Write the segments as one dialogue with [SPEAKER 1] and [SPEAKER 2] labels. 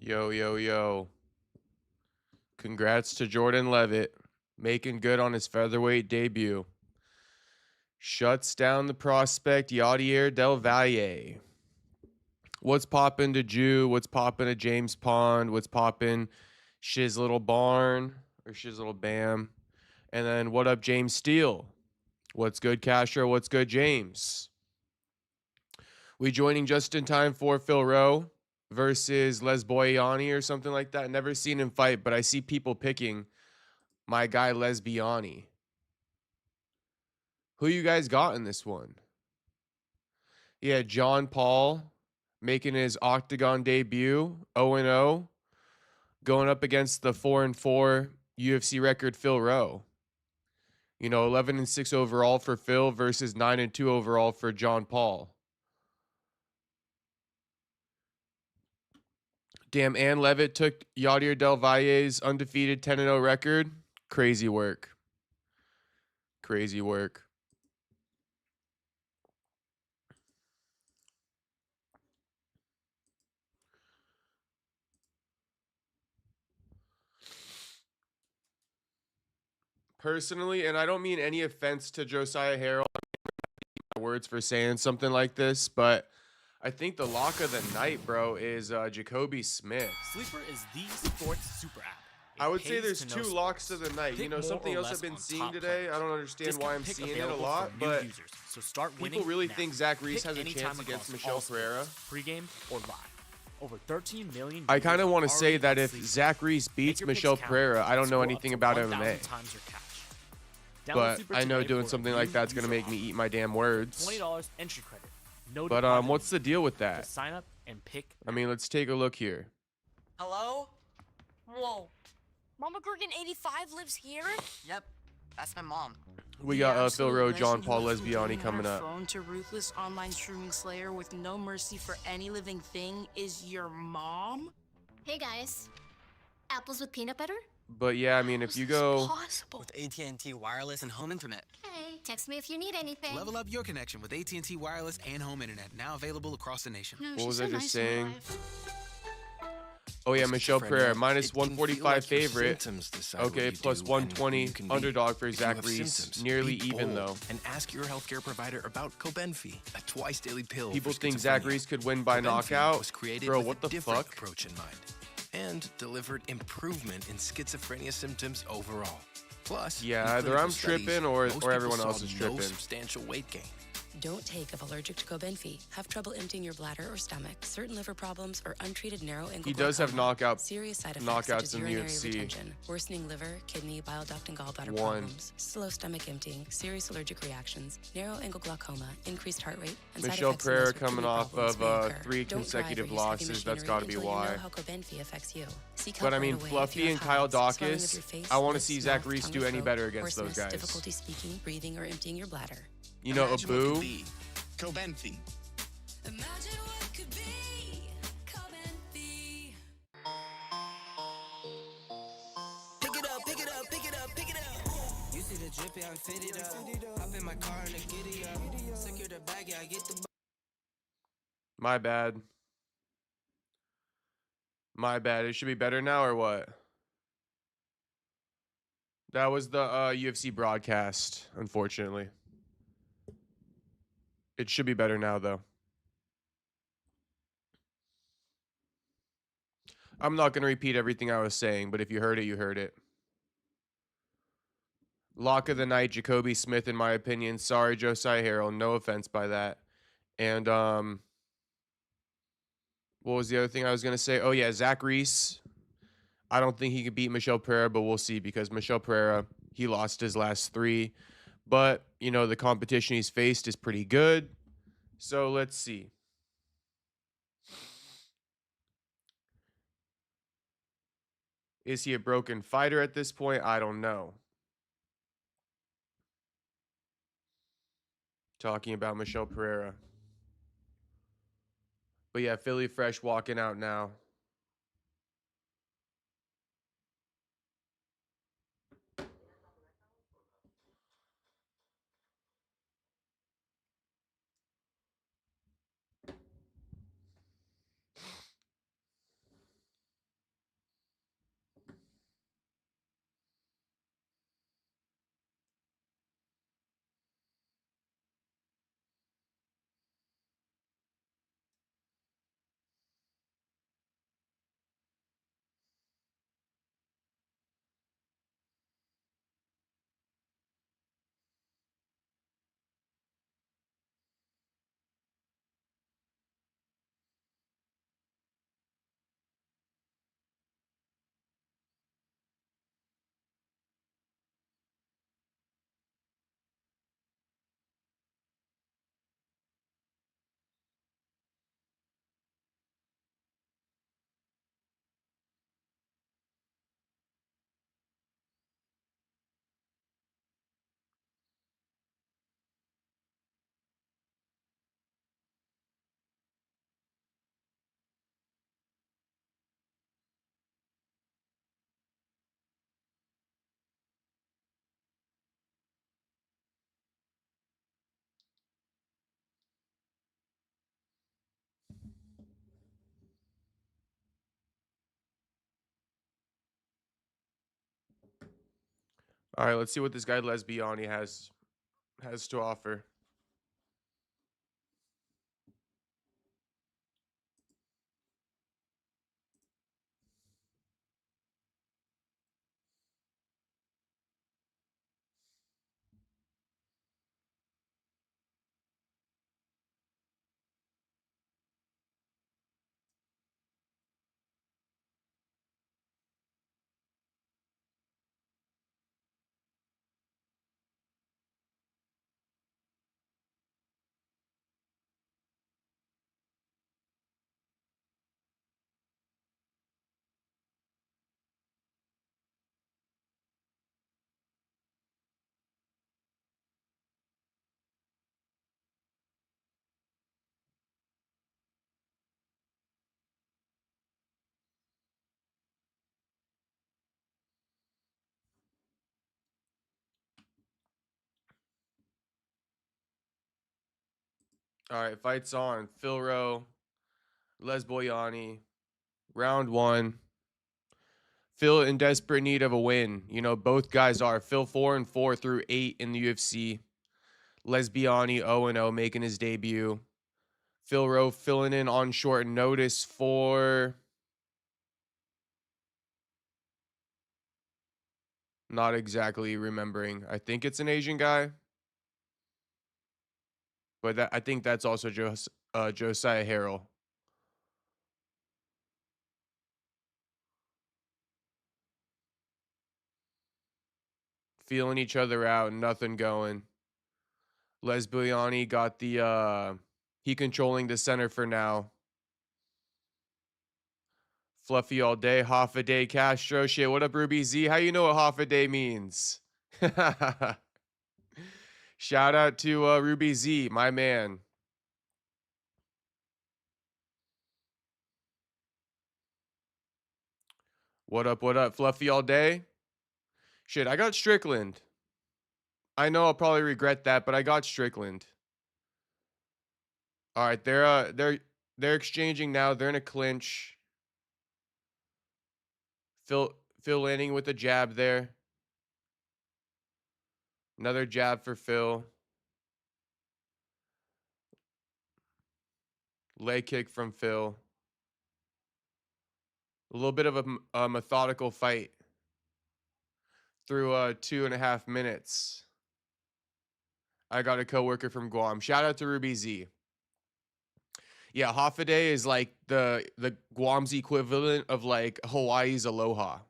[SPEAKER 1] Yo, yo, yo. Congrats to Jordan Levitt, making good on his featherweight debut. Shuts down the prospect Yadier Del Valle. What's poppin' to Jew? What's poppin' to James Pond? What's poppin' Shiz Little Barn or Shiz Little Bam? And then what up, James Steele? What's good, Castro? What's good, James? We joining just in time for Phil Rowe versus Les Boyani or something like that. Never seen him fight, but I see people picking my guy Lesbiani. Who you guys got in this one? Yeah, John Paul making his octagon debut, 0-0, going up against the 4-4 UFC record Phil Rowe. 11-6 overall for Phil versus 9-2 overall for John Paul. Damn, Ann Levitt took Yadier Del Valle's undefeated 10-0 record. Crazy work. Crazy work. Personally, and I don't mean any offense to Josiah Harrell, words for saying something like this, but I think the lock of the night, bro, is Jacobe Smith.
[SPEAKER 2] Sleeper is the sports super app.
[SPEAKER 1] I would say there's two locks of the night. Something else I've been seeing today. I don't understand why I'm seeing it a lot, but people really think Zach Reese has a chance against Michel Pereira.
[SPEAKER 2] Pre-game or live. Over 13 million.
[SPEAKER 1] I kind of want to say that if Zach Reese beats Michel Pereira, I don't know anything about MMA. But I know doing something like that's going to make me eat my damn words.
[SPEAKER 2] $20 entry credit. No
[SPEAKER 1] but what's the deal with that?
[SPEAKER 2] Sign up and pick.
[SPEAKER 1] I mean, let's take a look here.
[SPEAKER 3] Hello?
[SPEAKER 4] Whoa. Mama Gorgon 85 lives here?
[SPEAKER 3] Yep, that's my mom.
[SPEAKER 1] We got Phil Rowe, John Paul Lesbiani coming up.
[SPEAKER 4] Phone to ruthless online streaming slayer with no mercy for any living thing is your mom?
[SPEAKER 5] Hey guys, apples with peanut butter?
[SPEAKER 1] But yeah, I mean, if you go
[SPEAKER 3] with AT&T Wireless and Home Internet.
[SPEAKER 5] Hey, text me if you need anything.
[SPEAKER 6] Level up your connection with AT&T Wireless and Home Internet, now available across the nation.
[SPEAKER 5] No,
[SPEAKER 1] what was I
[SPEAKER 5] so
[SPEAKER 1] just
[SPEAKER 5] nice
[SPEAKER 1] saying? Oh yeah, Michel Pereira, minus 145 favorite. Okay, plus 120 underdog for Zach Reese. Nearly even though.
[SPEAKER 6] And ask your healthcare provider about Cobenfy, a twice daily pill.
[SPEAKER 1] People think Zach Reese could win by knockout. Bro, what the fuck?
[SPEAKER 6] Approach in mind. And delivered improvement in schizophrenia symptoms overall. Plus,
[SPEAKER 1] yeah, either I'm tripping or everyone else is tripping.
[SPEAKER 6] No substantial weight gain.
[SPEAKER 7] Don't take if allergic to Cobenfy. Have trouble emptying your bladder or stomach, certain liver problems, or untreated narrow angle.
[SPEAKER 1] He does have
[SPEAKER 7] serious side effects such as urinary retention, worsening liver, kidney, bile duct, and gallbladder problems, slow stomach emptying, serious allergic reactions, narrow angle glaucoma, increased heart rate, and
[SPEAKER 1] Michel Pereira coming off of 3 consecutive losses. That's got to be why.
[SPEAKER 7] You know how Cobenfy affects you.
[SPEAKER 1] But I mean, Fluffy and Kyle Dawkins, I want to see Zach Reese do any better against those guys.
[SPEAKER 7] Difficulty speaking, breathing, or emptying your bladder.
[SPEAKER 1] You know, Abu.
[SPEAKER 6] Cobenfy.
[SPEAKER 7] Imagine what could be. Cobenfy.
[SPEAKER 8] Pick it up, pick it up, pick it up, pick it up. You see the drippy, I fit it up. Hop in my car and I get it up. Secure the bag, yeah, I get the.
[SPEAKER 1] My bad. My bad. It should be better now or what? That was the UFC broadcast, unfortunately. It should be better now, though. I'm not going to repeat everything I was saying, but if you heard it, you heard it. Lock of the night, Jacobe Smith, in my opinion. Sorry, Josiah Harrell. No offense by that. And what was the other thing I was going to say? Oh, yeah, Zach Reese. I don't think he could beat Michel Pereira, but we'll see because Michel Pereira, he lost his last 3. But, the competition he's faced is pretty good. So let's see. Is he a broken fighter at this point? I don't know. Talking about Michel Pereira. But yeah, Philly Fresh walking out now. All right, let's see what this guy Lesbiani has to offer. All right, fights on. Phil Rowe, Lesbiani, round 1. Phil in desperate need of a win. You know, both guys are. Phil 4-4 through 8 in the UFC. Lesbiani 0-0 making his debut. Phil Rowe filling in on short notice for... Not exactly remembering. I think it's an Asian guy. But I think that's also Josiah Harrell. Feeling each other out, nothing going. Lesbiani got the he controlling the center for now. Fluffy all day, half a day, Castro. Shit, what up, Ruby Z? How you know what half a day means? Shout out to Ruby Z, my man. What up, Fluffy all day? Shit, I got Strickland. I know I'll probably regret that, but I got Strickland. All right, they're exchanging now. They're in a clinch. Phil landing with a jab there. Another jab for Phil. Leg kick from Phil. A little bit of a methodical fight through 2.5 minutes. I got a coworker from Guam. Shout out to Ruby Z. Yeah, half a day is like the Guam's equivalent of like Hawaii's aloha.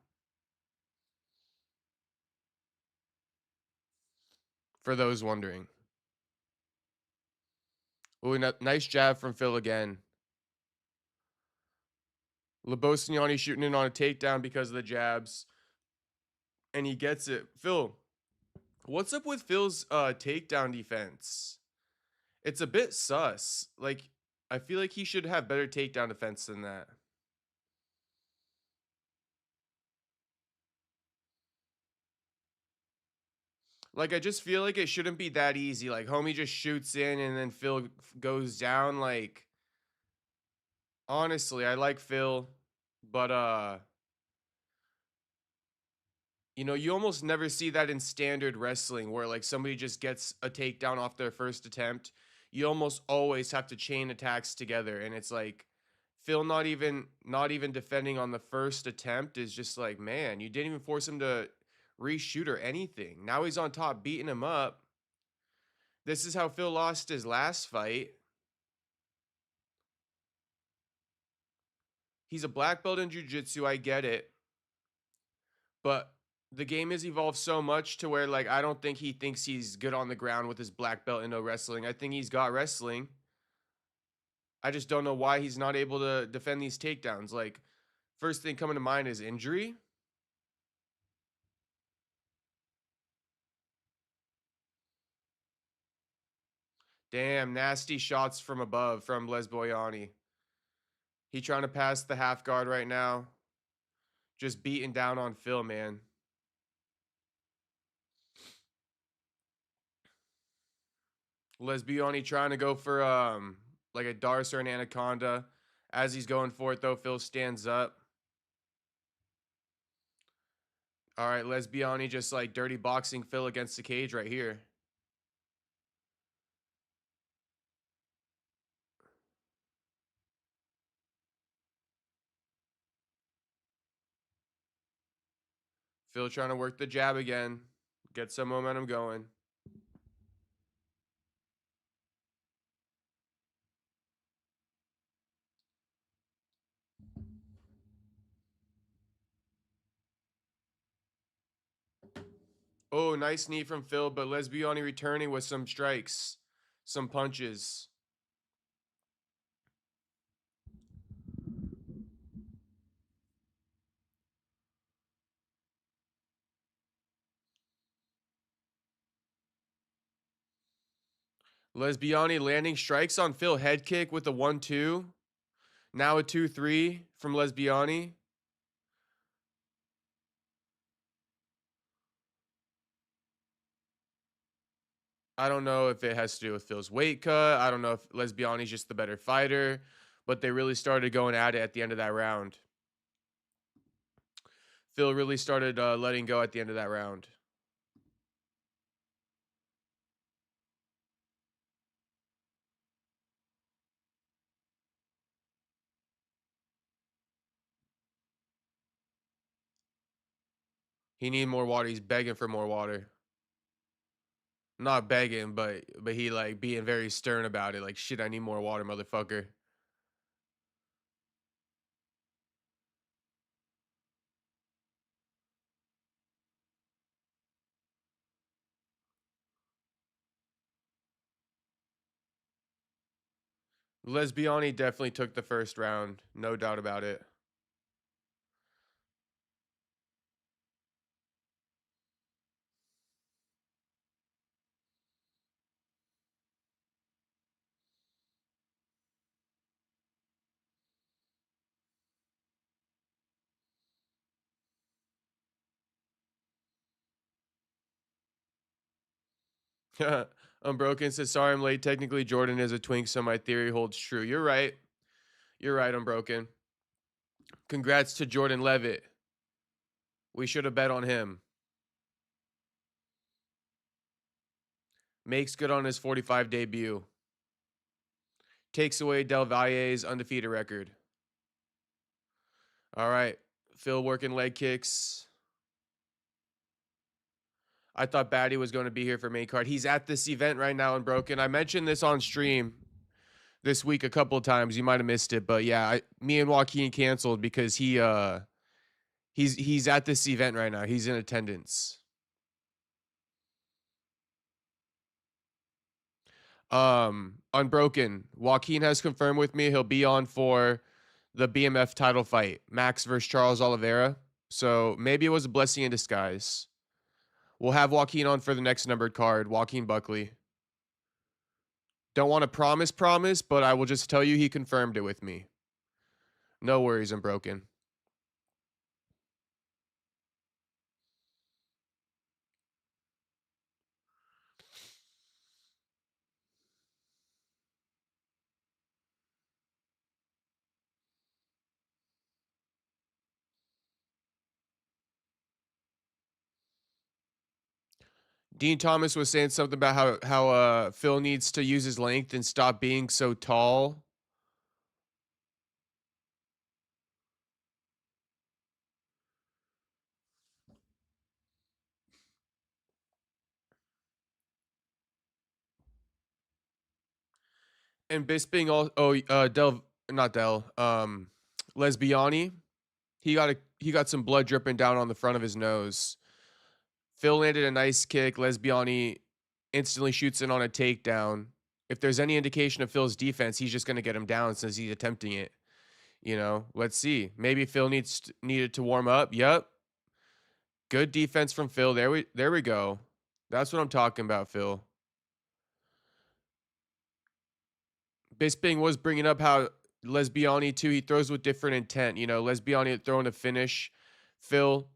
[SPEAKER 1] For those wondering. Ooh, nice jab from Phil again. Leosani shooting in on a takedown because of the jabs. And he gets it. Phil, what's up with Phil's takedown defense? It's a bit sus. Like, I feel like he should have better takedown defense than that. Like, I just feel like it shouldn't be that easy. Like, homie just shoots in and then Phil goes down. Like, honestly, I like Phil, but, you know, you almost never see that in standard wrestling where, like, somebody just gets a takedown off their first attempt. You almost always have to chain attacks together. And it's like, Phil not even defending on the first attempt is just like, man, you didn't even force him to reshoot or anything. Now he's on top beating him up. This is how Phil lost his last fight. He's a black belt in jiu-jitsu, I get it. But the game has evolved so much to where, like, I don't think he thinks he's good on the ground with his black belt in no wrestling. I think he's got wrestling. I just don't know why he's not able to defend these takedowns. Like, first thing coming to mind is injury. Damn, nasty shots from above from Lesbiani. He trying to pass the half guard right now. Just beating down on Phil, man. Lesbiani trying to go for like a Darce or an Anaconda. As he's going for it though, Phil stands up. All right, Lesbiani just like dirty boxing Phil against the cage right here. Phil trying to work the jab again. Get some momentum going. Oh, nice knee from Phil, but Lesbiani returning with some strikes, some punches. Lesbiani landing strikes on Phil. Head kick with a 1-2. Now a 2-3 from Lesbiani. I don't know if it has to do with Phil's weight cut. I don't know if Lesbiani's just the better fighter, but they really started going at it at the end of that round. Phil really started letting go at the end of that round. He need more water. He's begging for more water. Not begging, but he like being very stern about it. Like, shit, I need more water, motherfucker. Lesbiani definitely took the first round. No doubt about it. Unbroken says, sorry I'm late. Technically, Jordan is a twink, so my theory holds true. You're right. You're right, Unbroken. Congrats to Jordan Levitt. We should have bet on him. Makes good on his 45 debut. Takes away Del Valle's undefeated record. All right. Phil working leg kicks. I thought Batty was going to be here for main card. He's at this event right now, Unbroken. I mentioned this on stream this week a couple of times. You might have missed it, but yeah, me and Joaquin canceled because he's at this event right now. He's in attendance. Unbroken. Joaquin has confirmed with me he'll be on for the BMF title fight, Max versus Charles Oliveira. So maybe it was a blessing in disguise. We'll have Joaquin on for the next numbered card, Joaquin Buckley. Don't want to promise, but I will just tell you he confirmed it with me. No worries, Unbroken. Dean Thomas was saying something about how Phil needs to use his length and stop being so tall. And Bisping Lesbiani. He got some blood dripping down on the front of his nose. Phil landed a nice kick. Lesbiani instantly shoots in on a takedown. If there's any indication of Phil's defense, he's just going to get him down since he's attempting it. You know, let's see. Maybe Phil needed to warm up. Yep. Good defense from Phil. There we go. That's what I'm talking about, Phil. Bisping was bringing up how Lesbiani too, he throws with different intent. You know, Lesbiani throwing a finish. Phil,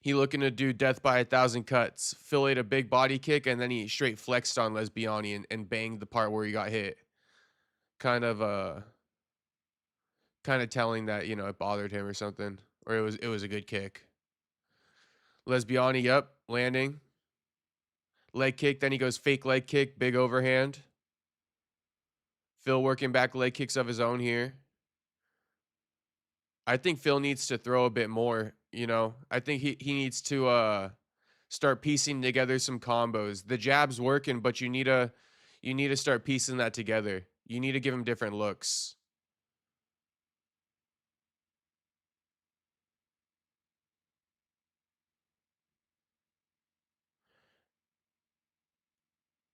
[SPEAKER 1] he looking to do death by 1,000 cuts. Phil ate a big body kick, and then he straight flexed on Lesbiani and banged the part where he got hit. Kind of telling that, you know, it bothered him or something. Or it was a good kick. Lesbiani, yep, landing. Leg kick, then he goes fake leg kick, big overhand. Phil working back leg kicks of his own here. I think Phil needs to throw a bit more, you know. I think he needs to start piecing together some combos. The jab's working, but you need to start piecing that together. You need to give him different looks.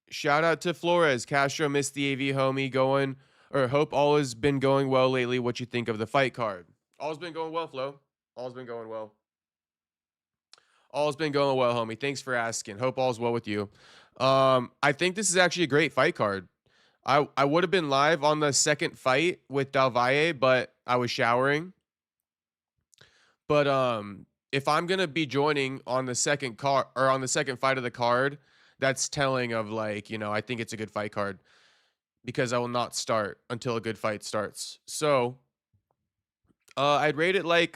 [SPEAKER 1] Shout out to Flores. Castro missed the AV homie going, or hope all has been going well lately. What you think of the fight card? All's been going well, Flo. All's been going well. All's been going well, homie. Thanks for asking. Hope all's well with you. I think this is actually a great fight card. I would have been live on the second fight with Del Valle, but I was showering. But if I'm gonna be joining on the second card or on the second fight of the card, that's telling of like, you know, I think it's a good fight card because I will not start until a good fight starts. So I'd rate it like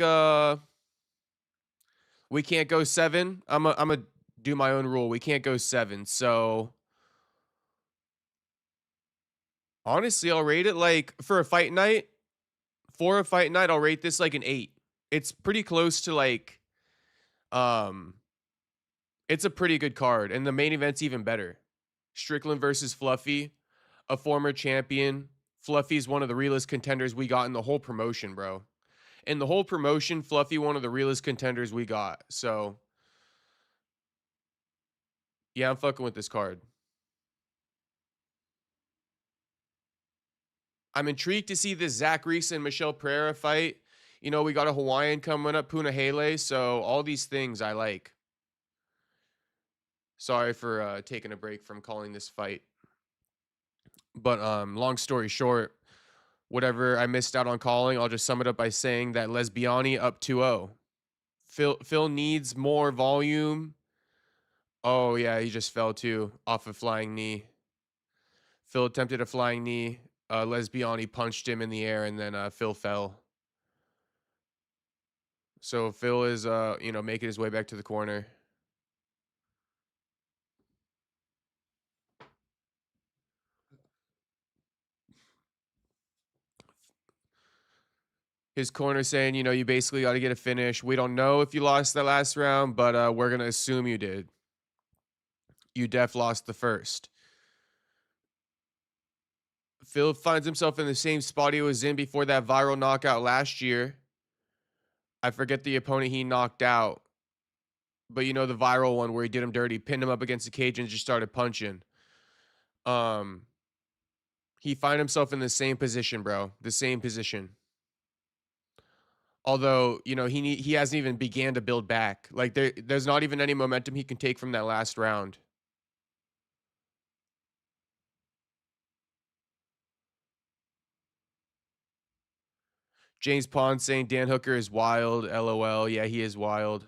[SPEAKER 1] we can't go 7. I'm a do my own rule. We can't go 7. So honestly, I'll rate it like for a fight night. For a fight night, I'll rate this like an 8. It's pretty close to like it's a pretty good card, and the main event's even better. Strickland versus Fluffy, a former champion. Fluffy's one of the realest contenders we got in the whole promotion, bro. In the whole promotion, Fluffy one of the realest contenders we got. So yeah, I'm fucking with this card. I'm intrigued to see this Zach Reese and Michel Pereira fight. You know, we got a Hawaiian coming up, Punahele. So all these things I like. Sorry for taking a break from calling this fight. But long story short, whatever I missed out on calling, I'll just sum it up by saying that Lesbiani up 2-0. Phil needs more volume. Oh, yeah, he just fell too off a flying knee. Phil attempted a flying knee. Lesbiani punched him in the air, and then Phil fell. So Phil is, you know, making his way back to the corner. His corner saying, you know, you basically got to get a finish. We don't know if you lost the last round, but we're going to assume you did. You def lost the first. Phil finds himself in the same spot he was in before that viral knockout last year. I forget the opponent he knocked out. But you know the viral one where he did him dirty, pinned him up against the cage and just started punching. He find himself in the same position, bro. The same position. Although, you know, he hasn't even began to build back. Like there's not even any momentum he can take from that last round. James Pond saying Dan Hooker is wild. LOL. Yeah, he is wild.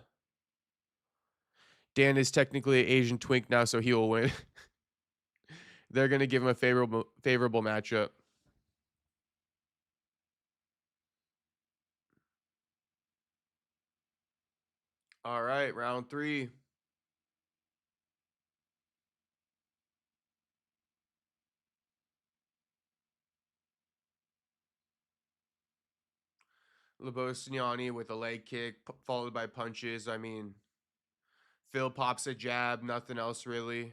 [SPEAKER 1] Dan is technically an Asian twink now, so he will win. They're going to give him a favorable matchup. All right, round 3. Leosani with a leg kick followed by punches. I mean, Phil pops a jab, nothing else really.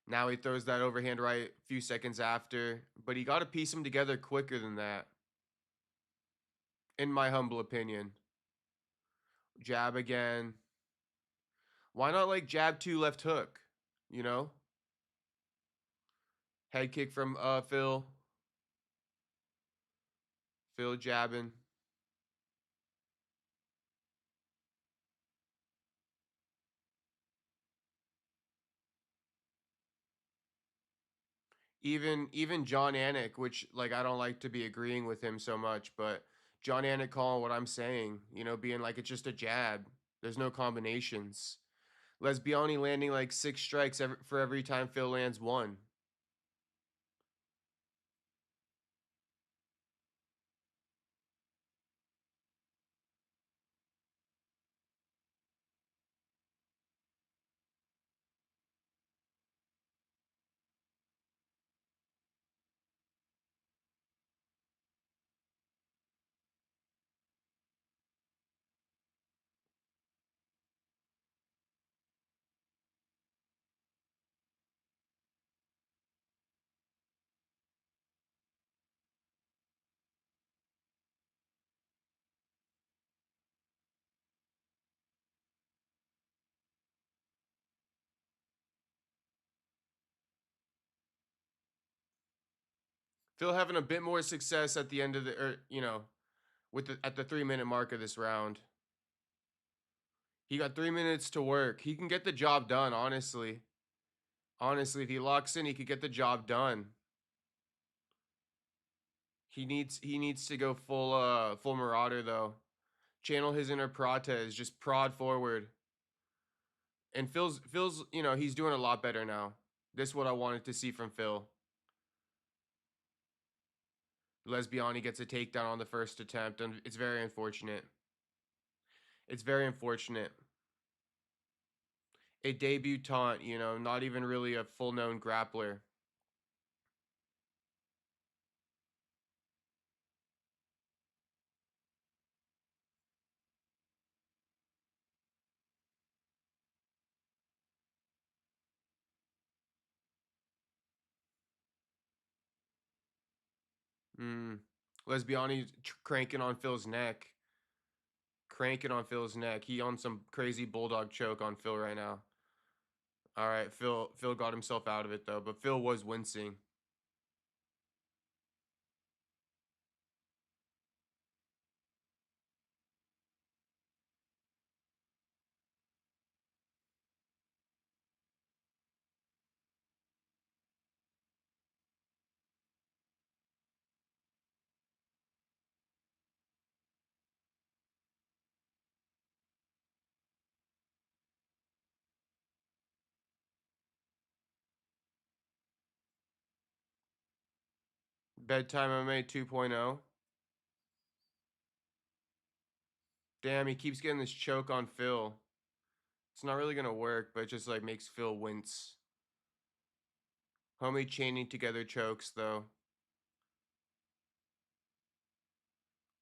[SPEAKER 1] Now he throws that overhand right a few seconds after, but he got to piece them together quicker than that, in my humble opinion. Jab again. Why not like jab 2 left hook, you know? Head kick from Phil. Phil jabbing. Even John Anik, which like I don't like to be agreeing with him so much, but John Anik calling what I'm saying, you know, being like it's just a jab. There's no combinations. Lesbiani landing like 6 strikes for every time Phil lands 1. Phil having a bit more success at the end of the, at the 3-minute mark of this round. He got 3 minutes to work. He can get the job done, honestly. Honestly, if he locks in, he could get the job done. He needs to go full Marauder though. Channel his inner Pratez, just prod forward. And Phil's he's doing a lot better now. This is what I wanted to see from Phil. Lesbiani gets a takedown on the first attempt, and it's very unfortunate. It's very unfortunate. A debutante, not even really a full-known grappler. Lesbiani cranking on Phil's neck. Cranking on Phil's neck. He on some crazy bulldog choke on Phil right now. All right, Phil got himself out of it though, but Phil was wincing. Bedtime MMA 2.0. Damn, he keeps getting this choke on Phil. It's not really gonna work, but it just like makes Phil wince. Homie chaining together chokes though.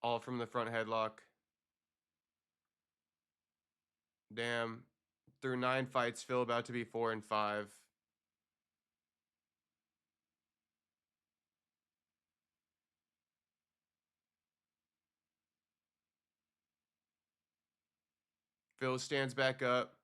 [SPEAKER 1] All from the front headlock. Damn. Through 9 fights, Phil about to be 4-5. Phil stands back up.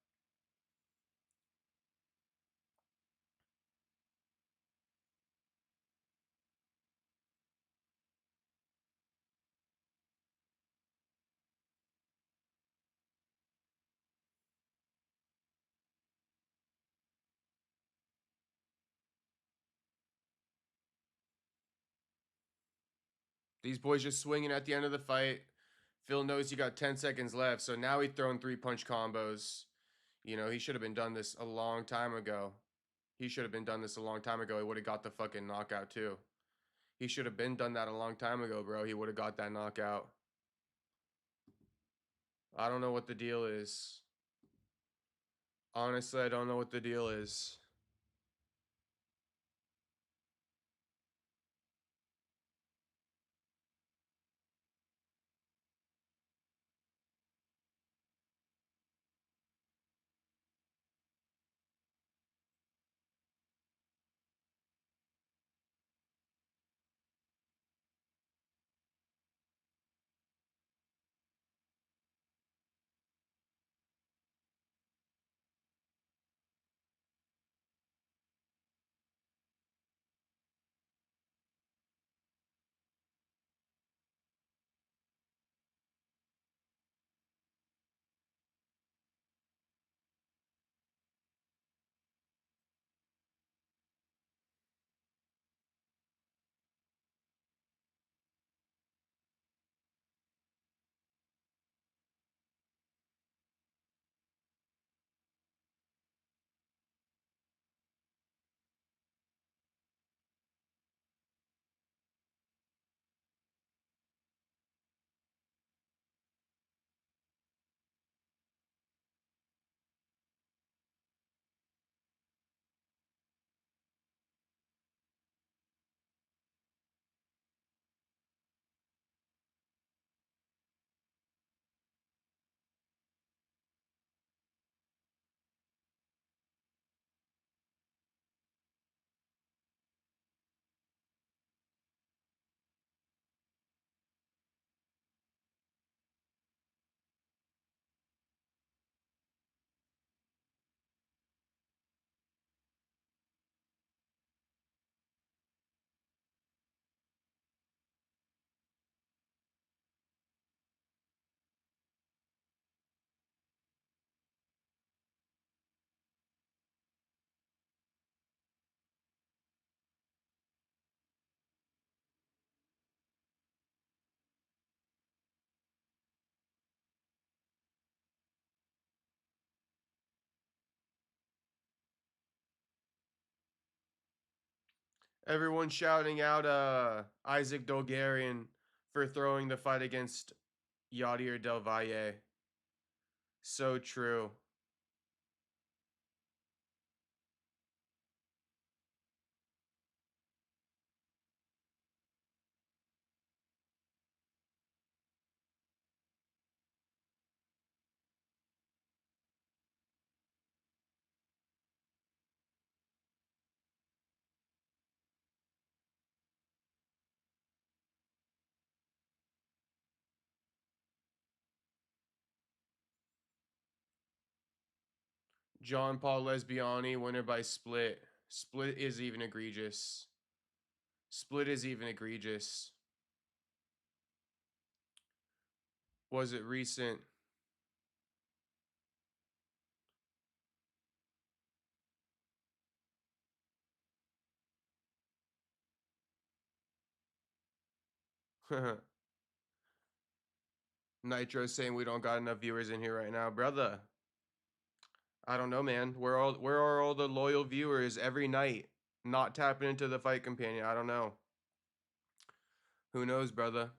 [SPEAKER 1] These boys just swinging at the end of the fight. Phil knows he got 10 seconds left, so now he's throwing 3-punch combos. He should have been done this a long time ago. He should have been done this a long time ago. He would have got the fucking knockout too. He should have been done that a long time ago, bro. He would have got that knockout. I don't know what the deal is. Honestly, I don't know what the deal is. Everyone shouting out Isaac Dolgarian for throwing the fight against Yadier Del Valle. So true. John Paul Lesbiani, winner by split. Split is even egregious. Split is even egregious. Was it recent? Nitro saying we don't got enough viewers in here right now, brother. I don't know, man. Where are all the loyal viewers every night not tapping into the fight companion? I don't know. Who knows, brother?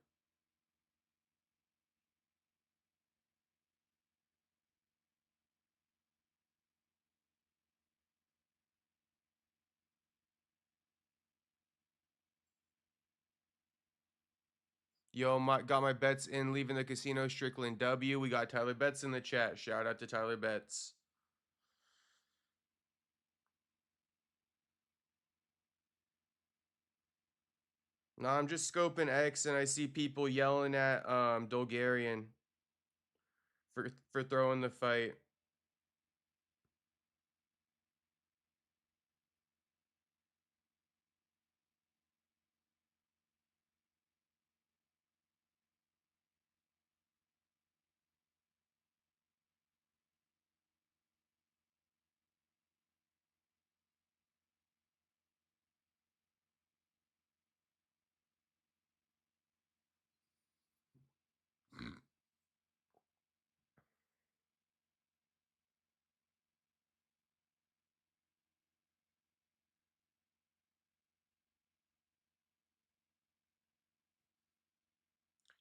[SPEAKER 1] Yo, got my bets in leaving the casino. Strickland W. We got Tyler Betts in the chat. Shout out to Tyler Betts. No, I'm just scoping X and I see people yelling at Dolgarian for throwing the fight.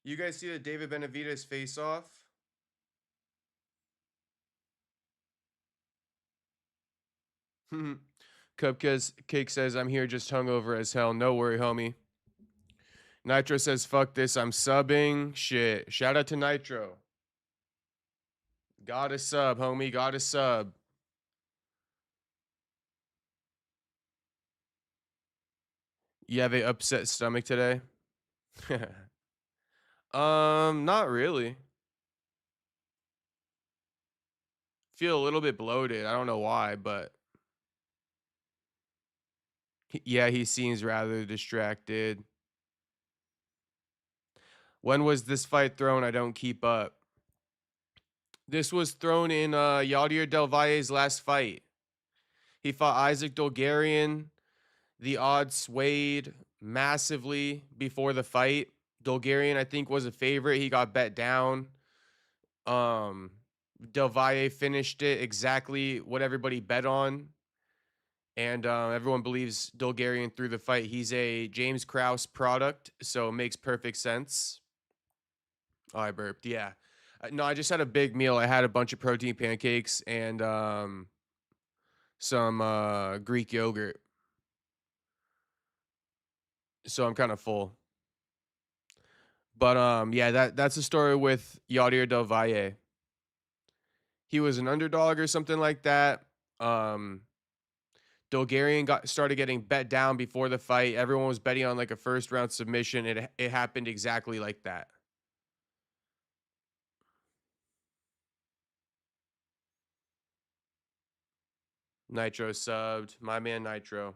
[SPEAKER 1] You guys see the David Benavidez face off? Cupcake says, I'm here just hungover as hell. No worry, homie. Nitro says, fuck this. I'm subbing. Shit. Shout out to Nitro. Got a sub, homie. Got a sub. You have a upset stomach today? Not really. Feel a little bit bloated. I don't know why, but yeah, he seems rather distracted. When was this fight thrown? I don't keep up. This was thrown in Yadier Del Valle's last fight. He fought Isaac Dolgarian. The odds swayed massively before the fight. Dolgarian, I think, was a favorite. He got bet down. Del Valle finished it exactly what everybody bet on. And everyone believes Dolgarian through the fight. He's a James Krause product, so it makes perfect sense. Oh, I burped. Yeah. No, I just had a big meal. I had a bunch of protein pancakes and some Greek yogurt. So I'm kind of full. But yeah, that's the story with Yadier Del Valle. He was an underdog or something like that. Dolgarian started getting bet down before the fight. Everyone was betting on like a first round submission. It happened exactly like that. Nitro subbed. My man Nitro.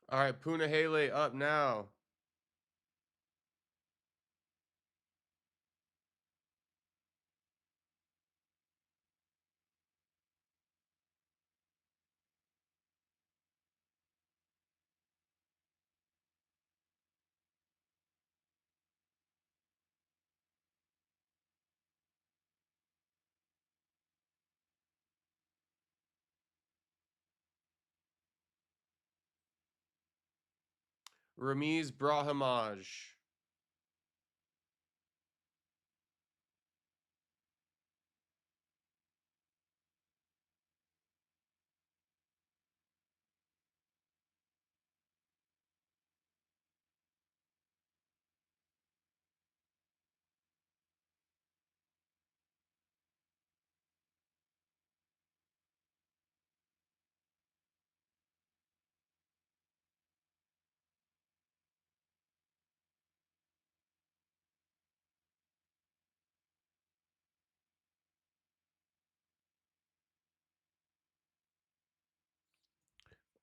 [SPEAKER 1] All right, Punahele up now. Ramiz Brahimaj.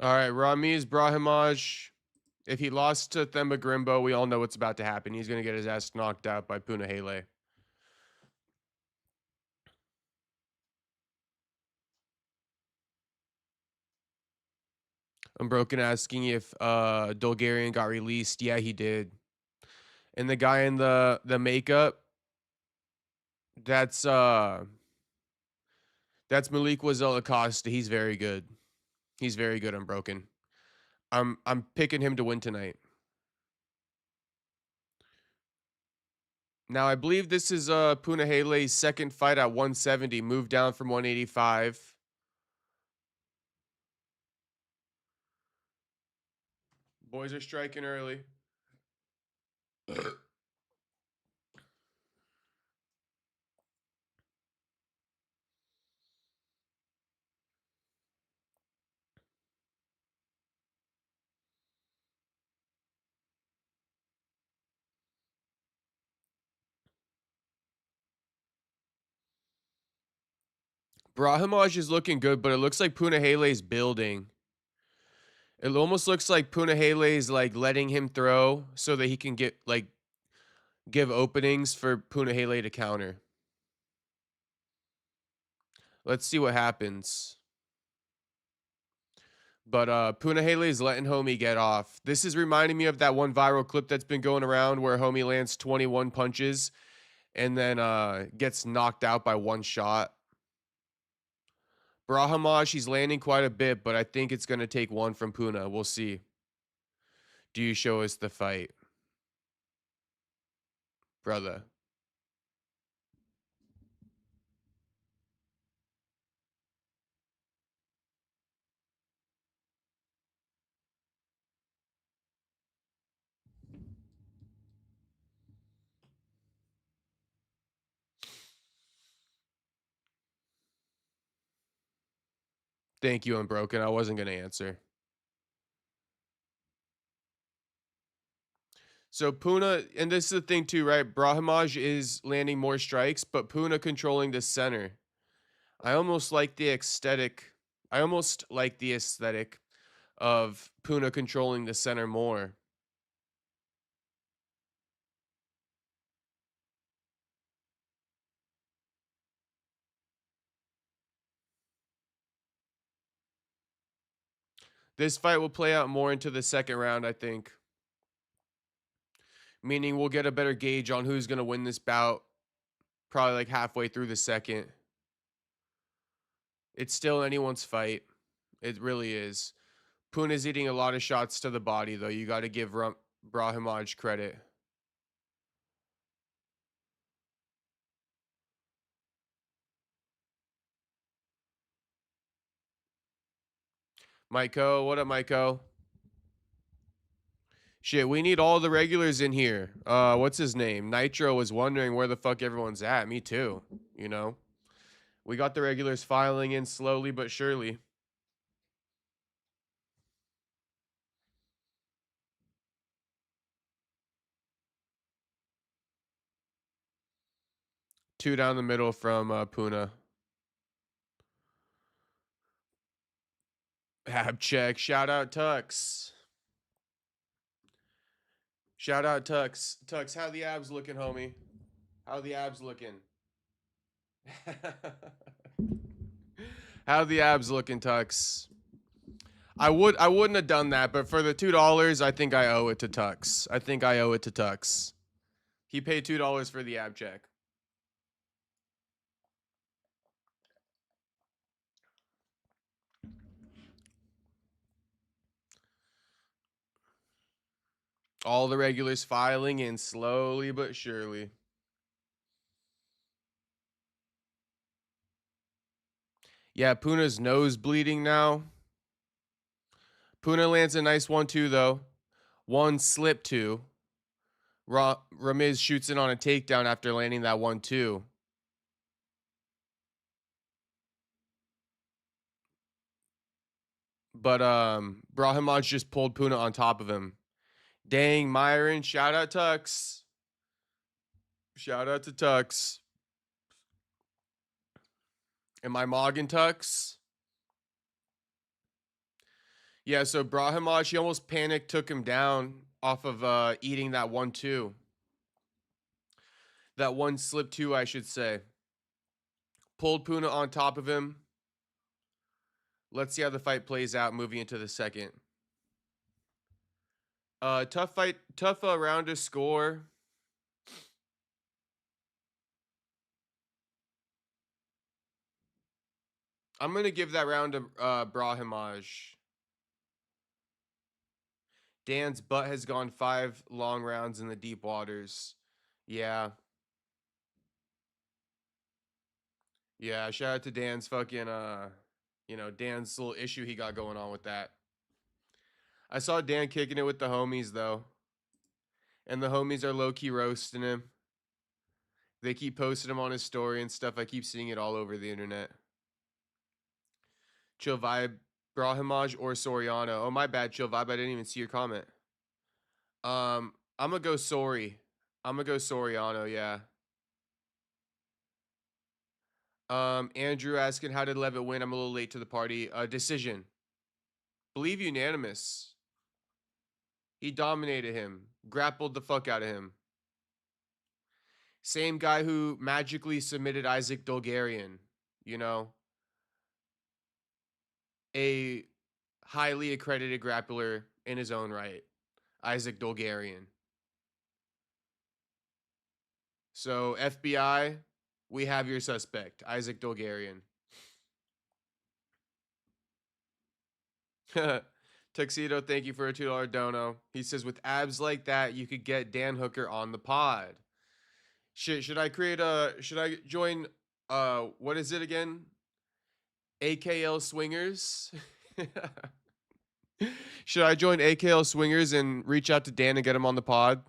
[SPEAKER 1] All right, Ramiz Brahimaj. If he lost to Themba Grimbo, we all know what's about to happen. He's going to get his ass knocked out by Punahele. I'm broken asking if Bulgarian got released. Yeah, he did. And the guy in the makeup, that's Malik Wazell Acosta. He's very good. He's very good. I'm broken. I'm picking him to win tonight. Now I believe this is Punahele's second fight at 170, moved down from 185. Boys are striking early. Brahimaj is looking good, but it looks like Punahele's building. It almost looks like Punahele's like letting him throw so that he can get like give openings for Punahele to counter. Let's see what happens. But Punahele is letting homie get off. This is reminding me of that one viral clip that's been going around where homie lands 21 punches and then gets knocked out by one shot. Brahimaj, he's landing quite a bit, but I think it's going to take one from Puna. We'll see. Do you show us the fight? Brother. Thank you, Unbroken. I wasn't going to answer. So Puna, and this is the thing too, right? Brahimaj is landing more strikes, but Puna controlling the center. I almost like the aesthetic. I almost like the aesthetic of Puna controlling the center more. This fight will play out more into the second round, I think. Meaning we'll get a better gauge on who's going to win this bout probably like halfway through the second. It's still anyone's fight. It really is. Puna's eating a lot of shots to the body, though. You got to give Brahimaj credit. Maiko, what up, Maiko? Shit, we need all the regulars in here. What's his name? Nitro was wondering where the fuck everyone's at. Me too, you know? We got the regulars filing in slowly but surely. Two down the middle from Puna. Ab check. Shout out Tux. Shout out Tux. Tux, how the abs looking, homie? How the abs looking? How the abs looking, Tux? I wouldn't have done that, but for the $2, I think I owe it to Tux. I think I owe it to Tux. He paid $2 for the ab check. All the regulars filing in slowly but surely. Yeah, Puna's nose bleeding now. Puna lands a nice 1-2 though. One slip 2. Ramiz shoots in on a takedown after landing that 1-2. But Brahimaj just pulled Puna on top of him. Dang, Myron, shout out Tux. Shout out to Tux. Am I mogging Tux? Yeah, so Brahimaj, he almost panicked, took him down off of eating that 1-2. That one slip 2, I should say. Pulled Puna on top of him. Let's see how the fight plays out moving into the second. Tough fight, tough round to score. I'm going to give that round to Brahimaj. Dan's butt has gone 5 long rounds in the deep waters. Yeah. Yeah, shout out to Dan's fucking, Dan's little issue he got going on with that. I saw Dan kicking it with the homies, though. And the homies are low-key roasting him. They keep posting him on his story and stuff. I keep seeing it all over the internet. Chill Vibe, Brahimaj or Soriano. Oh, my bad, Chill Vibe. I didn't even see your comment. I'm going to go Sori. I'm going to go Soriano, yeah. Andrew asking, how did Levitt win? I'm a little late to the party. Decision. Believe unanimous. He dominated him. Grappled the fuck out of him. Same guy who magically submitted Isaac Dolgarian. You know? A highly accredited grappler in his own right. Isaac Dolgarian. So, FBI, we have your suspect. Isaac Dolgarian. Tuxedo, thank you for a $2 dono. He says, with abs like that, you could get Dan Hooker on the pod. Should I join, what is it again? AKL Swingers? Should I join AKL Swingers and reach out to Dan and get him on the pod?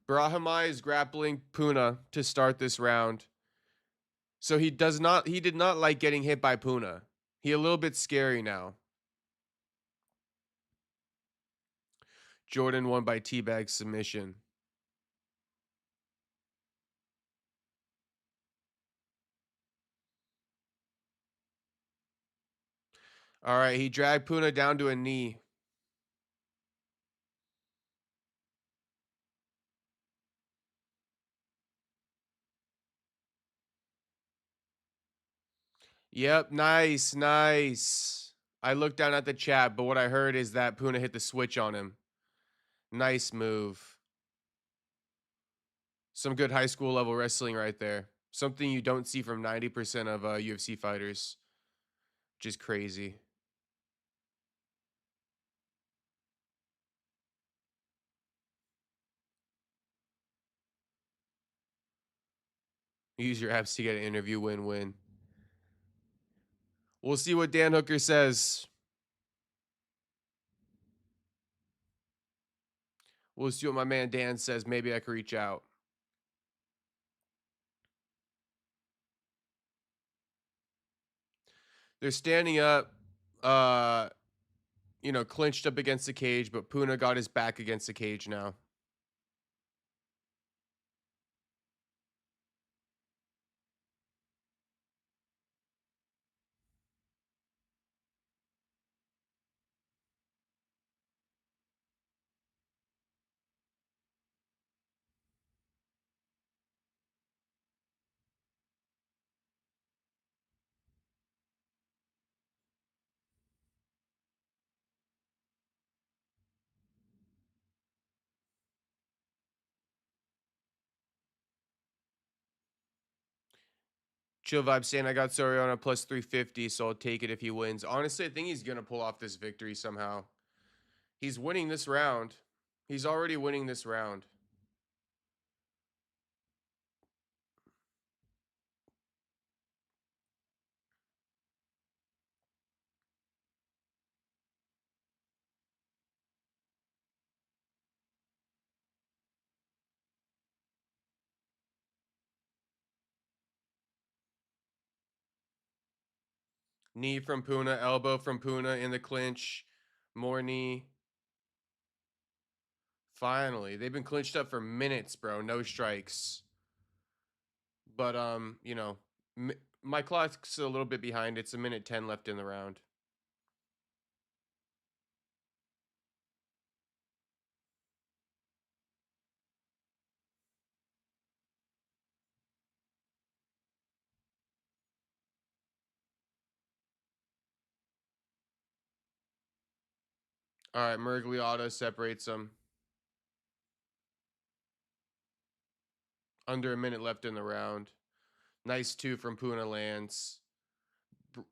[SPEAKER 1] Brahimaj is grappling Puna to start this round. So he did not like getting hit by Puna. He a little bit scary now. Jordan won by teabag submission. All right, he dragged Puna down to a knee. Yep, nice, nice. I looked down at the chat, but what I heard is that Puna hit the switch on him. Nice move. Some good high school level wrestling right there. Something you don't see from 90% of UFC fighters. Which is crazy. Use your apps to get an interview, win-win. We'll see what Dan Hooker says. We'll see what my man Dan says. Maybe I could reach out. They're standing up, clinched up against the cage, but Puna got his back against the cage now. Chill Vibe saying I got Soriano plus 350, so I'll take it if he wins. Honestly, I think he's going to pull off this victory somehow. He's winning this round. He's already winning this round. Knee from Puna, elbow from Puna in the clinch. More knee. Finally. They've been clinched up for minutes, bro. No strikes. But, you know, my clock's a little bit behind. It's 1:10 left in the round. All right, Mergliotta separates them. Under a minute left in the round. Nice 2 from Puna lands.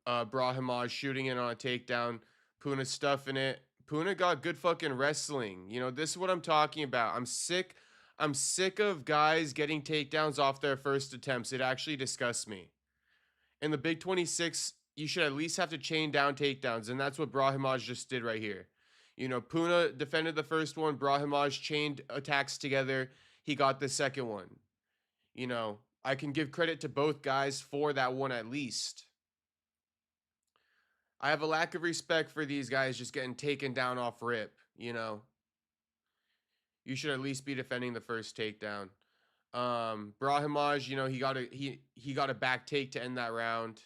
[SPEAKER 1] Brahimaj shooting in on a takedown. Puna stuffing it. Puna got good fucking wrestling. You know, this is what I'm talking about. I'm sick of guys getting takedowns off their first attempts. It actually disgusts me. In the Big 26, you should at least have to chain down takedowns, and that's what Brahimaj just did right here. You know, Puna defended the first one. Brahimaj chained attacks together. He got the second one. You know, I can give credit to both guys for that one at least. I have a lack of respect for these guys just getting taken down off rip, you know. You should at least be defending the first takedown. Brahimaj, you know, he got a back take to end that round.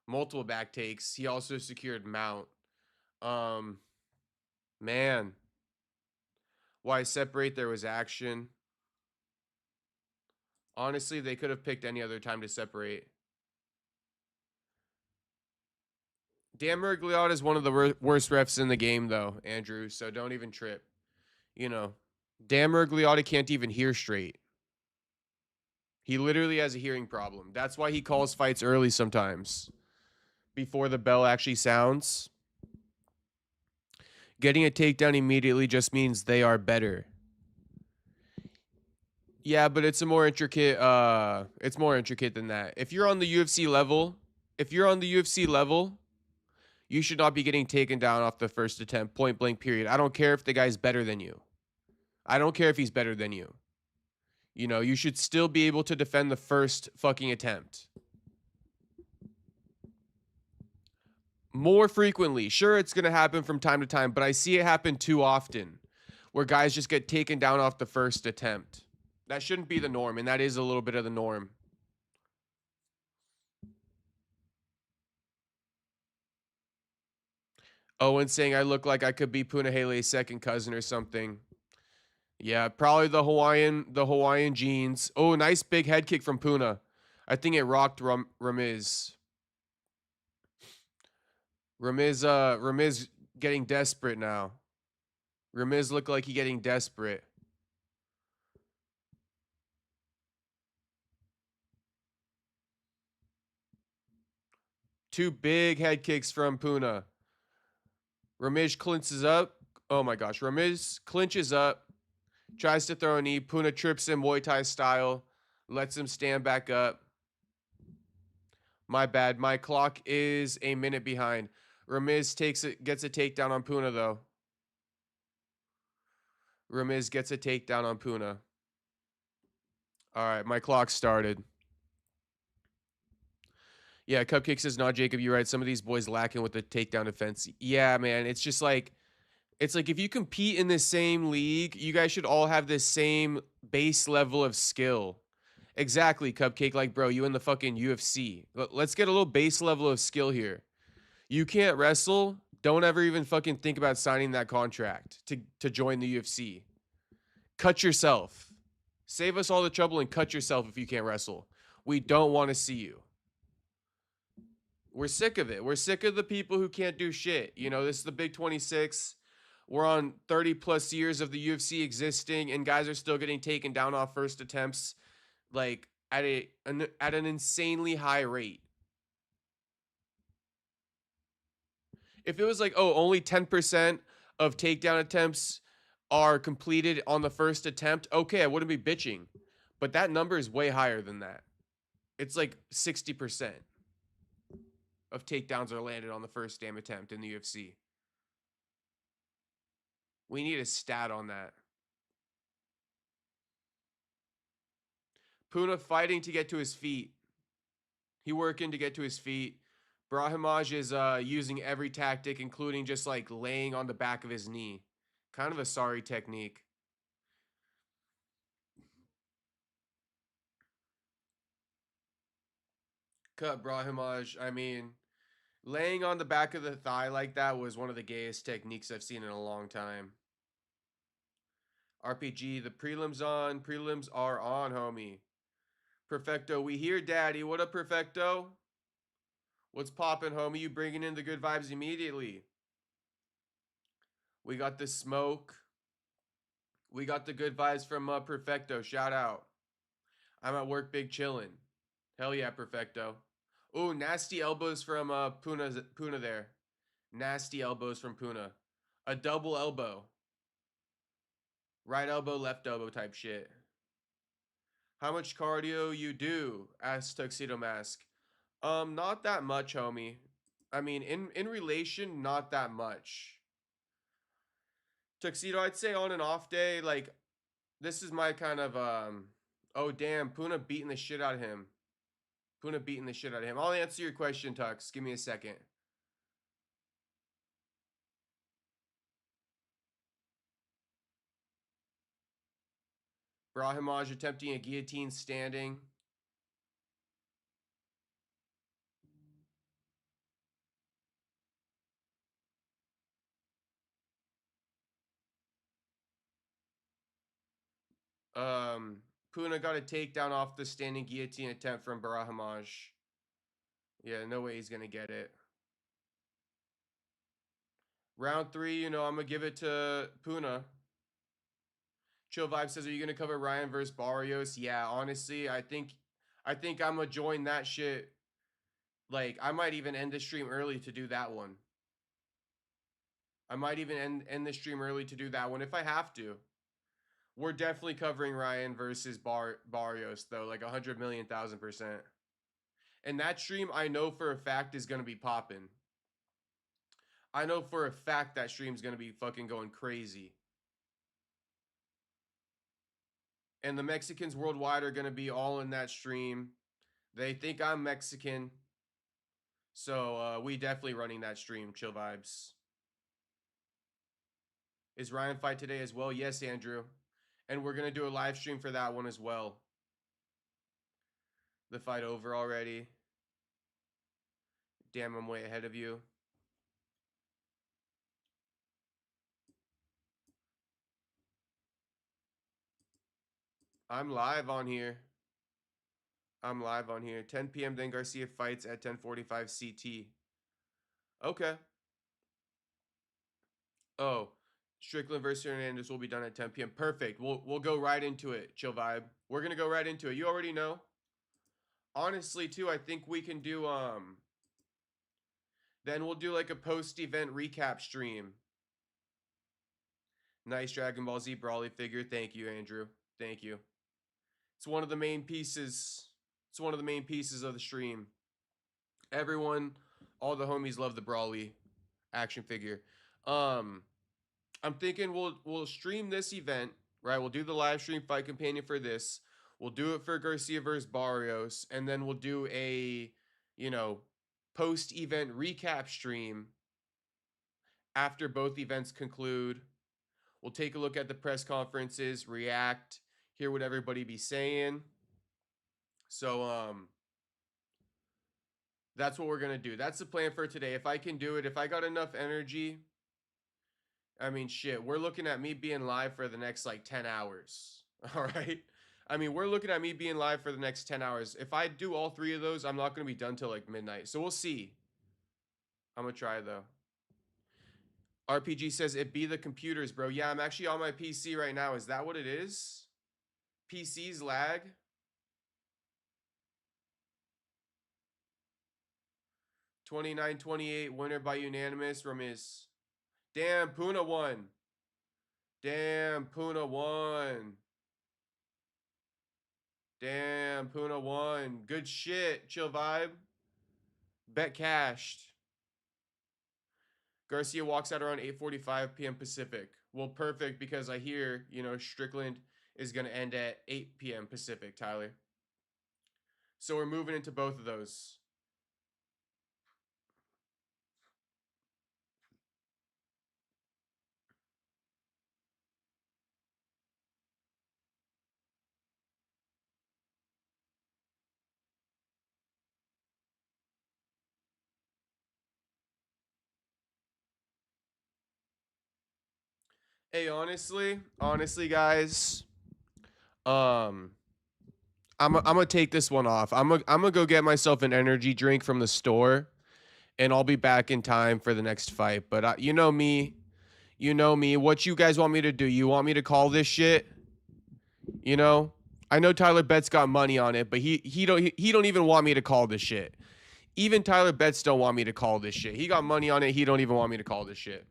[SPEAKER 1] Multiple back takes. He also secured mount. Man. Why separate? There was action. Honestly, they could have picked any other time to separate. Dan Mergliotta is one of the worst refs in the game, though, Andrew, so don't even trip. You know, Dan Mergliotta can't even hear straight. He literally has a hearing problem. That's why he calls fights early sometimes, before the bell actually sounds. Getting a takedown immediately just means they are better. Yeah, but it's a more intricate, it's more intricate than that. If you're on the UFC level, you should not be getting taken down off the first attempt, point blank, period. I don't care if the guy's better than you. I don't care if he's better than you. You know, you should still be able to defend the first fucking attempt. More frequently. Sure, it's going to happen from time to time, but I see it happen too often, where guys just get taken down off the first attempt. That shouldn't be the norm, and that is a little bit of the norm. Owen saying I look like I could be Punahele's second cousin or something. Yeah, probably the Hawaiian genes. Oh, nice big head kick from Puna. I think it rocked Ramiz. Ramiz getting desperate now. Ramiz looked like he getting desperate. Two big head kicks from Puna. Ramiz clinches up. Oh my gosh. Ramiz clinches up. Tries to throw a knee. Puna trips him Muay Thai style. Lets him stand back up. My bad. My clock is a minute behind. Ramiz gets a takedown on Puna, though. Ramiz gets a takedown on Puna. All right, my clock started. Yeah, Cupcake says, not Jacob, you're right. Some of these boys lacking with the takedown defense. Yeah, man, it's just like, it's like if you compete in the same league, you guys should all have this same base level of skill. Exactly, Cupcake. Like, bro, you in the fucking UFC. Let's get a little base level of skill here. You can't wrestle. Don't ever even fucking think about signing that contract to join the UFC. Cut yourself. Save us all the trouble and cut yourself if you can't wrestle. We don't want to see you. We're sick of it. We're sick of the people who can't do shit. You know, this is the Big 26. We're on 30 plus years of the UFC existing, and guys are still getting taken down off first attempts. Like, at an insanely high rate. If it was like, oh, only 10% of takedown attempts are completed on the first attempt, okay, I wouldn't be bitching. But that number is way higher than that. It's like 60% of takedowns are landed on the first damn attempt in the UFC. We need a stat on that. Puna fighting to get to his feet. He working to get to his feet. Brahimaj is using every tactic, including just like laying on the back of his knee. Kind of a sorry technique. Cut Brahimaj. I mean, laying on the back of the thigh like that was one of the gayest techniques I've seen in a long time. RPG, the prelims on. Prelims are on, homie. Perfecto, we hear daddy. What up, Perfecto? What's poppin', homie? You bringing in the good vibes immediately. We got the smoke. We got the good vibes from Perfecto. Shout out. I'm at work, big chillin'. Hell yeah, Perfecto. Ooh, nasty elbows from Puna there. Nasty elbows from Puna. A double elbow. Right elbow, left elbow type shit. How much cardio you do? Asked Tuxedo Mask. Not that much, homie. I mean, in relation, not that much. Tuxedo, I'd say on an off day, like, this is my kind of, oh, damn, Puna beating the shit out of him. Puna beating the shit out of him. I'll answer your question, Tux. Give me a second. Brahimaj attempting a guillotine standing. Puna got a takedown off the standing guillotine attempt from Brahimaj. Yeah, no way he's gonna get it. Round 3, you know, I'm gonna give it to Puna. Chill Vibe says, are you gonna cover Ryan versus Barrios? Yeah, honestly, I think I'm gonna join that shit. Like, I might even end the stream early to do that one. I might even end the stream early to do that one if I have to. We're definitely covering Ryan versus Barrios, though, like 100,000,000%. And that stream, I know for a fact, is going to be popping. I know for a fact that stream's going to be fucking going crazy. And the Mexicans worldwide are going to be all in that stream. They think I'm Mexican. So we definitely running that stream. Chill vibes. Is Ryan fight today as well? Yes, Andrew. And we're going to do a live stream for that one as well. The fight over already. Damn, I'm way ahead of you. I'm live on here. 10 p.m. Then Garcia fights at 10:45 CT. Okay. Oh, Strickland versus Hernandez will be done at 10 p.m. Perfect. We'll go right into it. Chill vibe. We're gonna go right into it. You already know. Honestly, too, I think we can do then we'll do like a post-event recap stream. Nice Dragon Ball Z Brawly figure. Thank you, Andrew. Thank you. It's one of the main pieces. It's one of the main pieces of the stream. Everyone, all the homies love the Brawly action figure. I'm thinking we'll stream this event, right? We'll do the live stream fight companion for this. We'll do it for Garcia versus Barrios, and then we'll do a, you know, post-event recap stream after both events conclude. We'll take a look at the press conferences, react, hear what everybody be saying. So that's what we're gonna do. That's the plan for today. If I can do it, if I got enough energy, I mean, shit, we're looking at me being live for the next like 10 hours. All right. I mean, we're looking at me being live for the next 10 hours. If I do all 3 of those, I'm not going to be done till like midnight. So we'll see. I'm going to try though. RPG says it be the computers, bro. Yeah, I'm actually on my PC right now. Is that what it is? PC's lag? 29-28, winner by unanimous, Ramis. Damn, Puna won. Damn, Puna won. Damn, Puna won. Good shit. Chill vibe. Bet cashed. Garcia walks out around 8:45 p.m. Pacific. Well, perfect, because I hear, Strickland is going to end at 8 p.m. Pacific, Tyler. So we're moving into both of those. Hey, honestly, guys, I'm gonna take this one off. I'm gonna go get myself an energy drink from the store, and I'll be back in time for the next fight. But you know me, What you guys want me to do? You want me to call this shit? I know Tyler Betts got money on it, but he don't even want me to call this shit. Even Tyler Betts don't want me to call this shit. He got money on it. He don't even want me to call this shit.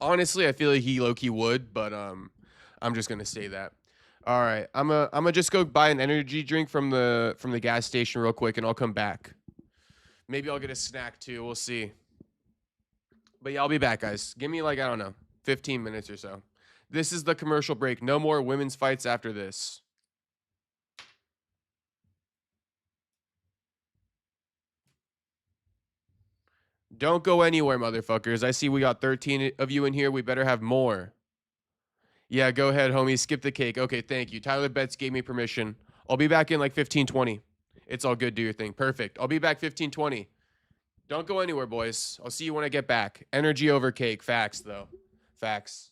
[SPEAKER 1] Honestly, I feel like he low-key would, but I'm just gonna say that. All right, I'm gonna just go buy an energy drink from the gas station real quick, and I'll come back. Maybe I'll get a snack too. We'll see. But yeah, I'll be back, guys. Give me, like, I don't know, 15 minutes or so. This is the commercial break. No more women's fights after this. Don't go anywhere, motherfuckers. I see we got 13 of you in here. We better have more. Yeah, go ahead, homie. Skip the cake. Okay, thank you. Tyler Betts gave me permission. I'll be back in like 15-20. It's all good. Do your thing. Perfect. I'll be back 15-20. Don't go anywhere, boys. I'll see you when I get back. Energy over cake. Facts, though. Facts.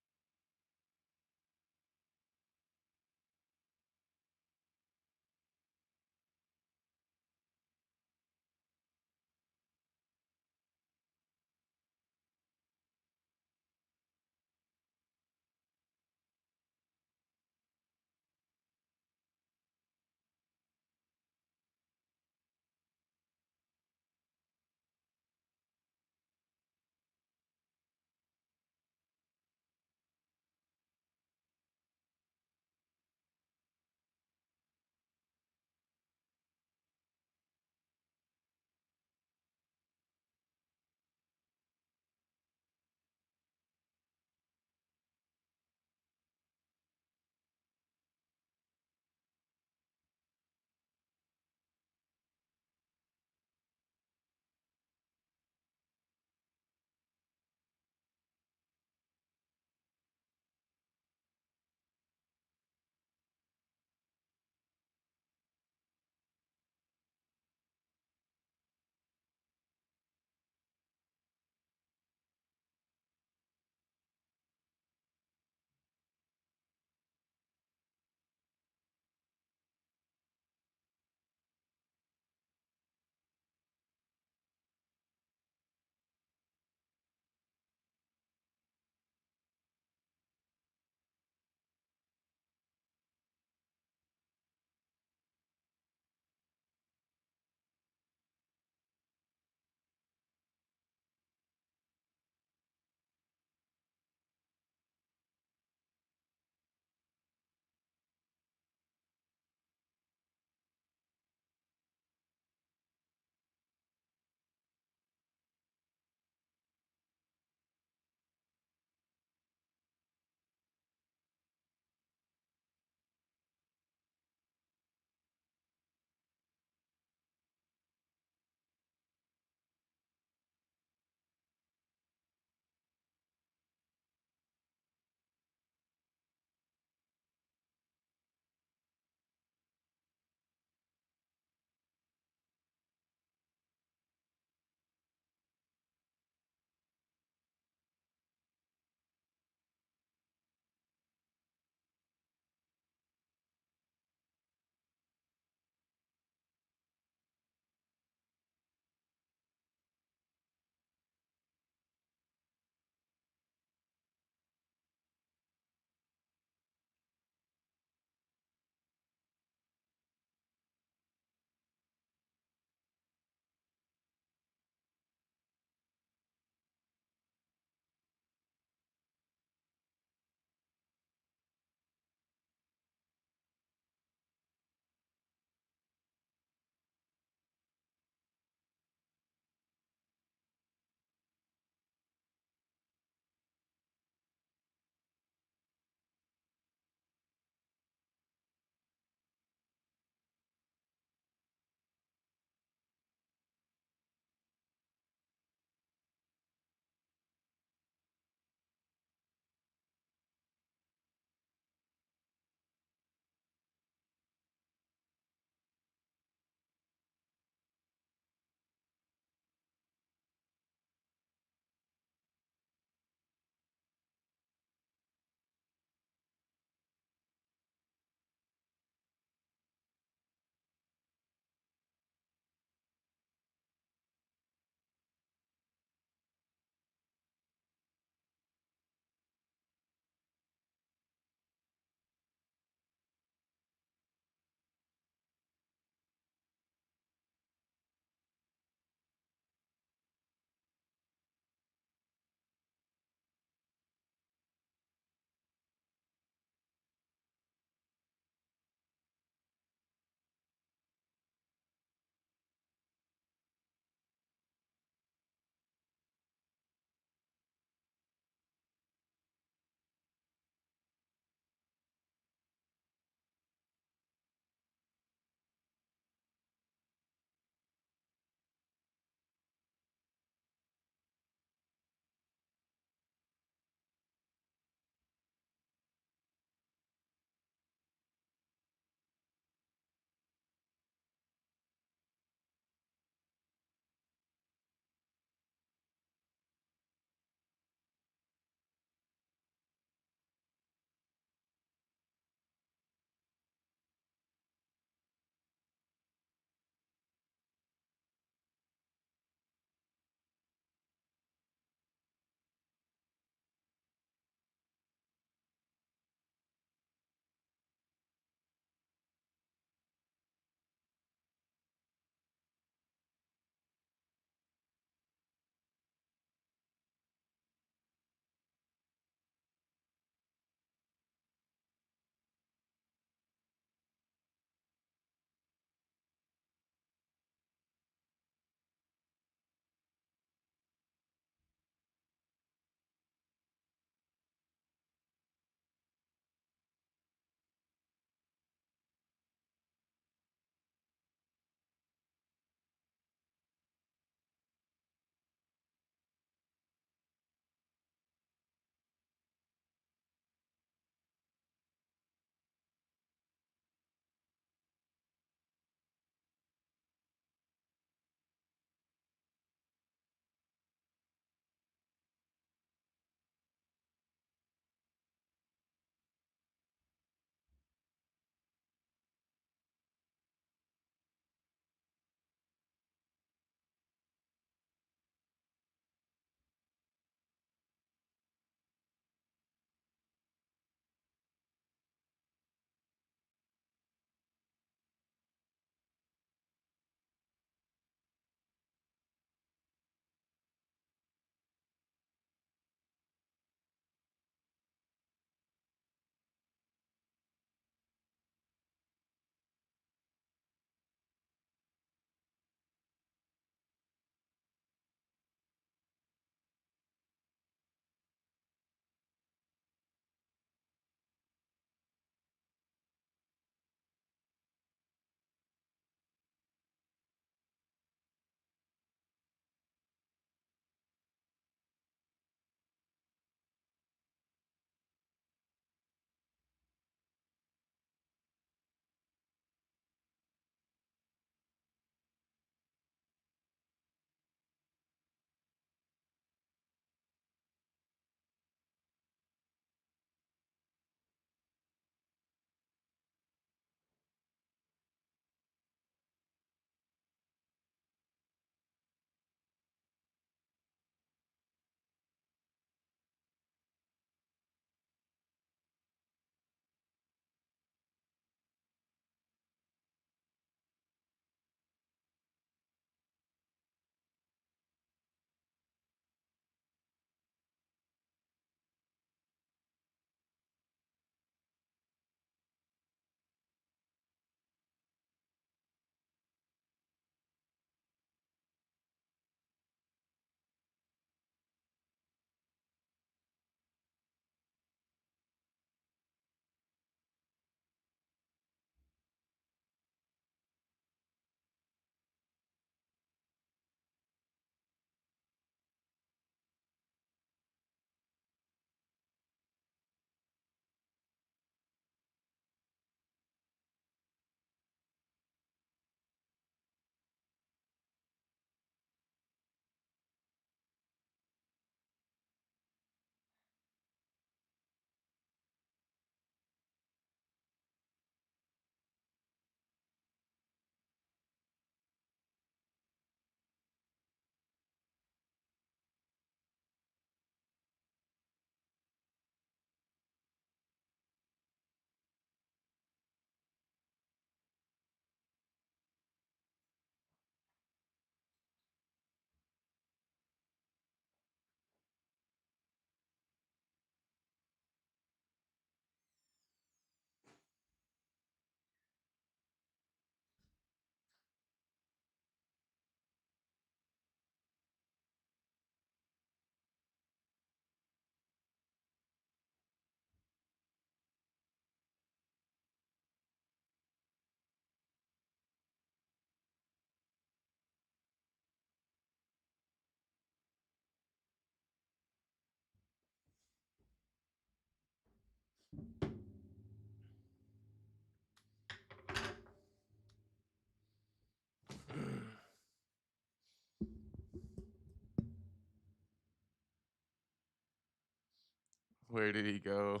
[SPEAKER 1] Where did he go?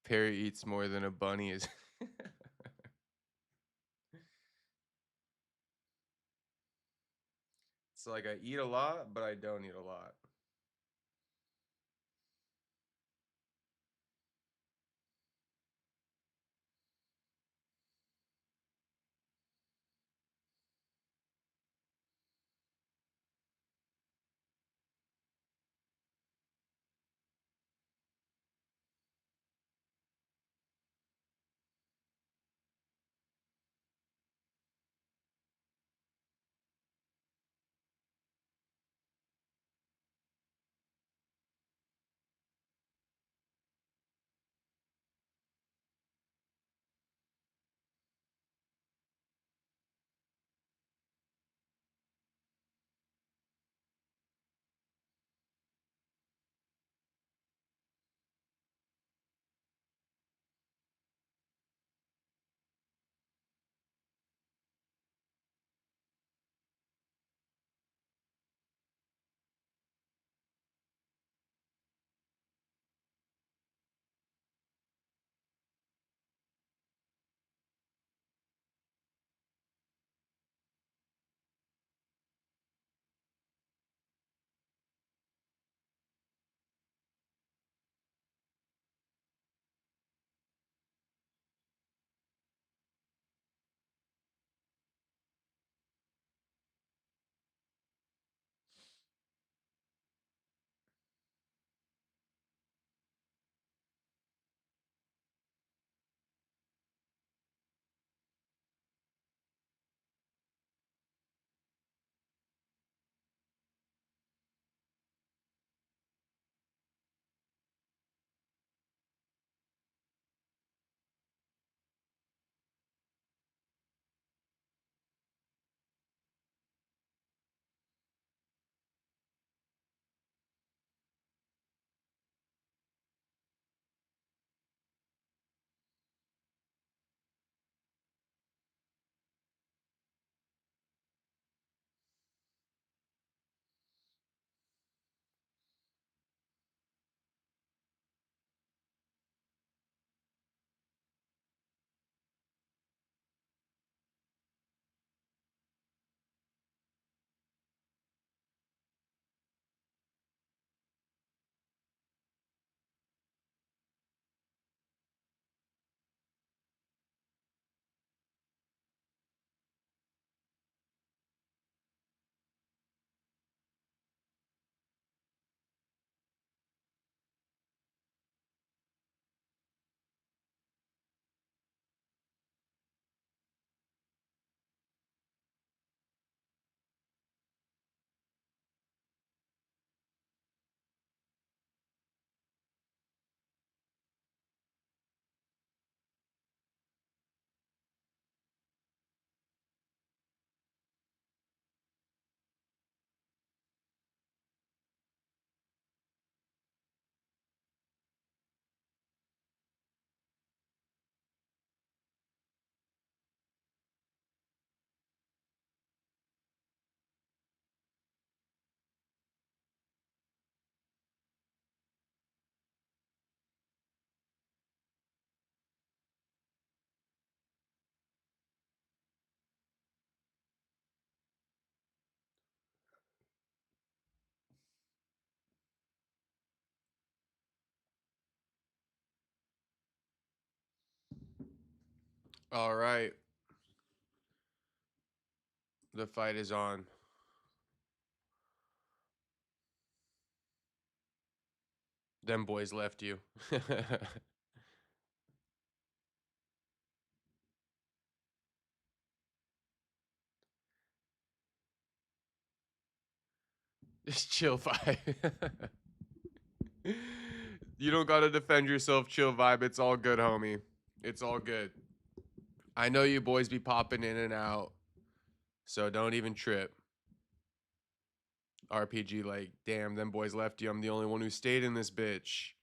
[SPEAKER 1] Perry eats more than a bunny is. It's like I eat a lot, but I don't eat a lot. All right. The fight is on. Them boys left you. Just chill vibe. You don't gotta defend yourself, chill vibe. It's all good, homie. It's all good. I know you boys be popping in and out, so don't even trip. RPG, like, damn, them boys left you. I'm the only one who stayed in this bitch.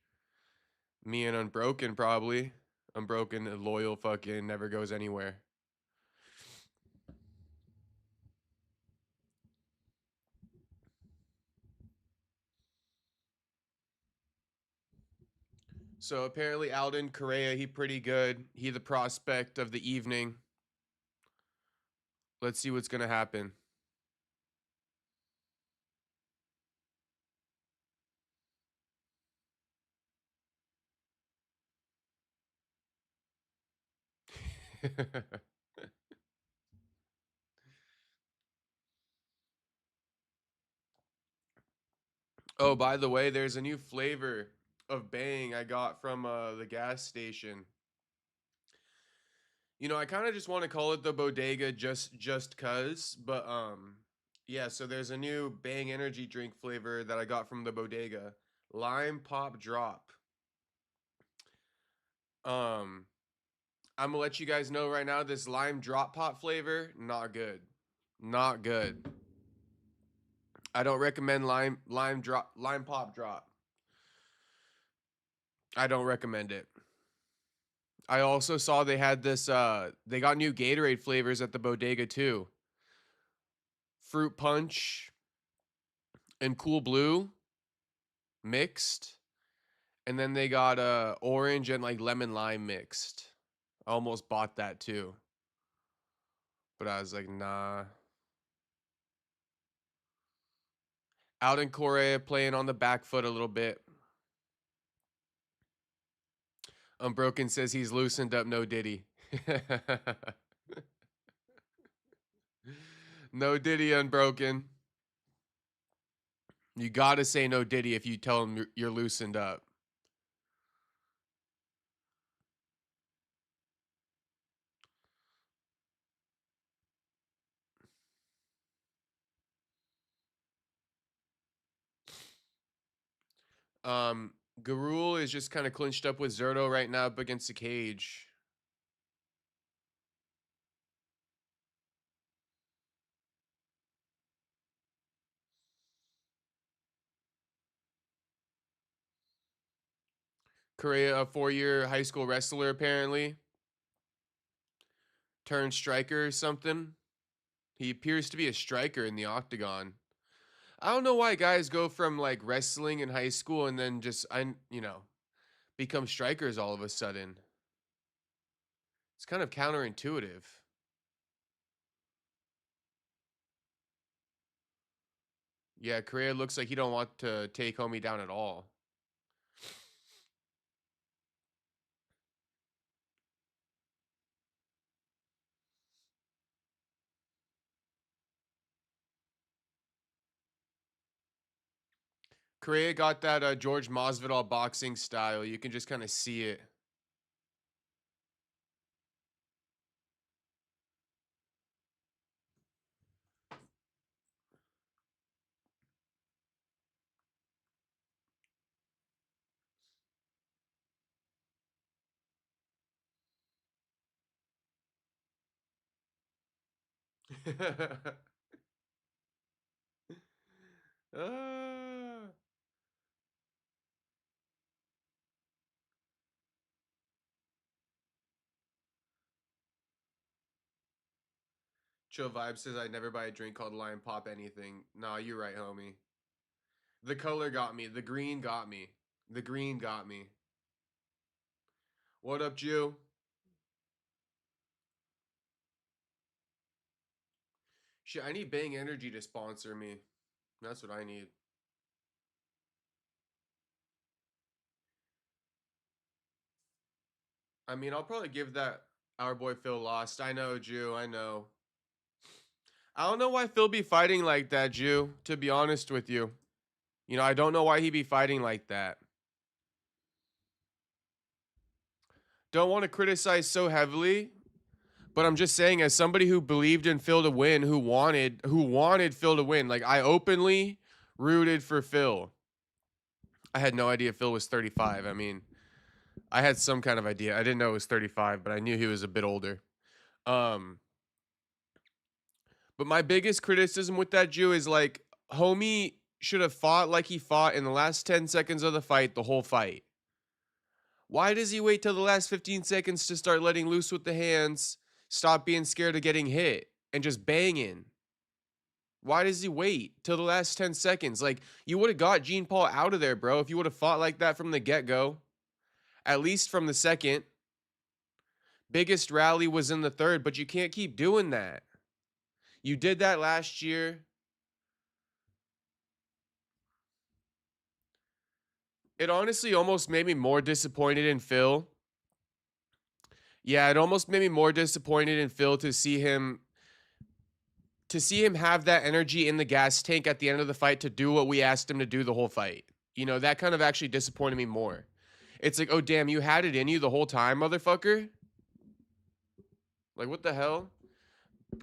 [SPEAKER 1] Me and Unbroken, probably. Unbroken, loyal, fucking, never goes anywhere. So apparently Alden Correa, he pretty good. He the prospect of the evening. Let's see what's going to happen. Oh, by the way, there's a new flavor of Bang I got from the gas station. You know, I kind of just want to call it the Bodega just cuz, but yeah, so there's a new Bang energy drink flavor that I got from the Bodega. Lime Pop Drop. I'm gonna let you guys know right now, this lime drop pop flavor, not good. Not good. I don't recommend lime pop drop. I don't recommend it. I also saw they had this they got new Gatorade flavors at the Bodega too. Fruit punch and cool blue mixed. And then they got orange and like lemon lime mixed. I almost bought that too. But I was like, nah. Out in Korea playing on the back foot a little bit. Unbroken says he's loosened up no Diddy. No Diddy, Unbroken. You gotta say no Diddy if you tell him you're loosened up. Garul is just kind of clinched up with Zerto right now up against the cage. Korea, a 4-year high school wrestler, apparently. Turned striker or something. He appears to be a striker in the octagon. I don't know why guys go from like wrestling in high school and then just, become strikers all of a sudden. It's kind of counterintuitive. Yeah, Korea looks like he don't want to take homie down at all. Korea got that George Masvidal boxing style. You can just kind of see it. Ah. Chill Vibe says I'd never buy a drink called Lion Pop anything. Nah, you're right, homie. The color got me. The green got me. The green got me. What up, Jew? Shit, I need Bang Energy to sponsor me. That's what I need. I mean, I'll probably give that Our Boy Phil lost. I know, Jew. I know. I don't know why Phil be fighting like that, Jew, to be honest with you. You know, I don't know why he be fighting like that. Don't want to criticize so heavily, but I'm just saying, as somebody who believed in Phil to win, who wanted Phil to win, like I openly rooted for Phil. I had no idea Phil was 35. I mean, I had some kind of idea. I didn't know it was 35, but I knew he was a bit older. But my biggest criticism with that Jew is like, homie should have fought like he fought in the last 10 seconds of the fight, the whole fight. Why does he wait till the last 15 seconds to start letting loose with the hands, stop being scared of getting hit, and just banging? Why does he wait till the last 10 seconds? Like, you would have got Jean Paul out of there, bro, if you would have fought like that from the get-go. At least from the second. Biggest rally was in the third, but you can't keep doing that. You did that last year. It honestly almost made me more disappointed in Phil. Yeah, it almost made me more disappointed in Phil to see him have that energy in the gas tank at the end of the fight to do what we asked him to do the whole fight. You know, that kind of actually disappointed me more. It's like, oh damn, you had it in you the whole time, motherfucker. Like, what the hell?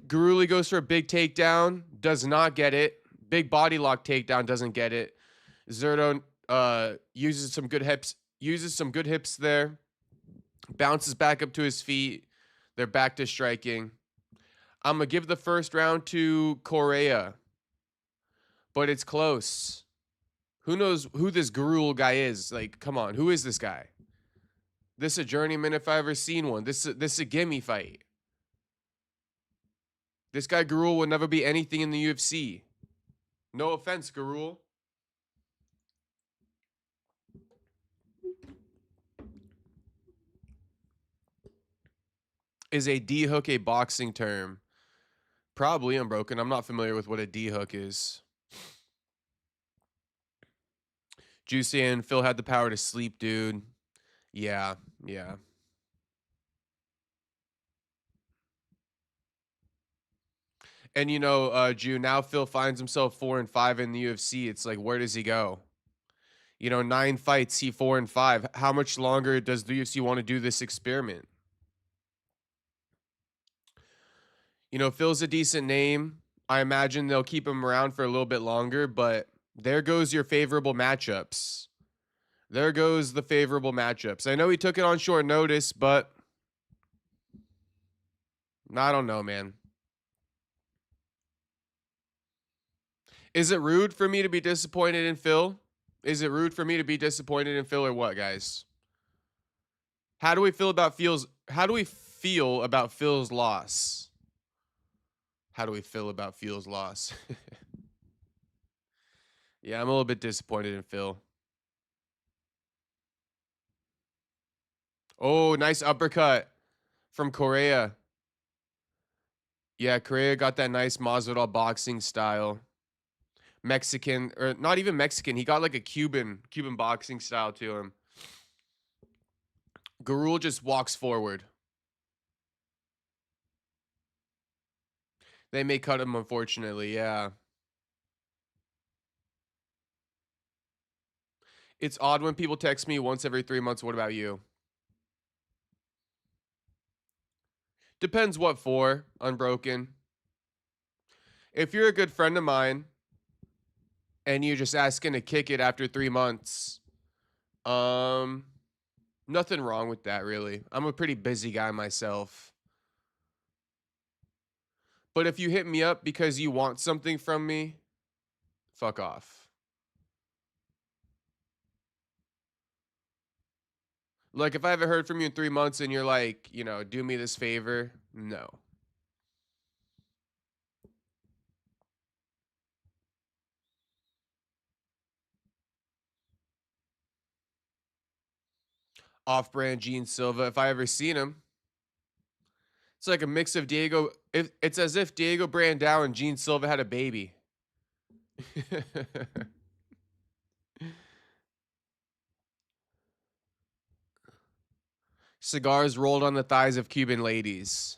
[SPEAKER 1] Garuli goes for a big takedown, does not get it. Big body lock takedown, doesn't get it. Zerto uses some good hips there. Bounces back up to his feet. They're back to striking. I'm going to give the first round to Correa. But it's close. Who knows who this Garul guy is? Like, come on. Who is this guy? This is a journeyman if I ever seen one. This is a gimme fight. This guy Garul will never be anything in the UFC. No offense, Garul. Is a D hook a boxing term? Probably, Unbroken. I'm not familiar with what a D hook is. Juicy and Phil had the power to sleep, dude. Yeah. And you know, Ju, now Phil finds himself 4-5 in the UFC. It's like, where does he go? You know, 9 fights, he 4-5. How much longer does the UFC want to do this experiment? You know, Phil's a decent name. I imagine they'll keep him around for a little bit longer, but there goes your favorable matchups. There goes the favorable matchups. I know he took it on short notice, but I don't know, man. Is it rude for me to be disappointed in Phil? Is it rude for me to be disappointed in Phil or what, guys? How do we feel about Phil's loss? How do we feel about Phil's loss? Yeah, I'm a little bit disappointed in Phil. Oh, nice uppercut from Correa. Yeah, Correa got that nice Masvidal boxing style. Mexican, or not even Mexican. He got like a Cuban boxing style to him. Garul just walks forward. They may cut him, unfortunately. Yeah. It's odd when people text me once every 3 months. What about you? Depends what for, Unbroken. If you're a good friend of mine and you're just asking to kick it after 3 months, nothing wrong with that, really. I'm a pretty busy guy myself. But if you hit me up because you want something from me, fuck off. Like, if I haven't heard from you in 3 months and you're like, you know, do me this favor, no. Off-brand Gene Silva, if I ever seen him. It's like a mix of Diego. It's as if Diego Brandao and Gene Silva had a baby. Cigars rolled on the thighs of Cuban ladies.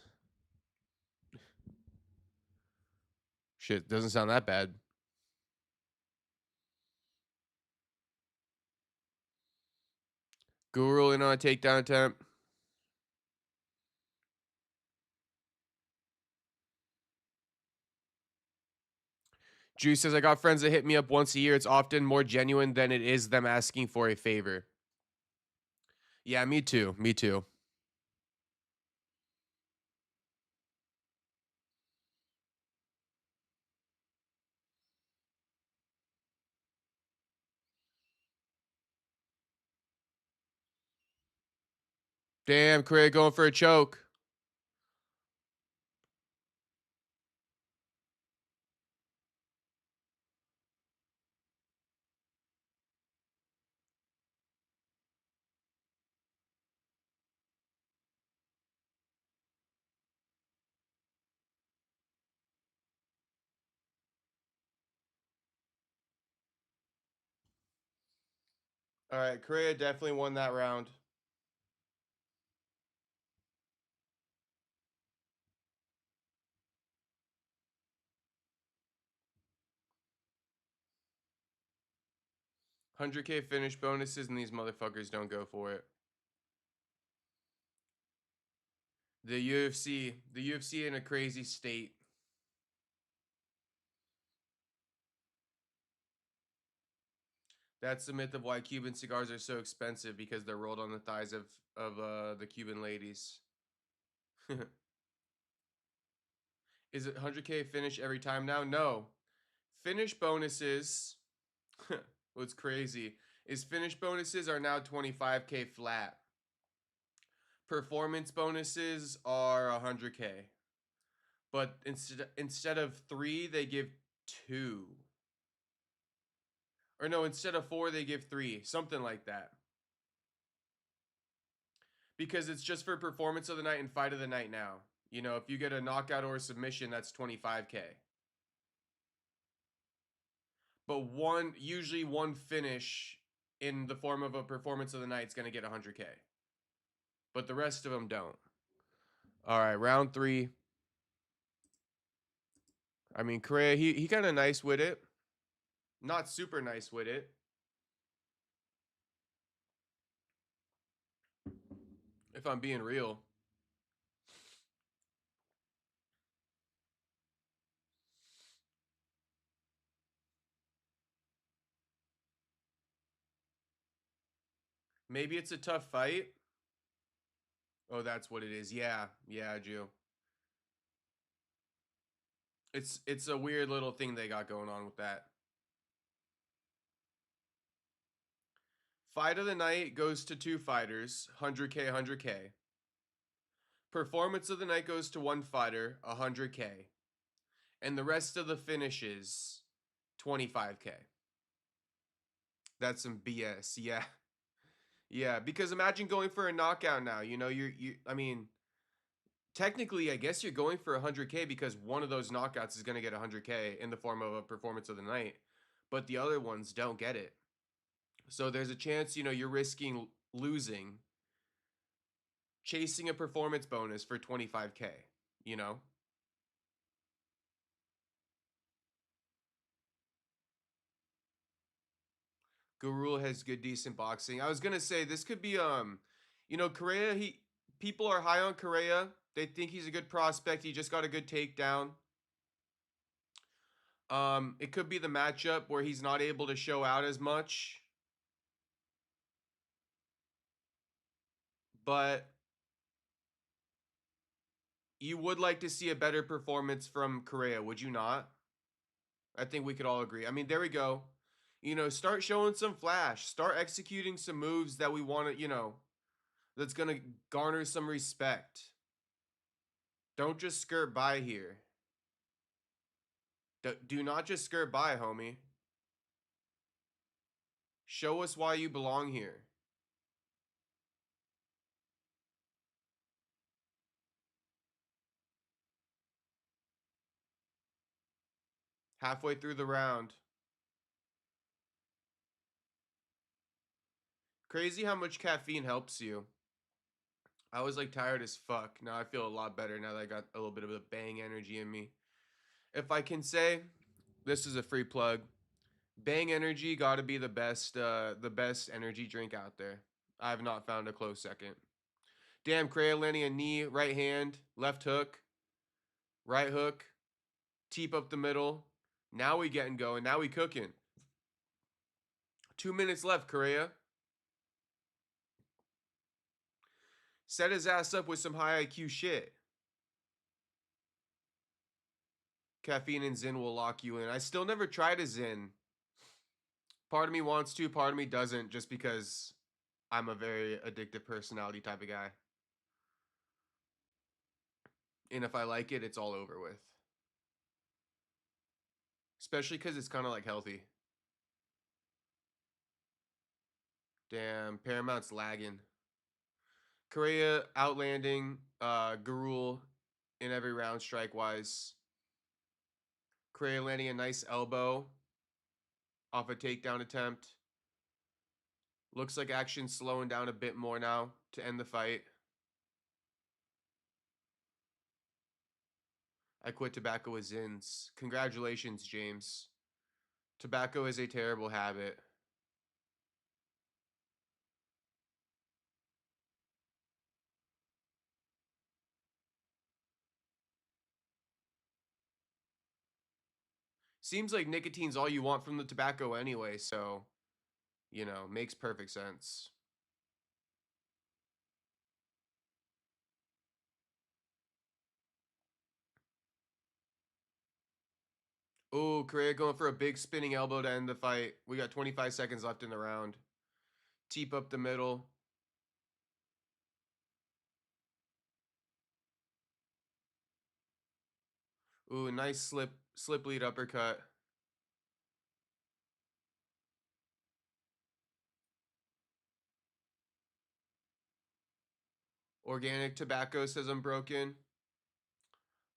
[SPEAKER 1] Shit, doesn't sound that bad. Guru in on a takedown attempt. Juice says, I got friends that hit me up once a year. It's often more genuine than it is them asking for a favor. Yeah, me too. Me too. Damn, Craig going for a choke. All right, Correa definitely won that round. $100K finish bonuses, and these motherfuckers don't go for it. The UFC in a crazy state. That's the myth of why Cuban cigars are so expensive, because they're rolled on the thighs of the Cuban ladies. Is it 100K finish every time now? No. Finish bonuses. What's crazy is finish bonuses are now 25K flat. Performance bonuses are 100K. But instead of 3, they give 2. Or no, instead of 4, they give 3. Something like that. Because it's just for performance of the night and fight of the night now. You know, if you get a knockout or a submission, that's 25K. But usually one finish in the form of a performance of the night is going to get 100K. But the rest of them don't. All right, round 3. I mean, Correa, he kind of nice with it. Not super nice with it. If I'm being real. Maybe it's a tough fight. Oh, that's what it is. Yeah, Jew. It's a weird little thing they got going on with that. Fight of the night goes to 2 fighters, 100K, 100K. Performance of the night goes to 1 fighter, 100K. And the rest of the finishes, 25K. That's some BS. Yeah. Yeah, because imagine going for a knockout now. You know, I mean, technically, I guess you're going for 100K because one of those knockouts is going to get 100K in the form of a performance of the night, but the other ones don't get it. So there's a chance, you know, you're risking losing, chasing a performance bonus for 25K, you know? Gurul has good, decent boxing. I was going to say, this could be, you know, Correa, people are high on Correa. They think he's a good prospect. He just got a good takedown. It could be the matchup where he's not able to show out as much. But you would like to see a better performance from Correa, would you not? I think we could all agree. I mean, there we go. You know, start showing some flash. Start executing some moves that we want to, you know, that's going to garner some respect. Don't just skirt by here. Do not just skirt by, homie. Show us why you belong here. Halfway through the round. Crazy how much caffeine helps you. I was like tired as fuck. Now I feel a lot better now that I got a little bit of a bang energy in me. If I can say, this is a free plug. Bang Energy got to be the best energy drink out there. I have not found a close second. Damn, Correa landing a knee, right hand, left hook, right hook, teep up the middle. Now we getting going. Now we cooking. 2 minutes left, Correa. Set his ass up with some high IQ shit. Caffeine and Zyn will lock you in. I still never tried a Zyn. Part of me wants to, part of me doesn't, just because I'm a very addictive personality type of guy. And if I like it, it's all over with. Especially because it's kind of like healthy. Damn, Paramount's lagging. Correa outlanding Gurul in every round strike-wise. Correa landing a nice elbow off a takedown attempt. Looks like action's slowing down a bit more now to end the fight. I quit tobacco with Zins. Congratulations, James. Tobacco is a terrible habit. Seems like nicotine's all you want from the tobacco anyway, so, you know, makes perfect sense. Ooh, Correa going for a big spinning elbow to end the fight. We got 25 seconds left in the round. Teep up the middle. Ooh, nice slip lead uppercut. Organic tobacco says I'm broken.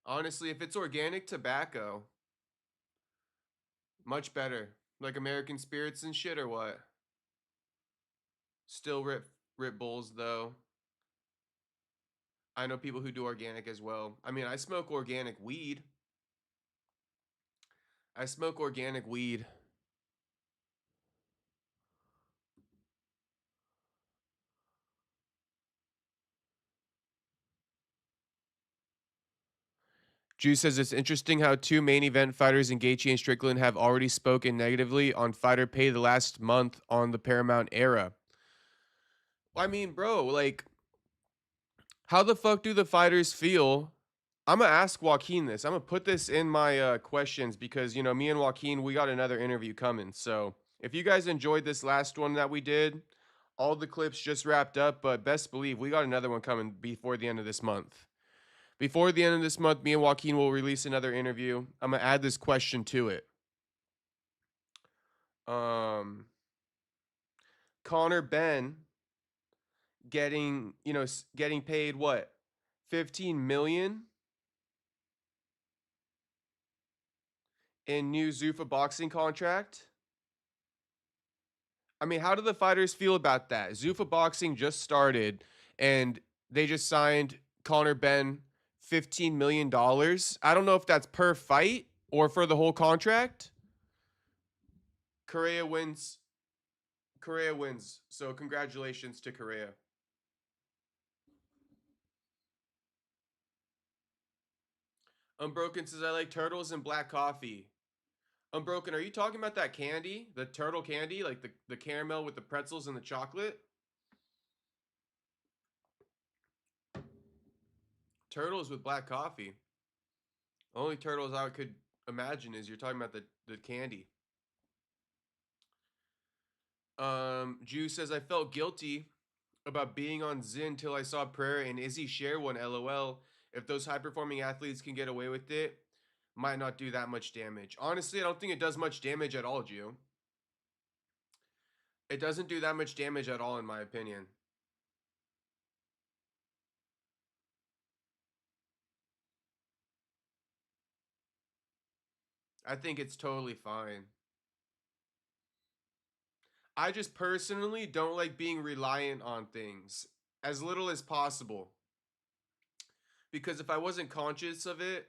[SPEAKER 1] Honestly, if it's organic tobacco, much better. Like American spirits and shit or what? Still rip bulls though. I know people who do organic as well. I mean, I smoke organic weed. I smoke organic weed. Juice says it's interesting how two main event fighters in Gaethje and Strickland have already spoken negatively on fighter pay the last month on the Paramount era. I mean, bro, like, how the fuck do the fighters feel? I'm going to ask Joaquin this. I'm going to put this in my questions because, you know, me and Joaquin, we got another interview coming. So if you guys enjoyed this last one that we did, all the clips just wrapped up, but best believe we got another one coming before the end of this month. Before the end of this month, me and Joaquin will release another interview. I'm going to add this question to it. Connor Ben getting paid what? 15 million in new Zuffa boxing contract? I mean, how do the fighters feel about that? Zuffa boxing just started and they just signed Connor Ben $15 million. I don't know if that's per fight or for the whole contract. Correa wins. So congratulations to Correa. Unbroken says I like turtles and black coffee. Unbroken, are you talking about that candy? The turtle candy? Like the caramel with the pretzels and the chocolate? Turtles with black coffee. Only turtles I could imagine is you're talking about the candy. Jew says I felt guilty about being on Zin till I saw Pereira and Izzy share one. LOL. If those high-performing athletes can get away with it, might not do that much damage. Honestly, I don't think it does much damage at all, Jew. It doesn't do that much damage at all, in my opinion. I think it's totally fine. I just personally don't like being reliant on things as little as possible. Because if I wasn't conscious of it,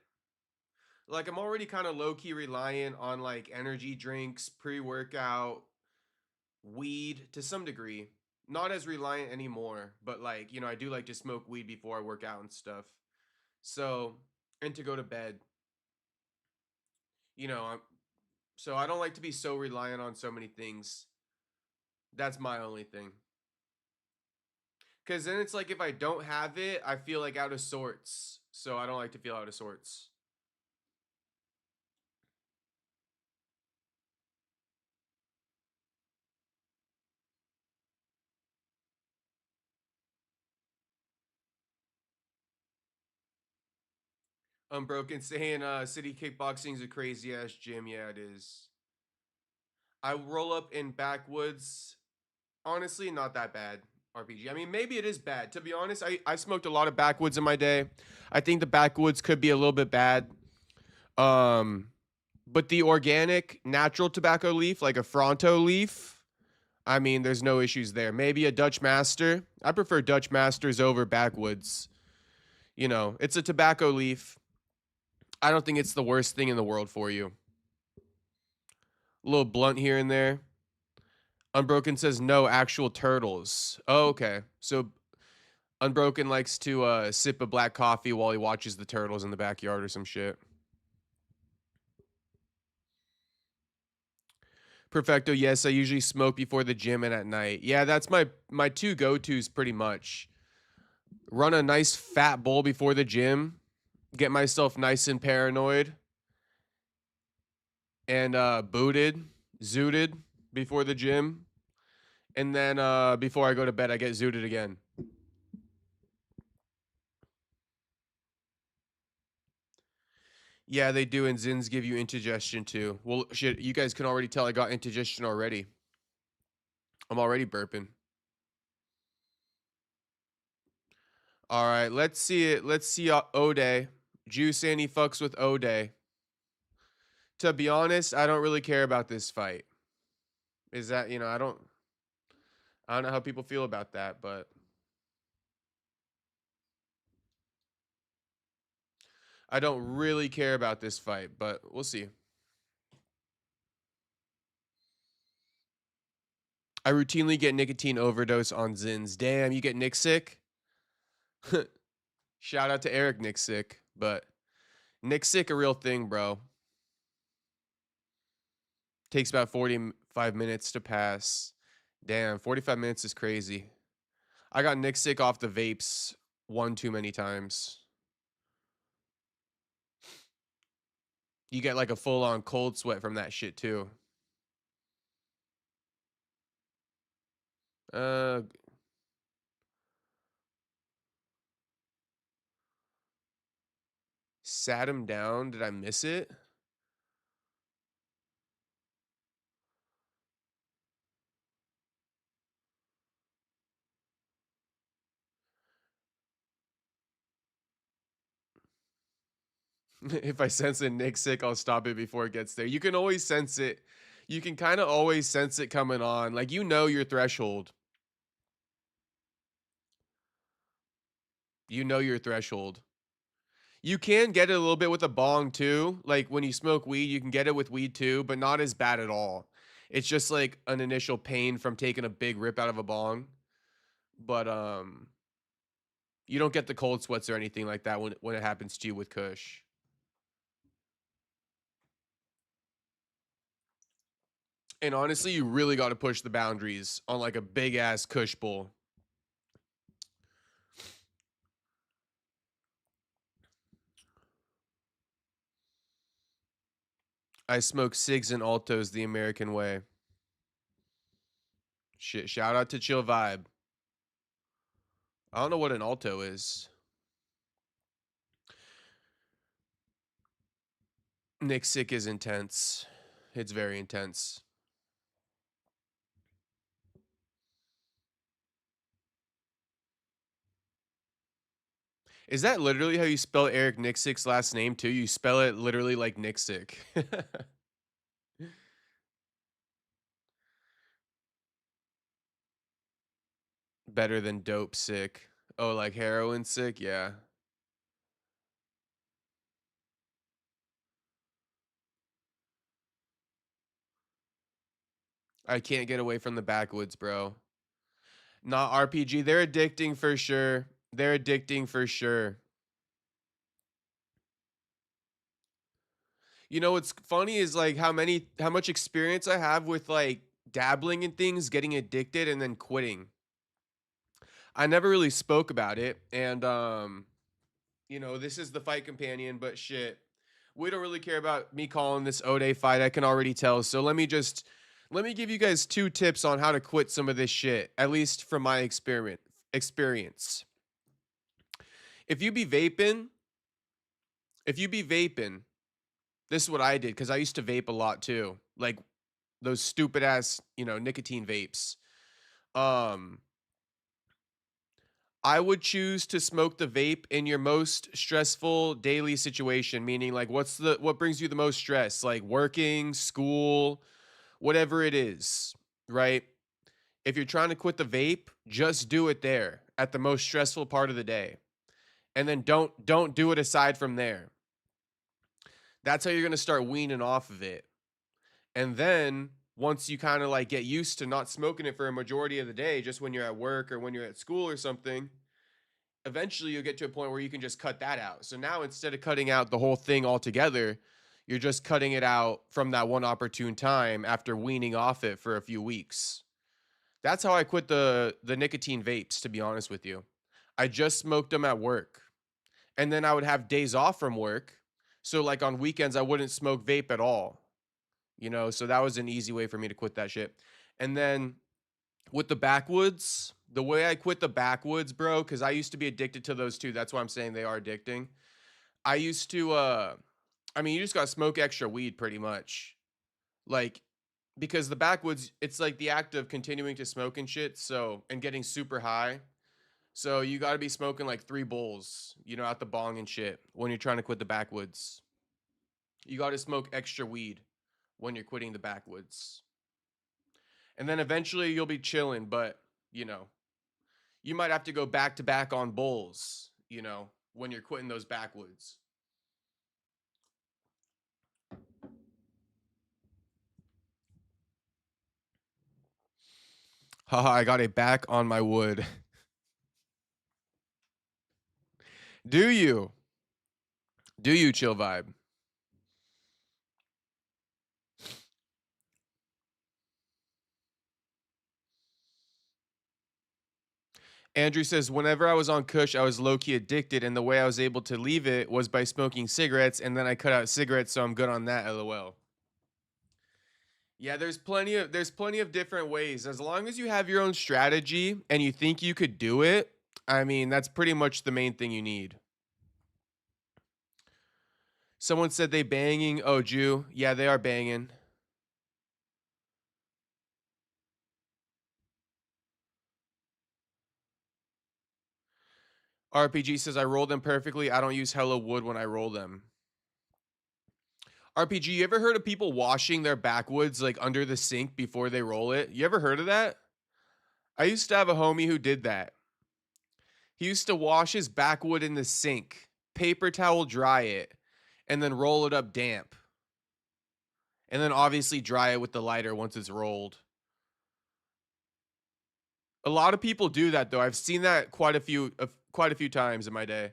[SPEAKER 1] like I'm already kind of low-key reliant on like energy drinks, pre-workout, weed to some degree. Not as reliant anymore, but like, you know, I do like to smoke weed before I work out and stuff. So, and to go to bed. You know, so I don't like to be so reliant on so many things. That's my only thing. Because then it's like if I don't have it, I feel like out of sorts. So I don't like to feel out of sorts. Unbroken saying City Kickboxing is a crazy ass gym. Yeah, it is. I roll up in backwoods. Honestly, not that bad. RPG. I mean, maybe it is bad. To be honest, I smoked a lot of backwoods in my day. I think the backwoods could be a little bit bad. But the organic natural tobacco leaf, like a Fronto leaf, I mean, there's no issues there. Maybe a Dutch Master. I prefer Dutch Masters over Backwoods. You know, it's a tobacco leaf. I don't think it's the worst thing in the world for you. A little blunt here and there. Unbroken says no, actual turtles. Oh, okay. So Unbroken likes to sip a black coffee while he watches the turtles in the backyard or some shit. Perfecto, yes, I usually smoke before the gym and at night. Yeah, that's my two go-tos pretty much. Run a nice fat bowl before the gym, get myself nice and paranoid, and zooted before the gym. And then before I go to bed, I get zooted again. Yeah, they do, and Zins give you indigestion too. Well, shit, you guys can already tell I got indigestion already. I'm already burping. All right, let's see it. Let's see O'Day. Juice saying he fucks with O'Day. To be honest, I don't really care about this fight. Is that, you know, I don't know how people feel about that, but I don't really care about this fight, but we'll see. I routinely get nicotine overdose on Zins. Damn, you get Nick sick? Shout out to Eric Nick sick, but Nick sick a real thing, bro. Takes about 45 minutes to pass. Damn, 45 minutes is crazy. I got Nick sick off the vapes one too many times. You get like a full-on cold sweat from that shit too. Sat him down. Did I miss it? If I sense a Nick sick, I'll stop it before it gets there. You can always sense it. You can kind of always sense it coming on. Like, you know your threshold. You know your threshold. You can get it a little bit with a bong too. Like when you smoke weed, you can get it with weed too, but not as bad at all. It's just like an initial pain from taking a big rip out of a bong. But you don't get the cold sweats or anything like that when it happens to you with Kush. And honestly, you really got to push the boundaries on like a big ass Kush bowl. I smoke cigs and altos the American way. Shit, shout out to Chill Vibe. I don't know what an alto is. Nick sick is intense. It's very intense. Is that literally how you spell Eric Nixick's last name too? You spell it literally like Nixick. Better than dope sick. Oh, like heroin sick? Yeah. I can't get away from the backwoods, bro. Not RPG. They're addicting for sure. They're addicting for sure. You know what's funny is like how much experience I have with like dabbling in things, getting addicted, and then quitting. I never really spoke about it, and you know, this is the fight companion, but shit, we don't really care about me calling this O'Day fight. I can already tell. So let me give you guys 2 tips on how to quit some of this shit, at least from my experience. If you be vaping, this is what I did because I used to vape a lot too, like those stupid ass, you know, nicotine vapes. I would choose to smoke the vape in your most stressful daily situation, meaning like what brings you the most stress, like working, school, whatever it is, right? If you're trying to quit the vape, just do it there at the most stressful part of the day. And then don't do it aside from there. That's how you're going to start weaning off of it. And then once you kind of like get used to not smoking it for a majority of the day, just when you're at work or when you're at school or something, eventually you'll get to a point where you can just cut that out. So now instead of cutting out the whole thing altogether, you're just cutting it out from that one opportune time after weaning off it for a few weeks. That's how I quit the nicotine vapes, to be honest with you. I just smoked them at work. And then I would have days off from work. So like on weekends, I wouldn't smoke vape at all. You know, so that was an easy way for me to quit that shit. And then with the backwoods, the way I quit the backwoods, bro, because I used to be addicted to those too. That's why I'm saying they are addicting. I used to, I mean, you just got to smoke extra weed pretty much. Like, because the backwoods, it's like the act of continuing to smoke and shit. So, and getting super high. So you got to be smoking like 3 bowls, you know, out the bong and shit when you're trying to quit the backwoods. You got to smoke extra weed when you're quitting the backwoods. And then eventually you'll be chilling, but, you know, you might have to go back to back on bowls, you know, when you're quitting those backwoods. Haha, I got it back on my wood. Do you? Do you, Chill Vibe? Andrew says, whenever I was on Kush, I was low-key addicted, and the way I was able to leave it was by smoking cigarettes, and then I cut out cigarettes, so I'm good on that, LOL. Yeah, there's plenty of different ways. As long as you have your own strategy and you think you could do it, I mean, that's pretty much the main thing you need. Someone said they banging. Oh, Jew. Yeah, they are banging. RPG says, I roll them perfectly. I don't use hella wood when I roll them. RPG, you ever heard of people washing their backwoods like under the sink before they roll it? You ever heard of that? I used to have a homie who did that. He used to wash his backwood in the sink, paper towel dry it, and then roll it up damp. And then obviously dry it with the lighter once it's rolled. A lot of people do that though. I've seen that quite a few times in my day.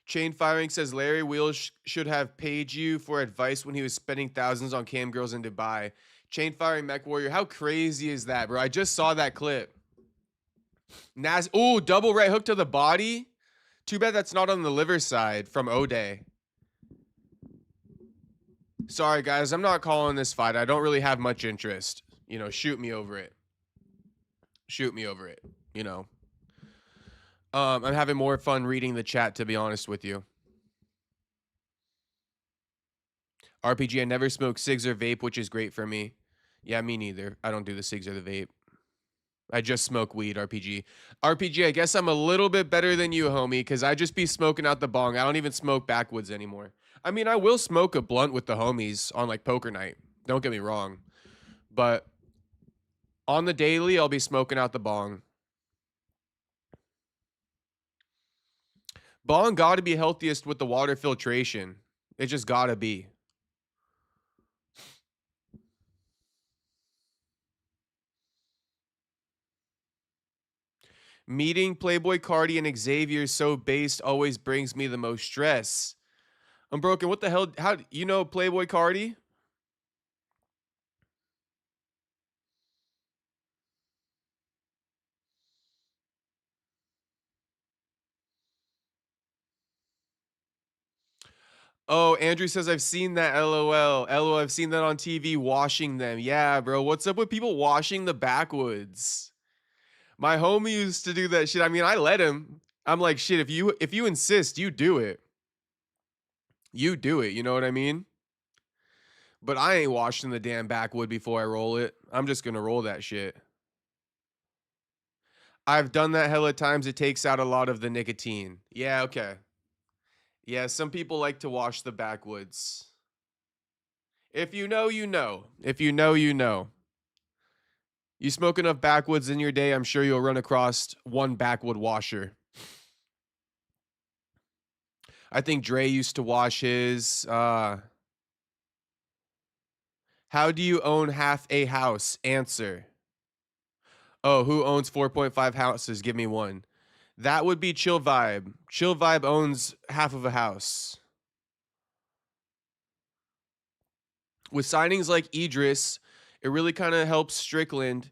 [SPEAKER 1] Chain Firing says Larry Wheels should have paid you for advice when he was spending thousands on cam girls in Dubai. Chain Firing Mech Warrior, how crazy is that, bro? I just saw that clip. Ooh, double right hook to the body. Too bad that's not on the liver side from O'Day. Sorry, guys. I'm not calling this fight. I don't really have much interest. You know, shoot me over it. Shoot me over it. You know. I'm having more fun reading the chat, to be honest with you. RPG, I never smoke cigs or vape, which is great for me. Yeah, me neither. I don't do the cigs or the vape. I just smoke weed, RPG. RPG, I guess I'm a little bit better than you, homie, because I just be smoking out the bong. I don't even smoke backwoods anymore. I mean, I will smoke a blunt with the homies on, like, poker night. Don't get me wrong. But on the daily, I'll be smoking out the bong. Bong gotta be healthiest with the water filtration. It just gotta be. Meeting Playboy Cardi and Xavier so based always brings me the most stress. Unbroken, what the hell? How you know Playboy Cardi? Oh, Andrew says, I've seen that, LOL. LOL, I've seen that on TV, washing them. Yeah, bro, what's up with people washing the backwoods? My homie used to do that shit. I mean, I let him. I'm like, shit, if you insist, you do it. You do it, you know what I mean? But I ain't washing the damn backwood before I roll it. I'm just gonna roll that shit. I've done that hella times. It takes out a lot of the nicotine. Yeah, okay. Yeah, some people like to wash the backwoods. If you know, you know. If you know, you know. You smoke enough backwoods in your day, I'm sure you'll run across one backwood washer. I think Dre used to wash his. How do you own half a house? Answer. Oh, who owns 4.5 houses? Give me one. That would be Chill Vibe. Chill Vibe owns half of a house. With signings like Idris, it really kind of helps Strickland's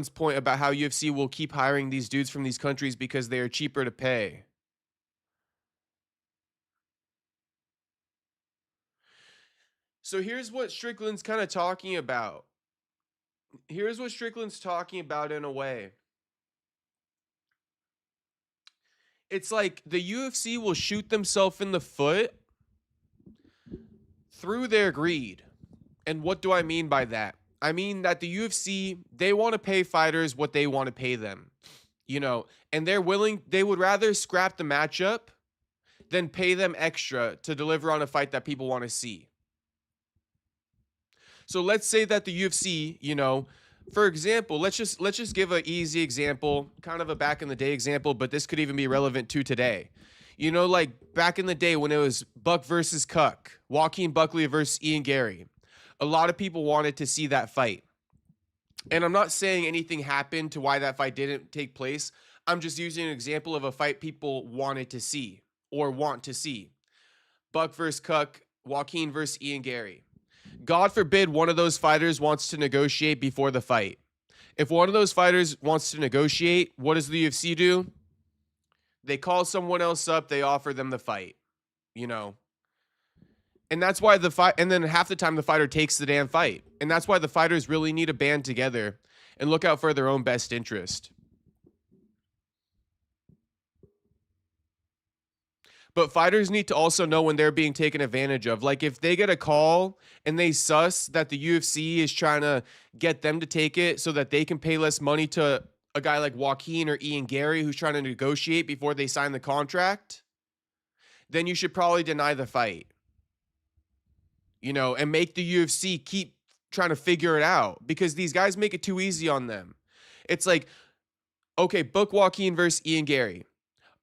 [SPEAKER 1] point about how UFC will keep hiring these dudes from these countries because they are cheaper to pay. So here's what Strickland's kind of talking about. Here's what Strickland's talking about in a way. It's like the UFC will shoot themselves in the foot through their greed. And what do I mean by that? I mean that the UFC, they want to pay fighters what they want to pay them, you know, and they would rather scrap the matchup than pay them extra to deliver on a fight that people want to see. So let's say that the UFC, you know, for example, let's just give an easy example, kind of a back in the day example, but this could even be relevant to today. You know, like back in the day when it was Buck versus Cuck, Joaquin Buckley versus Ian Gary. A lot of people wanted to see that fight. And I'm not saying anything happened to why that fight didn't take place. I'm just using an example of a fight people wanted to see or want to see. Buck versus Cuck, Joaquin versus Ian Gary. God forbid one of those fighters wants to negotiate before the fight. If one of those fighters wants to negotiate, what does the UFC do? They call someone else up, they offer them the fight, you know. And that's why the fight, and then half the time the fighter takes the damn fight. And that's why the fighters really need to band together and look out for their own best interest. But fighters need to also know when they're being taken advantage of. Like if they get a call and they suss that the UFC is trying to get them to take it so that they can pay less money to a guy like Joaquin or Ian Gary who's trying to negotiate before they sign the contract, then you should probably deny the fight. You know, and make the UFC keep trying to figure it out because these guys make it too easy on them. It's like, okay, book Joaquin versus Ian Gary.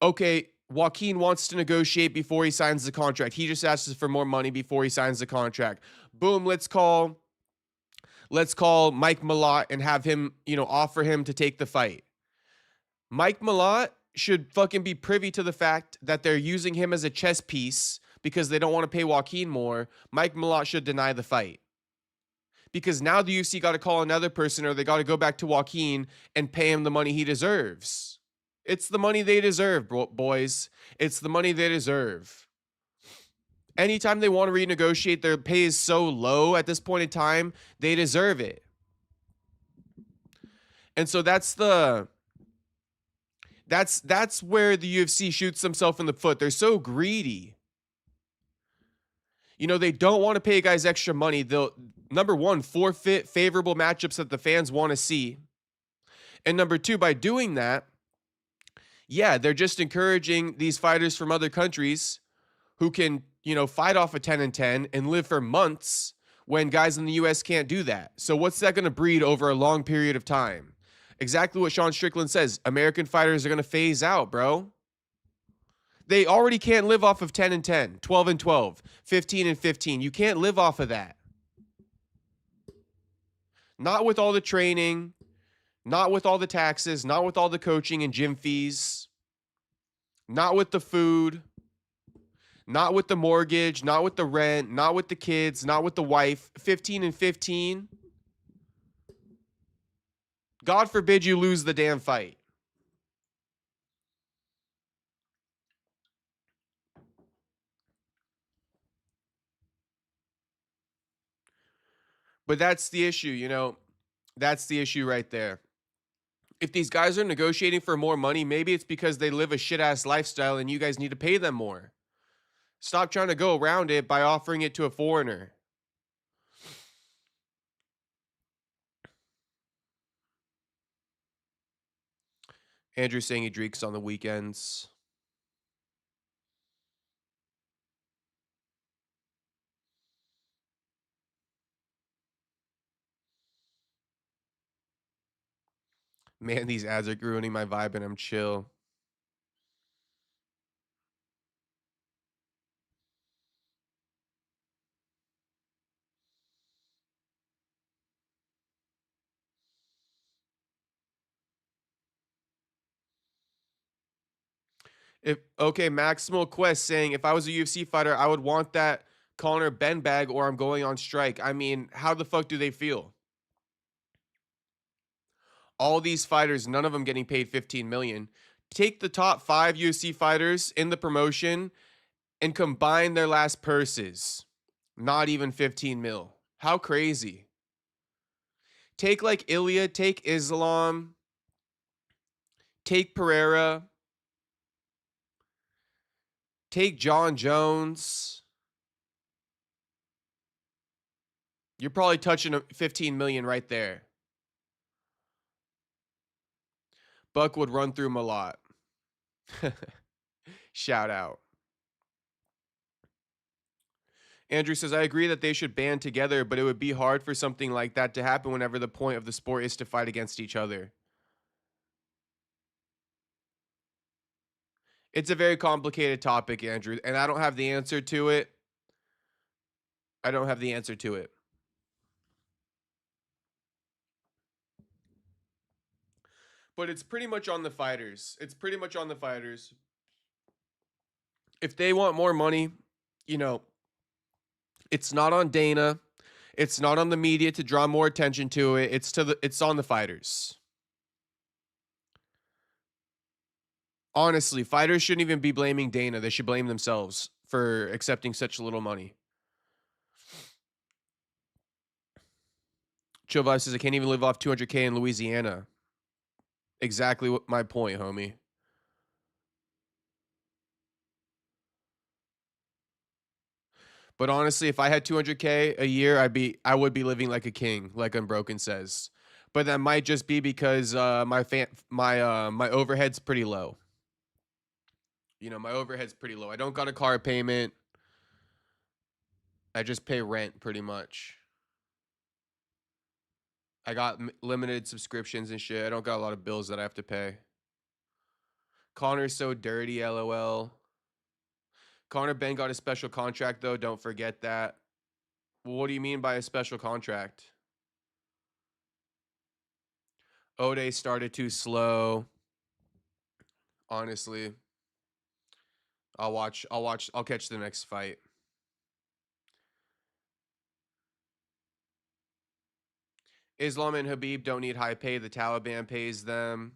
[SPEAKER 1] Okay, Joaquin wants to negotiate before he signs the contract. He just asks for more money before he signs the contract. Boom, let's call Mike Malott and have him, you know, offer him to take the fight. Mike Malott should fucking be privy to the fact that they're using him as a chess piece because they don't want to pay Joaquin more. Mike Malott should deny the fight. Because now the UFC got to call another person or they got to go back to Joaquin and pay him the money he deserves. It's the money they deserve, boys. It's the money they deserve. Anytime they want to renegotiate, their pay is so low at this point in time, they deserve it. And so that's where the UFC shoots themselves in the foot. They're so greedy. You know, they don't want to pay guys extra money. They'll, number one, forfeit favorable matchups that the fans want to see. And number two, by doing that, yeah, they're just encouraging these fighters from other countries who can, you know, fight off a 10-10 and live for months when guys in the US can't do that. So what's that going to breed over a long period of time? Exactly what Sean Strickland says. American fighters are going to phase out, bro. They already can't live off of 10-10, 12-12, 15-15. You can't live off of that. Not with all the training, not with all the taxes, not with all the coaching and gym fees, not with the food, not with the mortgage, not with the rent, not with the kids, not with the wife. 15-15. God forbid you lose the damn fight. But that's the issue, you know. That's the issue right there. If these guys are negotiating for more money, maybe it's because they live a shit-ass lifestyle and you guys need to pay them more. Stop trying to go around it by offering it to a foreigner. Andrew saying he drinks on the weekends. Man, these ads are ruining my vibe and I'm chill. Maximal Quest saying if I was a UFC fighter, I would want that Conor Ben bag or I'm going on strike. I mean, how the fuck do they feel? All these fighters, none of them getting paid 15 million. Take the top 5 UFC fighters in the promotion and combine their last purses. Not even 15 mil. How crazy. Take like Ilya, take Islam, take Pereira, take John Jones. You're probably touching 15 million right there. Buck would run through him a lot. Shout out. Andrew says, I agree that they should band together, but it would be hard for something like that to happen whenever the point of the sport is to fight against each other. It's a very complicated topic, Andrew, and I don't have the answer to it. I don't have the answer to it. But it's pretty much on the fighters. It's pretty much on the fighters. If they want more money, you know, it's not on Dana. It's not on the media to draw more attention to it. It's on the fighters. Honestly, fighters shouldn't even be blaming Dana. They should blame themselves for accepting such little money. Chill Vibe says, I can't even live off 200K in Louisiana. Exactly what my point, homie. But honestly, if I had 200K a year, I would be living like a king, like Unbroken says. But that might just be because my overhead's pretty low. You know, my overhead's pretty low. I don't got a car payment. I just pay rent pretty much. I got limited subscriptions and shit. I don't got a lot of bills that I have to pay. Connor's so dirty, LOL. Conor Ben got a special contract, though. Don't forget that. Well, what do you mean by a special contract? Ode started too slow. Honestly. I'll catch the next fight. Islam and Habib don't need high pay. The Taliban pays them.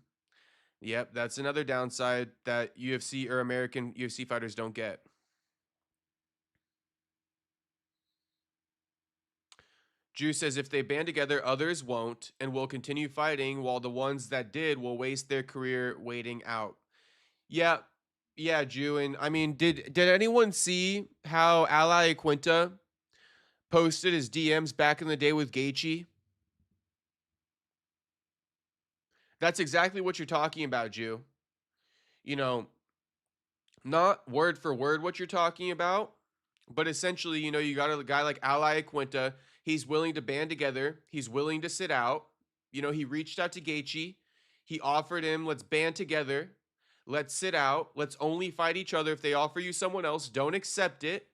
[SPEAKER 1] Yep, that's another downside that UFC or American UFC fighters don't get. Drew says if they band together, others won't and will continue fighting while the ones that did will waste their career waiting out. Yeah, Drew. And I mean, did anyone see how Ally Quinta posted his DMs back in the day with Gaethje? That's exactly what you're talking about, Jew. You know, not word for word what you're talking about, but essentially, you know, you got a guy like Ally Quinta. He's willing to band together. He's willing to sit out. You know, he reached out to Gaethje. He offered him, let's band together. Let's sit out. Let's only fight each other. If they offer you someone else, don't accept it.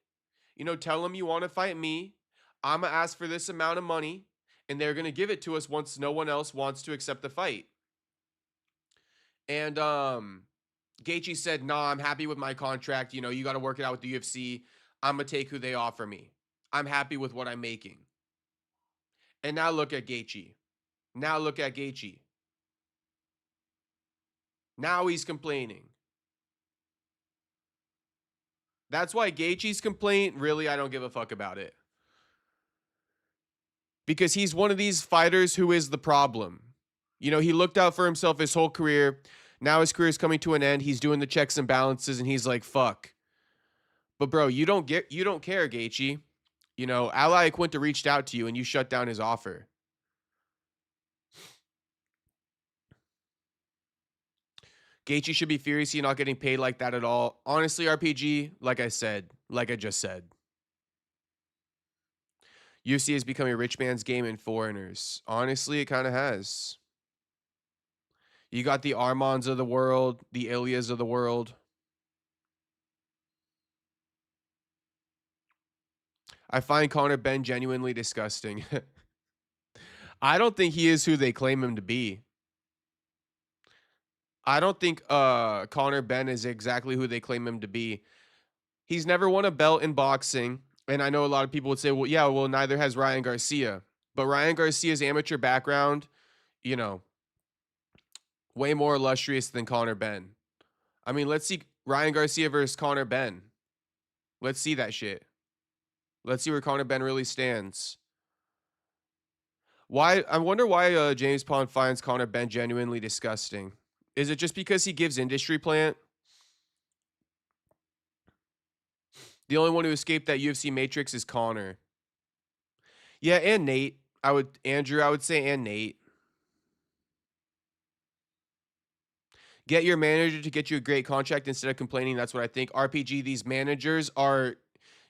[SPEAKER 1] You know, tell them you want to fight me. I'm going to ask for this amount of money, and they're going to give it to us once no one else wants to accept the fight. And Gaethje said, nah, I'm happy with my contract. You know, you got to work it out with the UFC. I'm going to take who they offer me. I'm happy with what I'm making. And now look at Gaethje. Now he's complaining. That's why Gaethje's complaint, really, I don't give a fuck about it. Because he's one of these fighters who is the problem. You know, he looked out for himself his whole career. Now his career is coming to an end. He's doing the checks and balances, and he's like, fuck. But, bro, you don't care, Gaethje. You know, Ally Quinta reached out to you, and you shut down his offer. Gaethje should be furious he's not getting paid like that at all. Honestly, RPG, like I just said. UFC has become a rich man's game in foreigners. Honestly, it kind of has. You got the Armands of the world, the Ilias of the world. I find Conor Benn genuinely disgusting. I don't think he is who they claim him to be. I don't think Conor Benn is exactly who they claim him to be. He's never won a belt in boxing. And I know a lot of people would say, well, yeah, well, neither has Ryan Garcia. But Ryan Garcia's amateur background, you know, way more illustrious than Conor Benn. I mean, let's see Ryan Garcia versus Conor Benn. Let's see that shit. Let's see where Conor Benn really stands. Why? I wonder why James Pond finds Conor Benn genuinely disgusting. Is it just because he gives industry plant? The only one who escaped that UFC matrix is Conor. Yeah, and Nate. Andrew, I would say, and Nate. Get your manager to get you a great contract instead of complaining. That's what I think. RPG, these managers are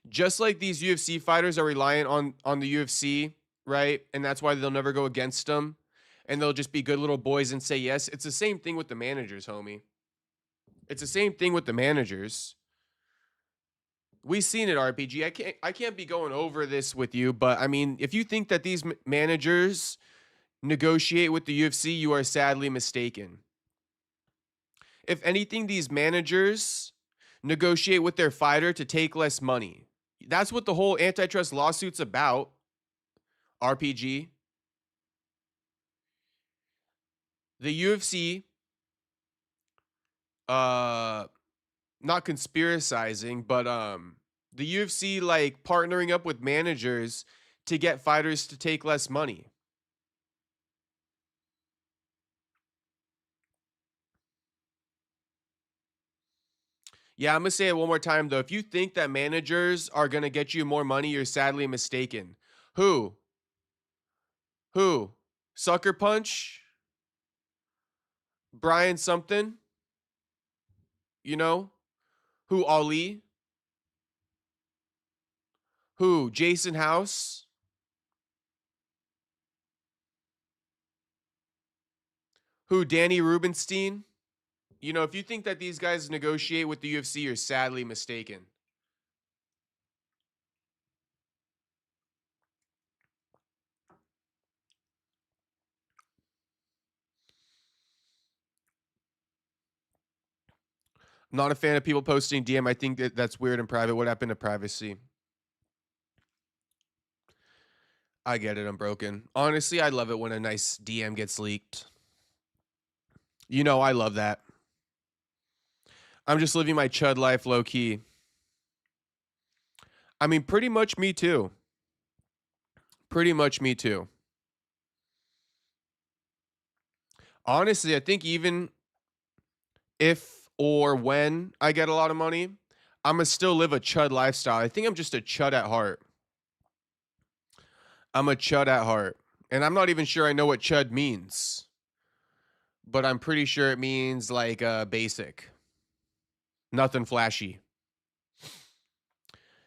[SPEAKER 1] just like these UFC fighters are reliant on the UFC, right? And that's why they'll never go against them. And they'll just be good little boys and say yes. It's the same thing with the managers, homie. It's the same thing with the managers. We've seen it, RPG. I can't be going over this with you, but I mean, if you think that these managers negotiate with the UFC, you are sadly mistaken. If anything, these managers negotiate with their fighter to take less money. That's what the whole antitrust lawsuit's about, RPG. The UFC, not conspiracizing, but the UFC like partnering up with managers to get fighters to take less money. Yeah, I'm going to say it one more time, though. If you think that managers are going to get you more money, you're sadly mistaken. Who? Sucker Punch? Brian something? You know? Who? Ali? Who? Jason House? Who? Danny Rubenstein? You know, if you think that these guys negotiate with the UFC, you're sadly mistaken. I'm not a fan of people posting DM. I think that's weird in private. What happened to privacy? I get it. I'm broken. Honestly, I love it when a nice DM gets leaked. You know, I love that. I'm just living my chud life low key. I mean, pretty much me too. Pretty much me too. Honestly, I think even if or when I get a lot of money, I'm going to still live a chud lifestyle. I think I'm just a chud at heart. I'm a chud at heart. And I'm not even sure I know what chud means. But I'm pretty sure it means like basic. Nothing flashy.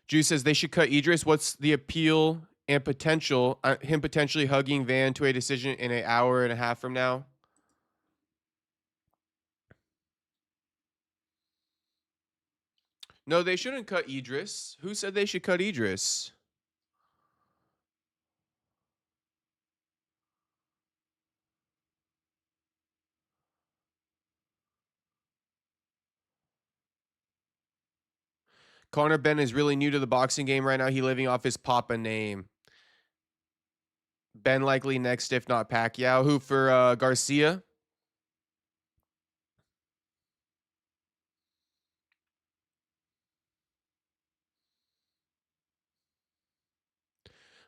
[SPEAKER 1] Juice says they should cut Idris. What's the appeal and potential? Him potentially hugging Van to a decision in an hour and a half from now. No, they shouldn't cut Idris. Who said they should cut Idris? Conor Benn is really new to the boxing game right now. He living off his Papa name. Ben likely next, if not Pacquiao. Who for Garcia?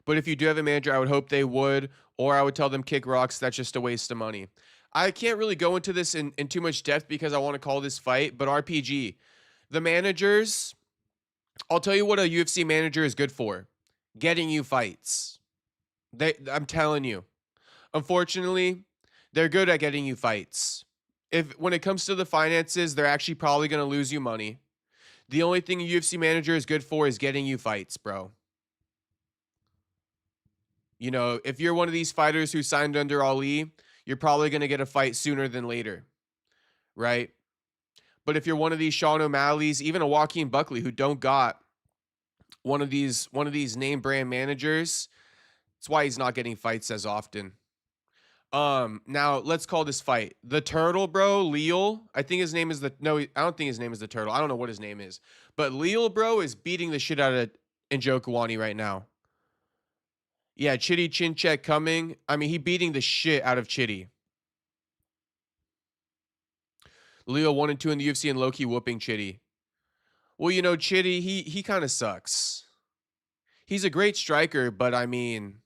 [SPEAKER 1] But if you do have a manager, I would hope they would, or I would tell them kick rocks. That's just a waste of money. I can't really go into this in too much depth because I want to call this fight, but RPG, the managers, I'll tell you what a UFC manager is good for. Getting you fights. I'm telling you. Unfortunately, they're good at getting you fights. When it comes to the finances, they're actually probably going to lose you money. The only thing a UFC manager is good for is getting you fights, bro. You know, if you're one of these fighters who signed under Ali, you're probably going to get a fight sooner than later, right? But if you're one of these Sean O'Malley's, even a Joaquin Buckley who don't got one of these name brand managers, that's why he's not getting fights as often. Now let's call this fight the Turtle, bro. Leal, I think his name is I don't think his name is the Turtle. I don't know what his name is, but Leal, bro, is beating the shit out of Njokuani right now. Yeah, Chitty chin check coming. I mean, he beating the shit out of Chitty. Leo 1 and 2 in the UFC and low-key whooping Chitty. Well, you know, Chitty, he kind of sucks. He's a great striker, but I mean,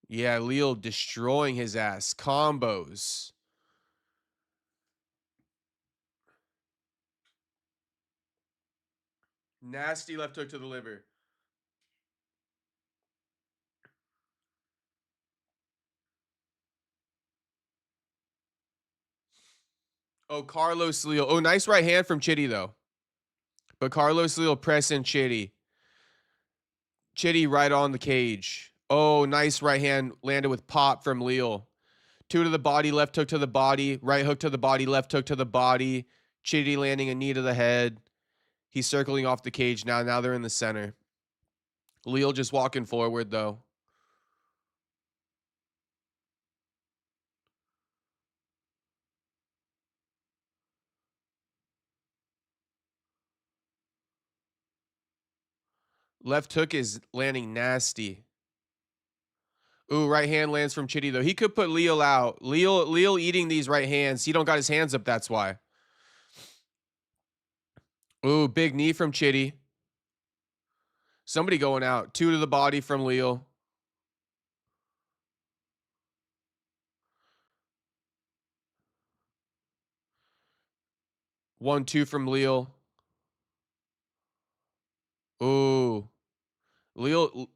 [SPEAKER 1] yeah, Leo destroying his ass. Combos. Nasty left hook to the liver. Oh, Carlos Leo. Oh, nice right hand from Chitty, though. But Carlos Leo pressing Chitty. Chitty right on the cage. Oh, nice right hand landed with pop from Leo. 2 to the body, left hook to the body, right hook to the body, left hook to the body. Chitty landing a knee to the head. He's circling off the cage now. Now they're in the center. Leo just walking forward, though. Left hook is landing nasty. Ooh, right hand lands from Chitty, though. He could put Leo out. Leo eating these right hands. He don't got his hands up, that's why. Ooh, big knee from Chitty. Somebody going out. 2 to the body from Leo. One, 2 from Leo. Ooh. Leo,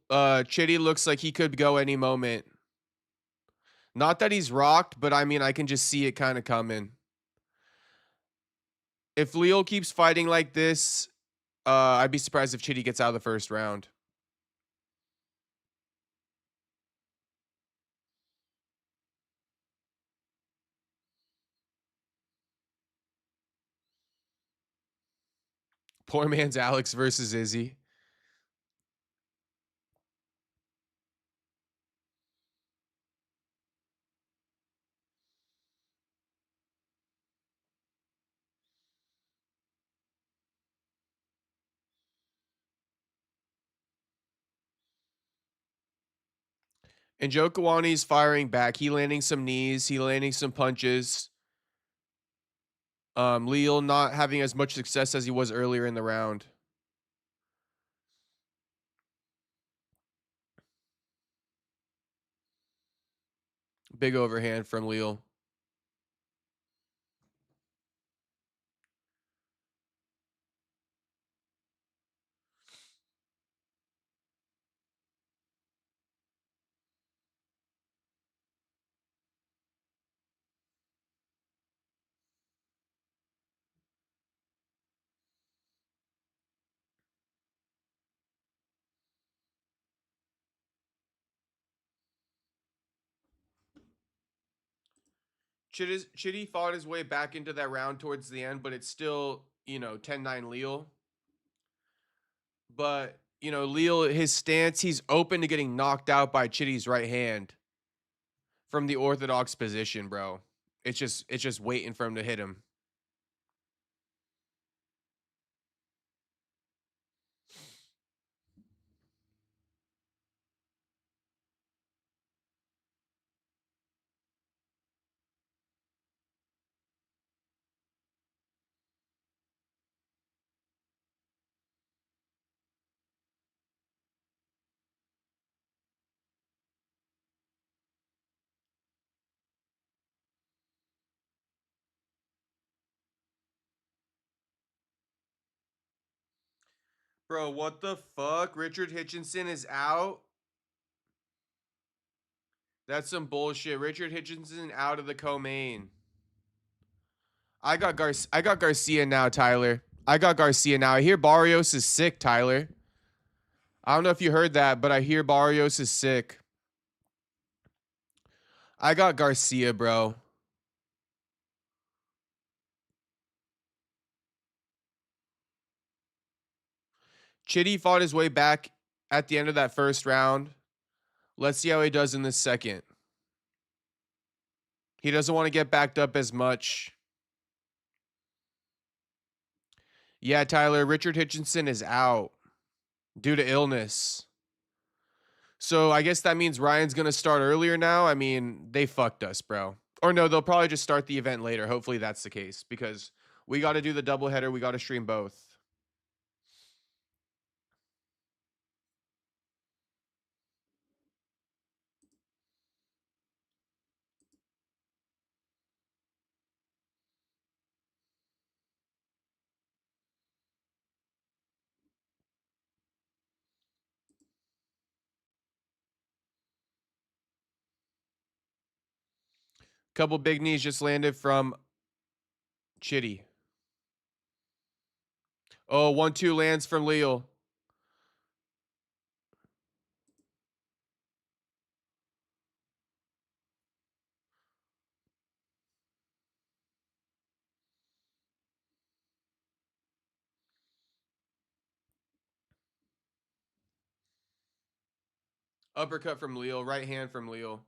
[SPEAKER 1] Chitty looks like he could go any moment. Not that he's rocked, but I mean, I can just see it kind of coming. If Leo keeps fighting like this, I'd be surprised if Chitty gets out of the first round. Poor man's Alex versus Izzy. And Njokuani's firing back. He landing some knees. He landing some punches. Leo not having as much success as he was earlier in the round. Big overhand from Leo. Chitty fought his way back into that round towards the end, but it's still, 10-9 Leo. But, Leo, his stance, he's open to getting knocked out by Chitty's right hand from the orthodox position, bro. It's just waiting for him to hit him. Bro, what the fuck? Richard Hitchinson is out? That's some bullshit. Richard Hitchinson out of the co-main. I got Garcia now, Tyler. I got Garcia now. I hear Barrios is sick, Tyler. I don't know if you heard that, but I hear Barrios is sick. I got Garcia, bro. Chitty fought his way back at the end of that first round. Let's see how he does in this second. He doesn't want to get backed up as much. Yeah, Tyler, Richard Hitchinson is out due to illness. So I guess that means Ryan's going to start earlier now. I mean, they fucked us, bro. Or no, they'll probably just start the event later. Hopefully that's the case because we got to do the doubleheader. We got to stream both. Couple big knees just landed from Chitty. Oh, 1-2 lands from Leo. Uppercut from Leo. Right hand from Leo.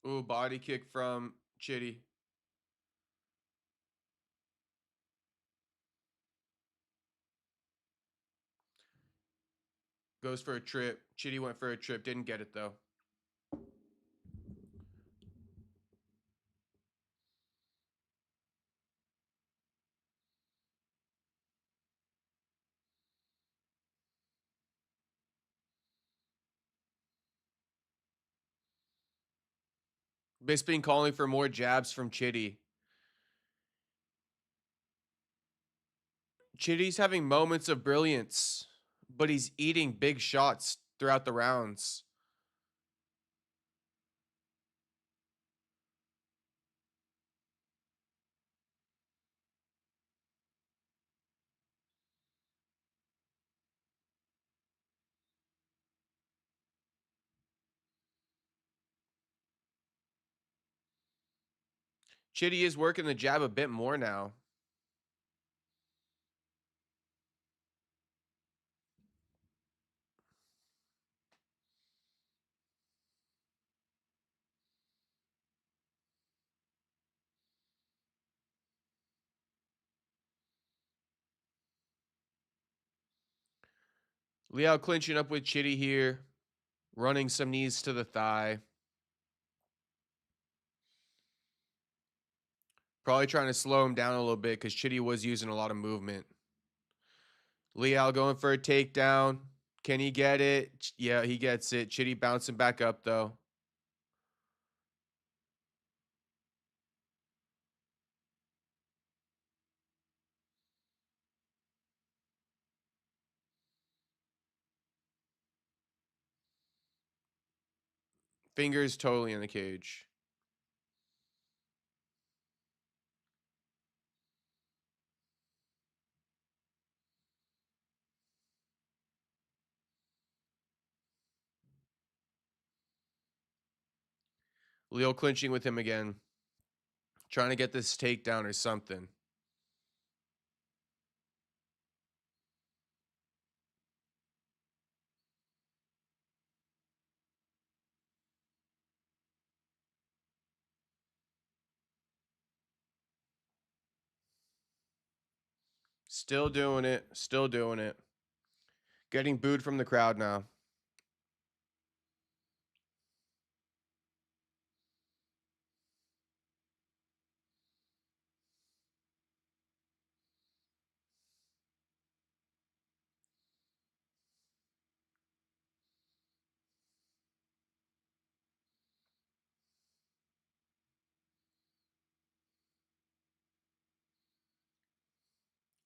[SPEAKER 1] Ooh, body kick from Chitty. Goes for a trip. Chitty went for a trip. Didn't get it, though. Bisping calling for more jabs from Chitty. Chitty's having moments of brilliance, but he's eating big shots throughout the rounds. Chitty is working the jab a bit more now. Leo clinching up with Chitty here. Running some knees to the thigh. Probably trying to slow him down a little bit because Chitty was using a lot of movement. Leal going for a takedown. Can he get it? Yeah, he gets it. Chitty bouncing back up, though. Fingers totally in the cage. Leo clinching with him again. Trying to get this takedown or something. Still doing it. Still doing it. Getting booed from the crowd now.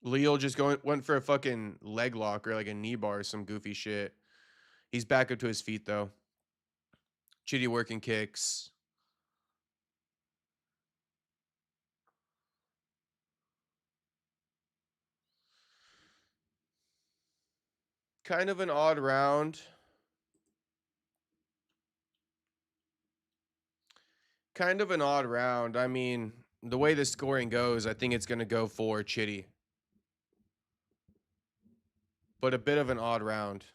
[SPEAKER 1] Leo just went for a fucking leg lock or like a knee bar or some goofy shit. He's back up to his feet, though. Chitty working kicks. Kind of an odd round. Kind of an odd round. I mean, the way the scoring goes, I think it's going to go for Chitty. But a bit of an odd round.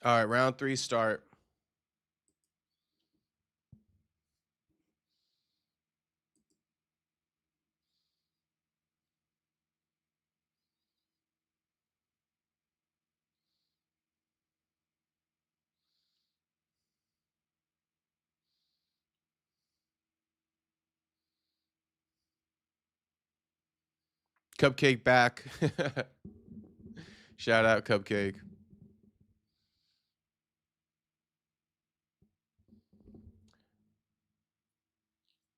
[SPEAKER 1] All right, round 3 start. Cupcake back. Shout out Cupcake.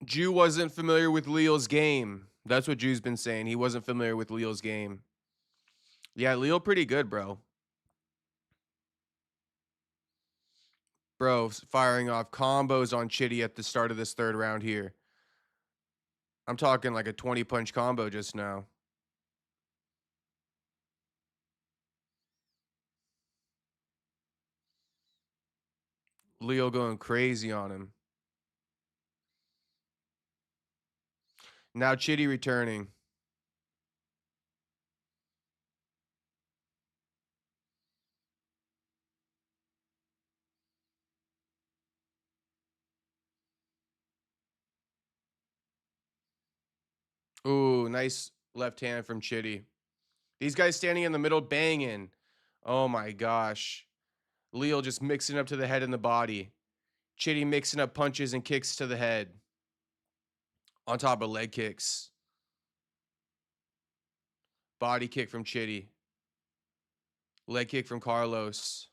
[SPEAKER 1] Jew wasn't familiar with Leo's game. That's what Jew's been saying. He wasn't familiar with Leo's game. Yeah, Leo pretty good, bro. Bro, firing off combos on Chitty at the start of this 3rd round here. I'm talking like a 20-punch combo just now. Leo going crazy on him. Now Chitty returning. Ooh, nice left hand from Chitty. These guys standing in the middle banging. Oh my gosh. Leo just mixing up to the head and the body. Chitty mixing up punches and kicks to the head. On top of leg kicks. Body kick from Chitty. Leg kick from Carlos.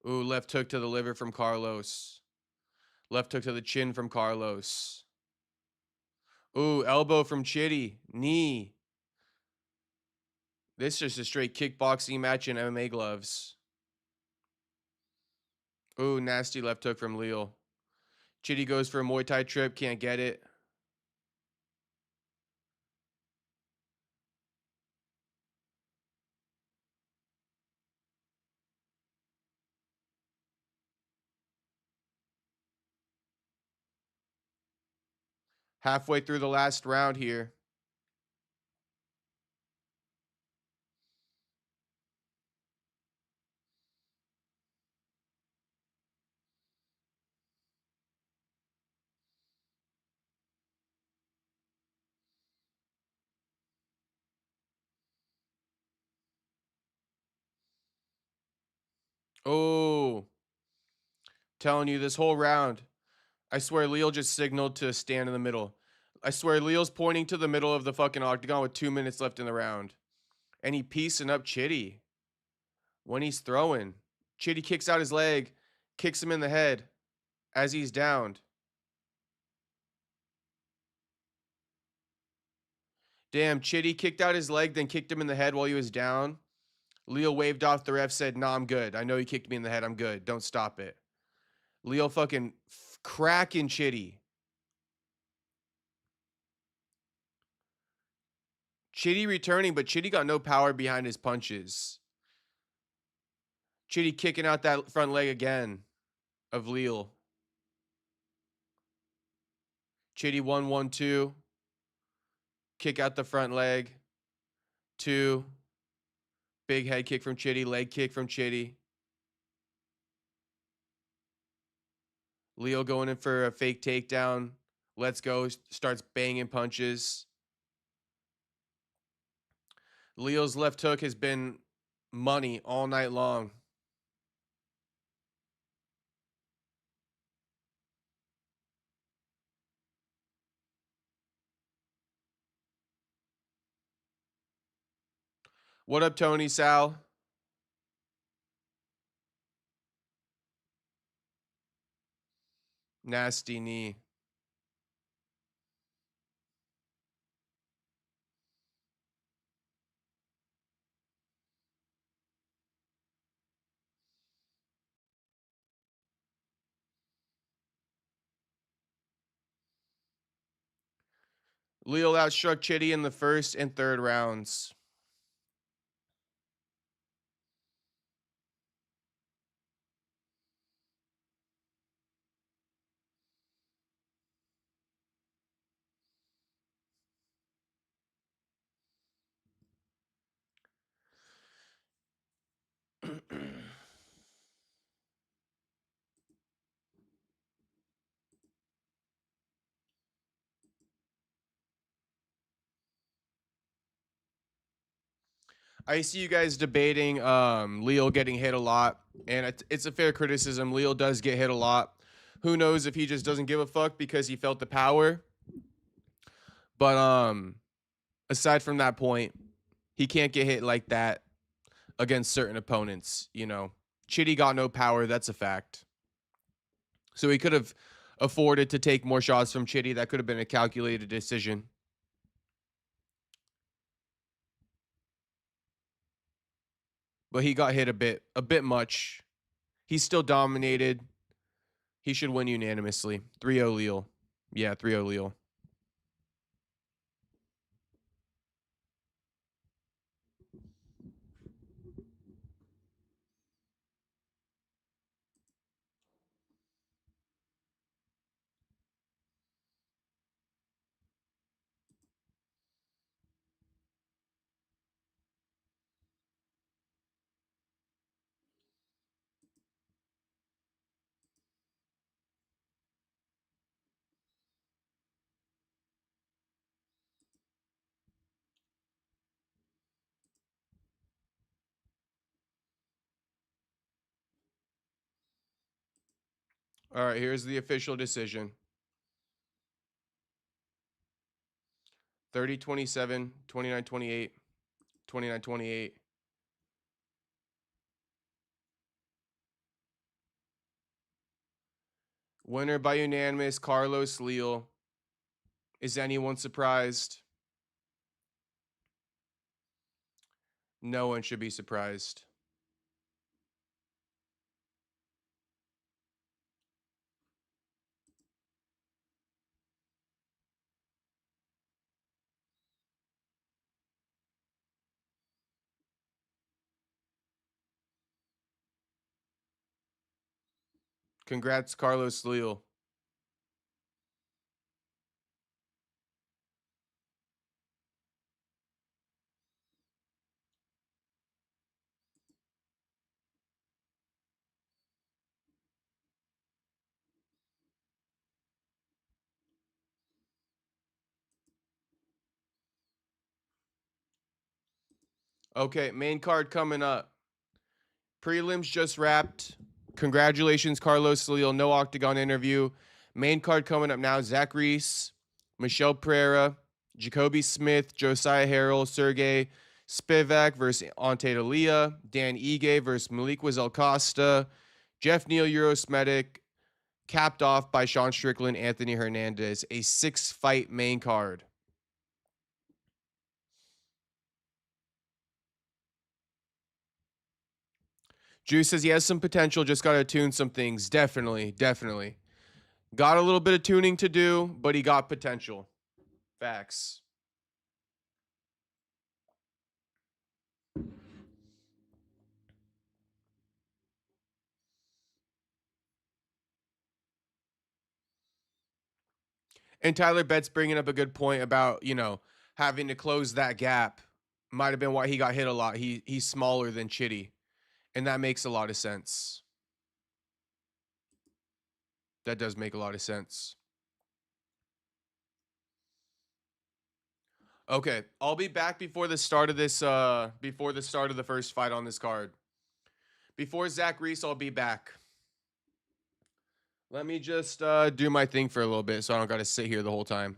[SPEAKER 1] Ooh, left hook to the liver from Carlos. Left hook to the chin from Carlos. Ooh, elbow from Chitty. Knee. This is just a straight kickboxing match in MMA gloves. Ooh, nasty left hook from Leo. Chitty goes for a Muay Thai trip. Can't get it. Halfway through the last round here. Oh. Telling you this whole round. I swear Leo just signaled to stand in the middle. I swear Leo's pointing to the middle of the fucking octagon with 2 minutes left in the round. And he piecing up Chitty. When he's throwing. Chitty kicks out his leg. Kicks him in the head. As he's downed. Damn, Chitty kicked out his leg, then kicked him in the head while he was down. Leo waved off the ref, said, "Nah, I'm good. I know you kicked me in the head. I'm good. Don't stop it." Leo fucking cracking Chitty. Chitty returning, but Chitty got no power behind his punches. Chitty kicking out that front leg again of Leo. Chitty 1-1-2. Kick out the front leg. 2. Big head kick from Chitty. Leg kick from Chitty. Leo going in for a fake takedown. Let's go. Starts banging punches. Leo's left hook has been money all night long. What up, Tony Sal? Nasty knee. Leo outstruck Chitty in the first and third rounds. I see you guys debating Leo getting hit a lot, and it's a fair criticism. Leo does get hit a lot. Who knows if he just doesn't give a fuck because he felt the power. But aside from that point, he can't get hit like that against certain opponents, you know. Chitty got no power, that's a fact. So he could have afforded to take more shots from Chitty. That could have been a calculated decision. But he got hit a bit much. He's still dominated. He should win unanimously. 3-0 Leo. Yeah, 3-0 Leo. All right, here's the official decision. 30-27, 29-28, 29-28. Winner by unanimous, Carlos Leo. Is anyone surprised? No one should be surprised. Congrats, Carlos Leo. Okay, main card coming up. Prelims just wrapped. Congratulations, Carlos Leo. No octagon interview. Main card coming up now. Zach Reese, Michel Pereira, Jacobe Smith, Josiah Harrell, Sergey Spivac versus Ante Della, Dan Ige versus Malik Wizel Costa, Jeff Neal, Eurosmetic, capped off by Sean Strickland, Anthony Hernandez. A 6-fight main card. Juice says he has some potential, just got to tune some things. Definitely. Got a little bit of tuning to do, but he got potential. Facts. And Tyler Betts bringing up a good point about, you know, having to close that gap. Might have been why he got hit a lot. He's smaller than Chitty, and that makes a lot of sense. That does make a lot of sense. Okay, I'll be back before the start of this before the start of the first fight on this card. Before Zach Reese, I'll be back. Let me just do my thing for a little bit so I don't got to sit here the whole time.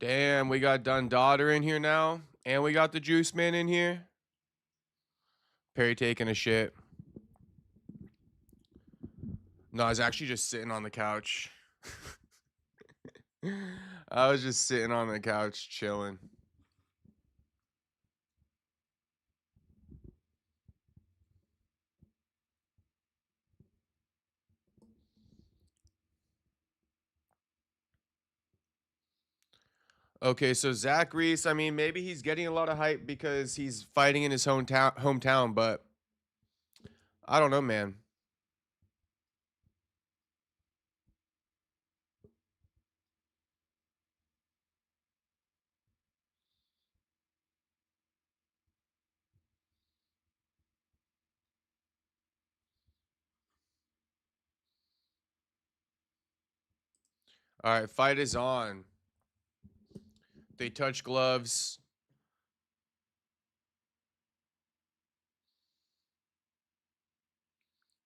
[SPEAKER 1] Damn, we got Daughter in here now. And we got the Juice Man in here. Perry taking a shit. No, I was actually just sitting on the couch. I was just sitting on the couch chilling. Okay, so Zach Reese, I mean, maybe he's getting a lot of hype because he's fighting in his hometown, but I don't know, man. All right, fight is on. They touch gloves.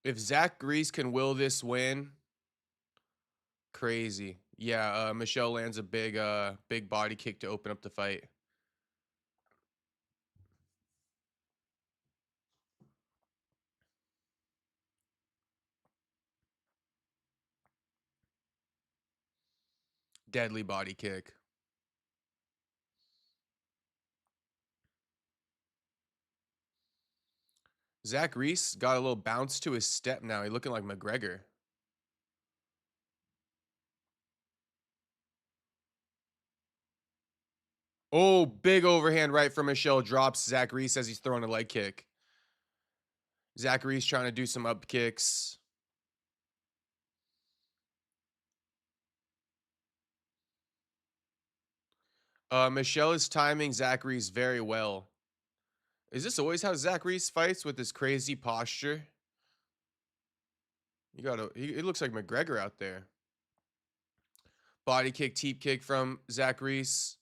[SPEAKER 1] If Zach Reese can will this win, crazy. Yeah, Michel lands a big body kick to open up the fight. Deadly body kick. Zach Reese got a little bounce to his step now. He's looking like McGregor. Oh, big overhand right from Michel. Drops Zach Reese as he's throwing a leg kick. Zach Reese trying to do some up kicks. Michel is timing Zach Reese very well. Is this always how Zach Reese fights with his crazy posture? It looks like McGregor out there. Body kick, teep kick from Zach Reese.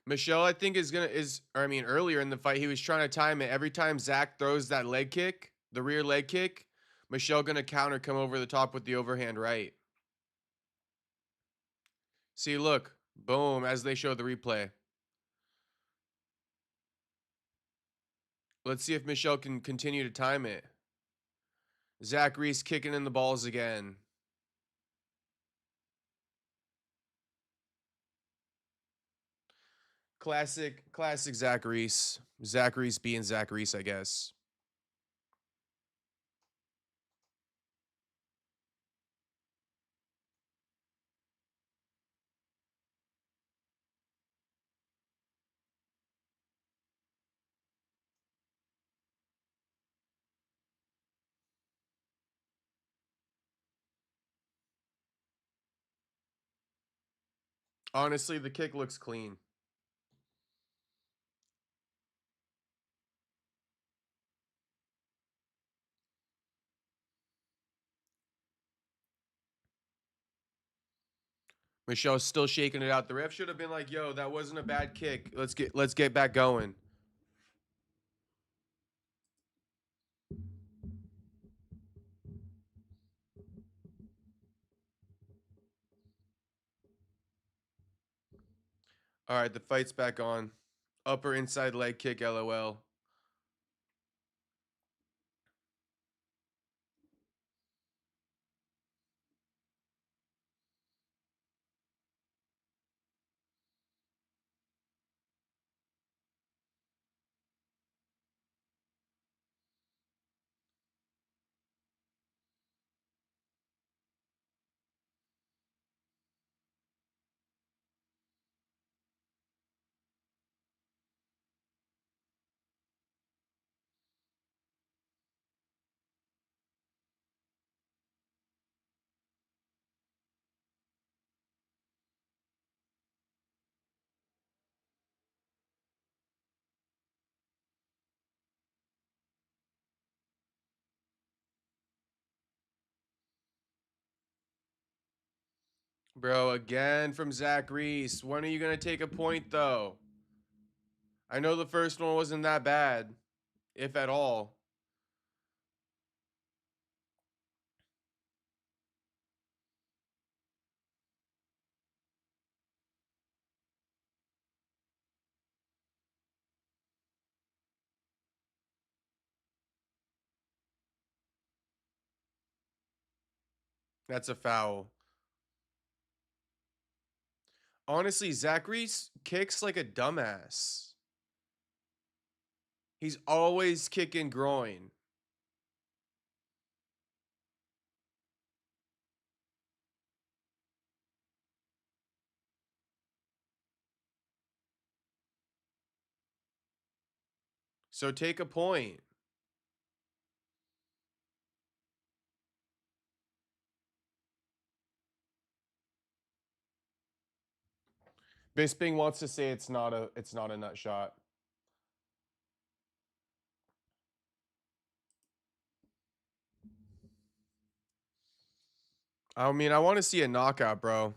[SPEAKER 1] Michel, I think earlier in the fight, he was trying to time it. Every time Zach throws that leg kick, the rear leg kick, Michel gonna counter, come over the top with the overhand right. See, look, boom, as they show the replay. Let's see if Michel can continue to time it. Zach Reese kicking in the balls again. Classic Zach Reese. Zach Reese being Zach Reese, I guess. Honestly, the kick looks clean. Michel's still shaking it out. The ref should have been like, "Yo, that wasn't a bad kick. Let's get back going." All right, the fight's back on. Upper inside leg kick, LOL. Bro, again from Zach Reese. When are you going to take a point, though? I know the first one wasn't that bad, if at all. That's a foul. Honestly, Zach Reese kicks like a dumbass. He's always kicking groin. So take a point. Bisping wants to say it's not a nut shot. I mean, I want to see a knockout, bro.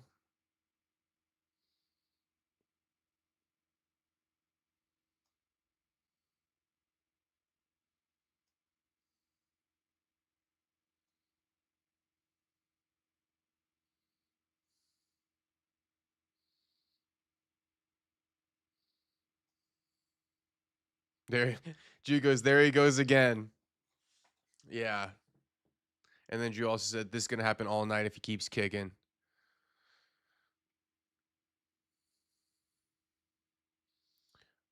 [SPEAKER 1] There, Drew goes, there he goes again. Yeah. And then Drew also said, this is going to happen all night if he keeps kicking.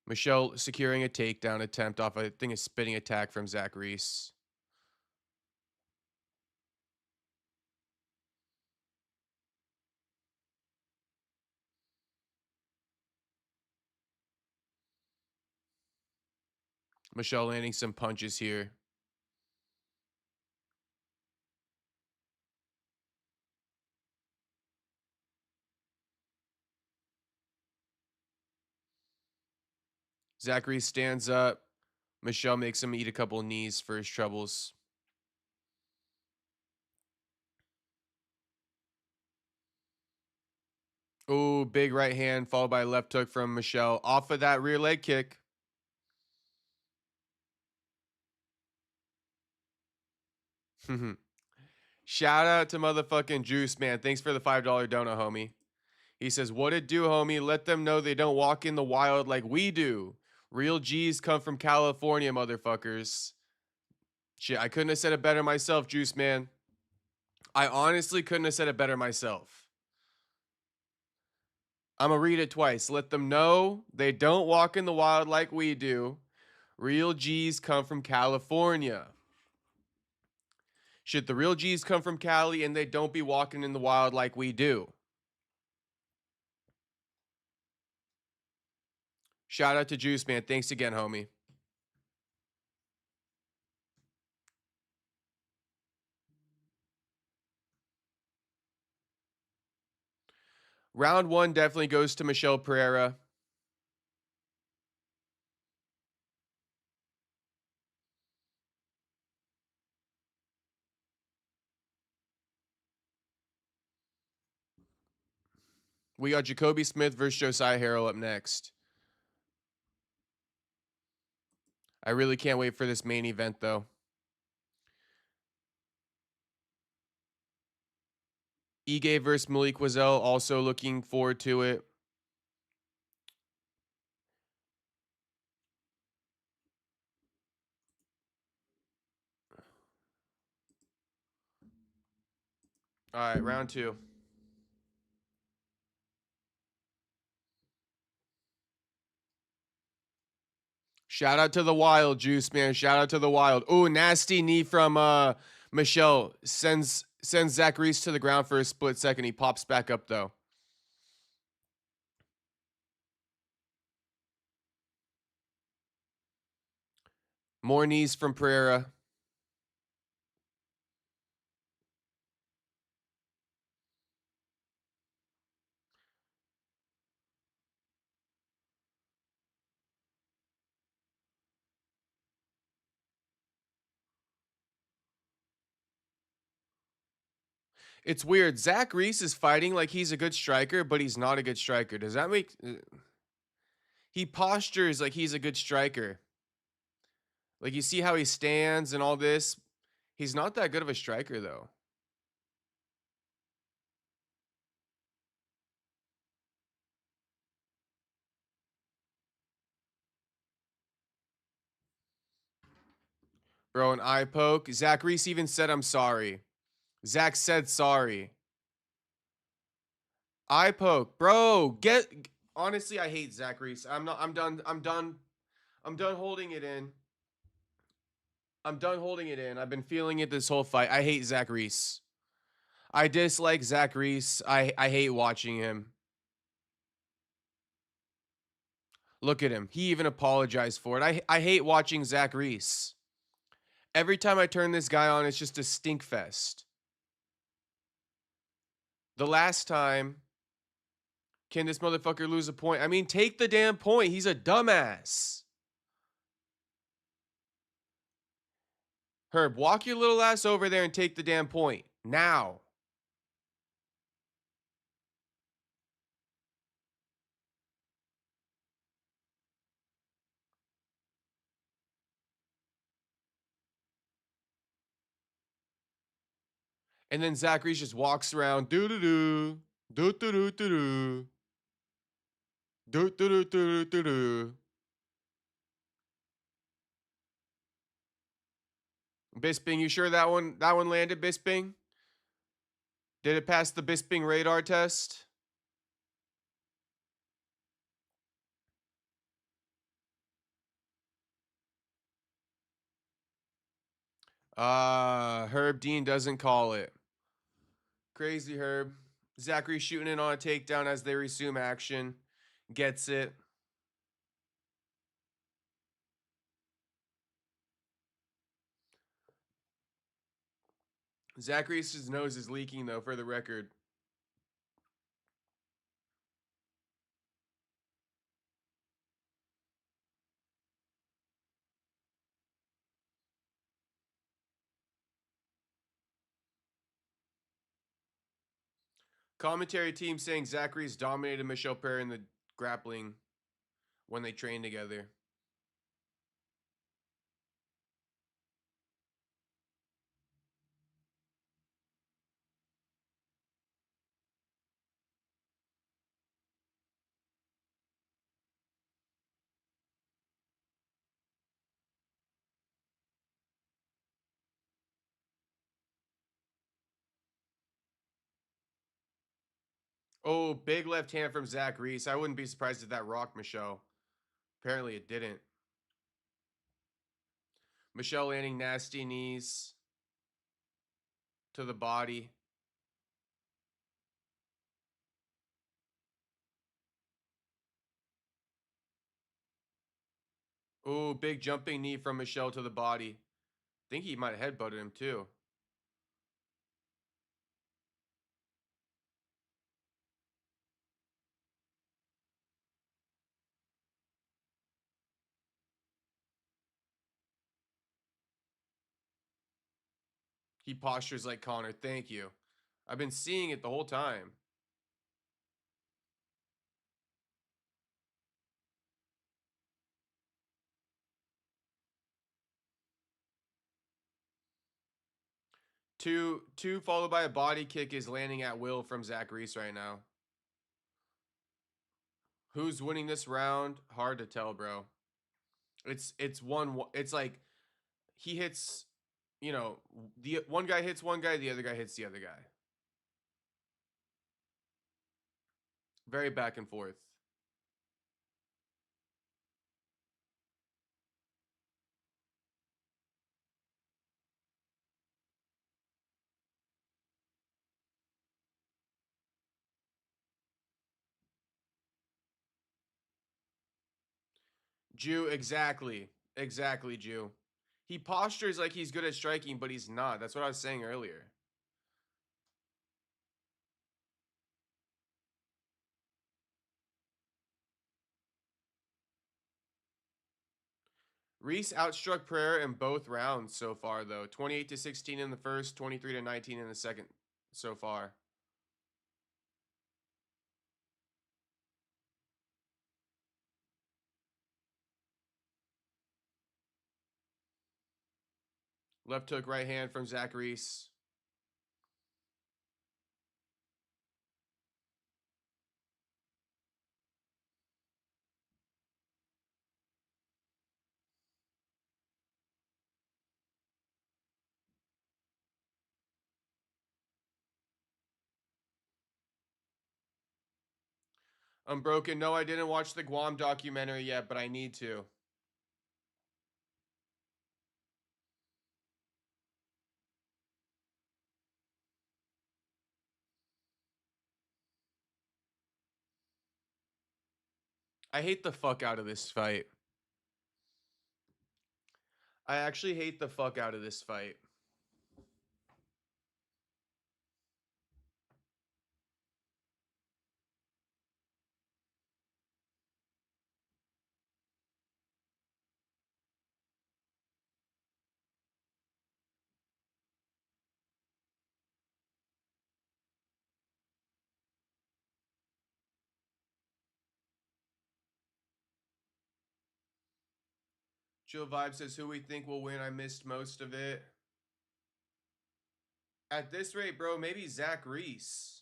[SPEAKER 1] Michel securing a takedown attempt off, I think, a spinning attack from Zach Reese. Michel landing some punches here. Zachary stands up. Michel makes him eat a couple of knees for his troubles. Oh, big right hand followed by a left hook from Michel off of that rear leg kick. Shout out to motherfucking Juice, man. Thanks for the $5 donut, homie. He says, what it do, homie? Let them know they don't walk in the wild like we do. Real G's come from California, motherfuckers. Shit, I couldn't have said it better myself, Juice, man. I honestly couldn't have said it better myself. I'm going to read it twice. Let them know they don't walk in the wild like we do. Real G's come from California. Shit, the real G's come from Cali and they don't be walking in the wild like we do. Shout out to Juice, man. Thanks again, homie. Round one definitely goes to Michel Pereira. We got Jacobe Smith versus Josiah Harrell up next. I really can't wait for this main event, though. Ige versus Malik Quazel, also looking forward to it. All right, round two. Shout out to the Wild, Juice, man. Shout out to the Wild. Ooh, nasty knee from Michel. Sends Zach Reese to the ground for a split second. He pops back up, though. More knees from Pereira. It's weird. Zach Reese is fighting like he's a good striker, but he's not a good striker. Does that make... He postures like he's a good striker. Like, you see how he stands and all this. He's not that good of a striker, though. Bro, an eye poke. Zach Reese even said, I'm sorry. Zach said sorry. Eye poke. Bro, honestly, I hate Zach Reese. I'm done holding it in. I'm done holding it in. I've been feeling it this whole fight. I hate Zach Reese. I dislike Zach Reese. I hate watching him. Look at him. He even apologized for it. I hate watching Zach Reese. Every time I turn this guy on, it's just a stink fest. The last time, can this motherfucker lose a point? I mean, take the damn point. He's a dumbass. Herb, walk your little ass over there and take the damn point. Now. And then Zach Reese just walks around. Do-do-do. Do-do-do-do-do. Do-do-do-do-do-do. Bisping, you sure that one landed, Bisping? Did it pass the Bisping radar test? Herb Dean doesn't call it. Crazy Herb. Zachary shooting in on a takedown as they resume action. Gets it. Zachary's nose is leaking, though, for the record. Commentary team saying Zachary's dominated Michel Pereira in the grappling when they train together. Oh, big left hand from Zach Reese. I wouldn't be surprised if that rocked Michel. Apparently it didn't. Michel landing nasty knees to the body. Oh, big jumping knee from Michel to the body. I think he might have headbutted him too. He postures like Connor. Thank you. I've been seeing it the whole time. Two followed by a body kick is landing at will from Zach Reese right now. Who's winning this round? Hard to tell, bro. It's like he hits, you know, the one guy hits one guy, the other guy hits the other guy. Very back and forth. Jew, exactly. Exactly, Jew. He postures like he's good at striking, but he's not. That's what I was saying earlier. Reese outstruck Pereira in both rounds so far, though. 28-16 in the first, 23-19 in the second so far. Left hook, right hand from Zach Reese. Unbroken. No, I didn't watch the Guam documentary yet, but I need to. I hate the fuck out of this fight. I actually hate the fuck out of this fight. Chill Vibe says, who we think will win. I missed most of it. At this rate, bro, maybe Zach Reese.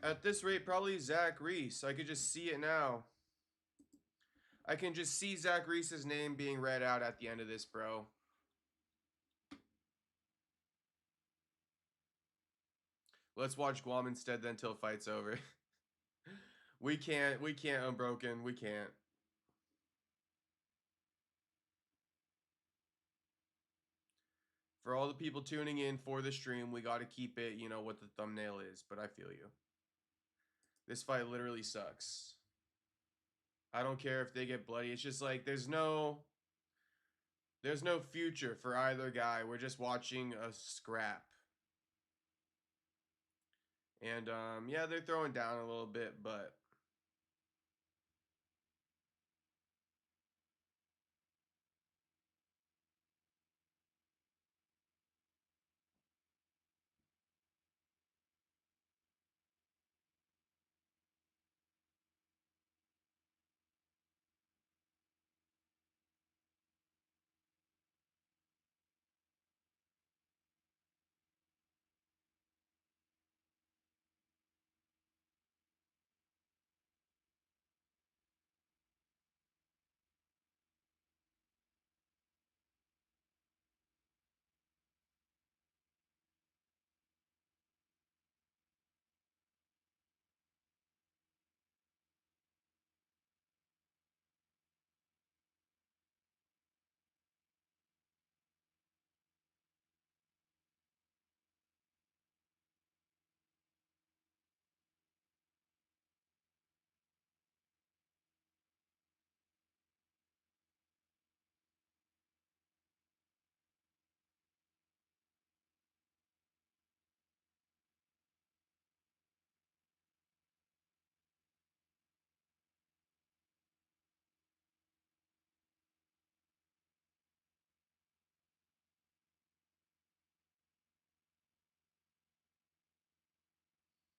[SPEAKER 1] At this rate, probably Zach Reese. I could just see it now. I can just see Zach Reese's name being read out at the end of this, bro. Let's watch Guam instead then till fight's over. We can't, Unbroken. We can't. For all the people tuning in for the stream, we got to keep it, you know, what the thumbnail is. But I feel you. This fight literally sucks. I don't care if they get bloody. It's just like there's no future for either guy. We're just watching a scrap. And yeah, they're throwing down a little bit, but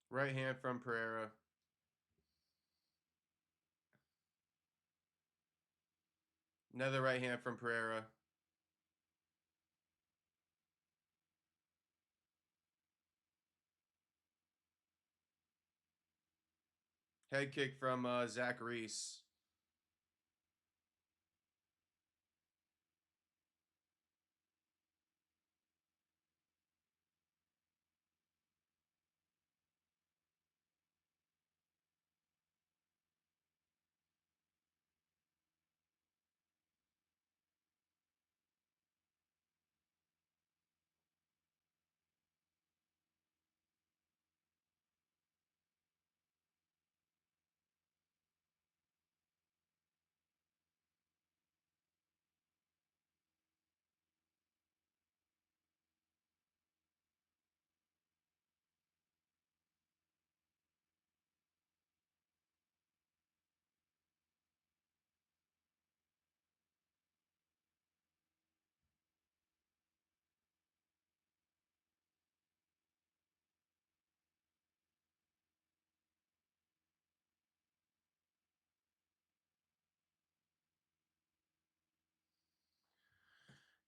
[SPEAKER 1] right hand from Pereira. Another right hand from Pereira. Head kick from Zach Reese.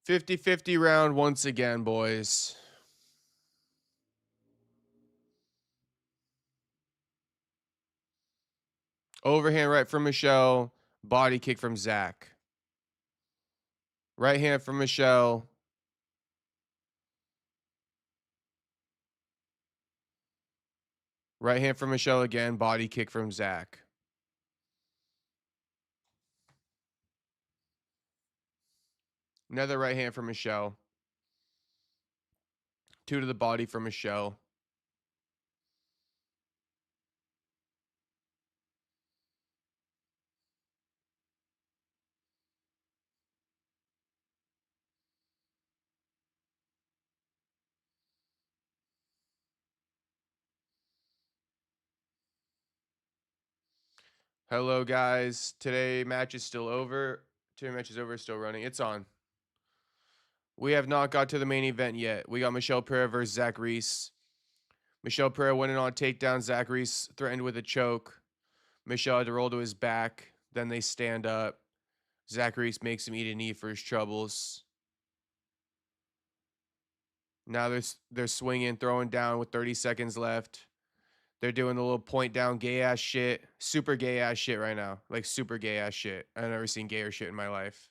[SPEAKER 1] 50-50 round once again, boys. Overhand right from Michel. Body kick from Zach. Right hand from Michel. Right hand from Michel again. Body kick from Zach. Another right hand from Michel. 2 to the body from Michel. Hello, guys. Today match is still over. Today match is over. Still running. It's on. We have not got to the main event yet. We got Michel Pereira versus Zach Reese. Michel Pereira winning on a takedown. Zach Reese threatened with a choke. Michel had to roll to his back. Then they stand up. Zach Reese makes him eat a knee for his troubles. Now they're swinging, throwing down with 30 seconds left. They're doing the little point down gay ass shit. Super gay ass shit right now. Like super gay ass shit. I've never seen gayer shit in my life.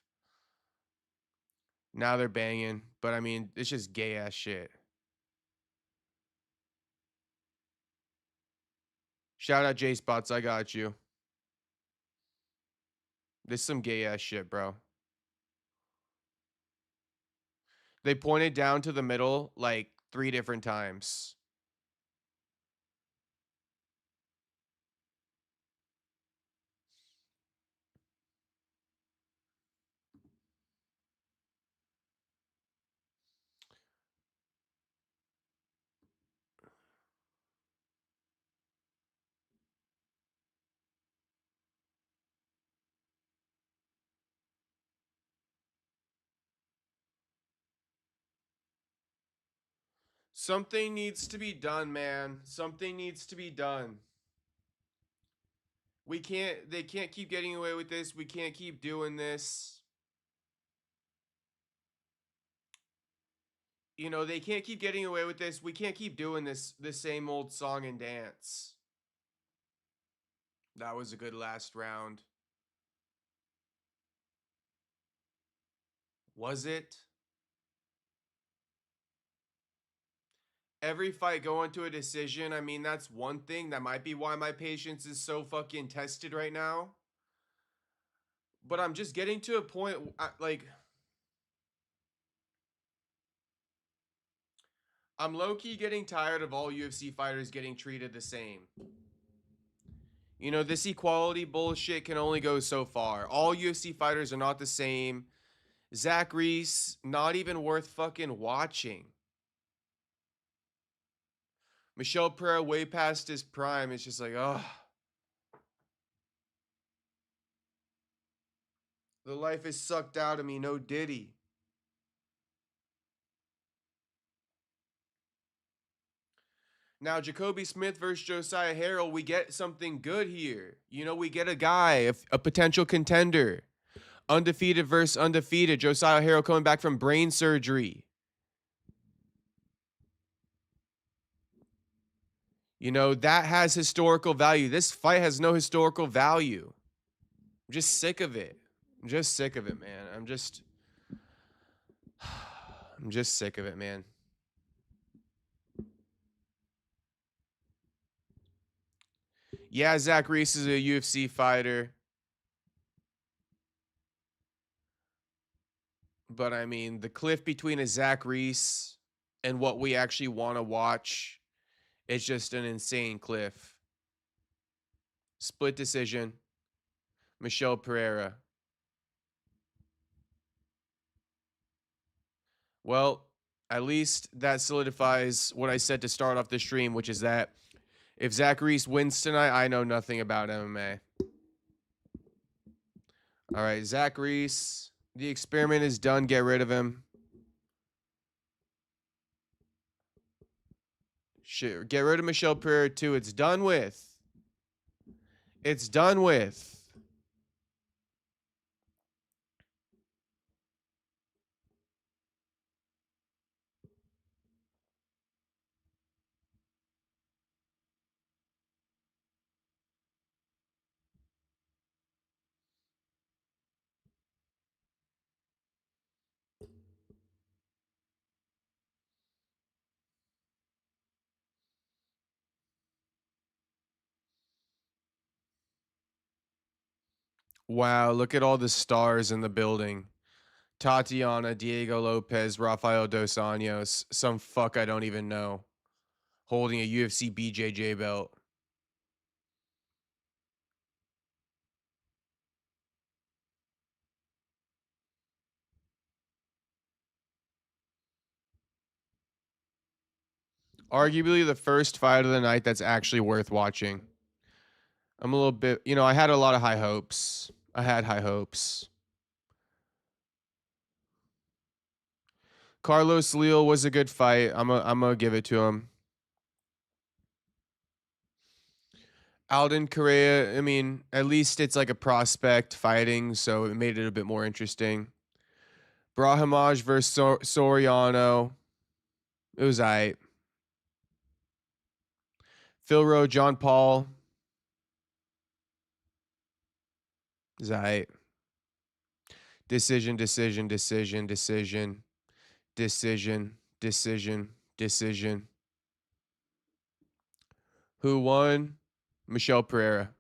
[SPEAKER 1] Now they're banging. But I mean, it's just gay ass shit. Shout out J Spots. I got you. This is some gay ass shit, bro. They pointed down to the middle like 3 different times. Something needs to be done, man. Something needs to be done. They can't keep getting away with this. We can't keep doing this. You know, they can't keep getting away with this. We can't keep doing this same old song and dance. That was a good last round. Was it? Every fight going to a decision. I mean, that's one thing. That might be why my patience is so fucking tested right now. But I'm just getting to a point, like, I'm low-key getting tired of all UFC fighters getting treated the same. You know, this equality bullshit can only go so far. All UFC fighters are not the same. Zach Reese, not even worth fucking watching. Michel Pereira way past his prime. It's just like, ugh. The life is sucked out of me. No Diddy. Now, Jacobe Smith versus Josiah Harrell, we get something good here. You know, we get a guy, a potential contender. Undefeated versus undefeated. Josiah Harrell coming back from brain surgery. You know, that has historical value. This fight has no historical value. I'm just sick of it. I'm just sick of it, man. I'm just sick of it, man. Yeah, Zach Reese is a UFC fighter. But I mean, the cliff between a Zach Reese and what we actually want to watch is just an insane cliff. Split decision. Michel Pereira. Well, at least that solidifies what I said to start off the stream, which is that if Zach Reese wins tonight, I know nothing about MMA. All right, Zach Reese. The experiment is done. Get rid of him. Shit, get rid of Michel Pereira too. It's done with. It's done with. Wow, look at all the stars in the building. Tatiana, Diego Lopez, Rafael Dos Anjos, some fuck I don't even know, holding a UFC BJJ belt. Arguably the first fight of the night that's actually worth watching. I'm a little bit, I had a lot of high hopes. I had high hopes. Carlos Leal was a good fight. I'm gonna give it to him. Alden Correa, I mean, at least it's like a prospect fighting, so it made it a bit more interesting. Brahimaj versus Soriano. It was aight. Phil Rowe, John Paul. It was aight. Decision, decision, decision, decision, decision, decision, decision. Who won? Michel Pereira.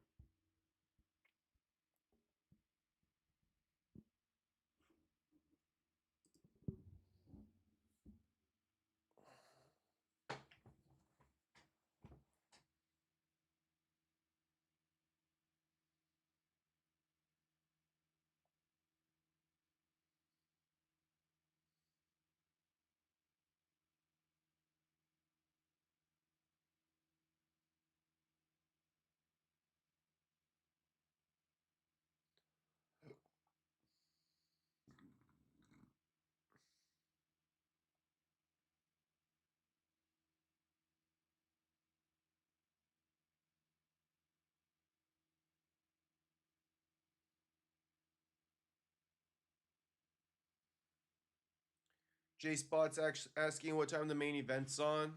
[SPEAKER 1] J Spot's asking what time the main event's on.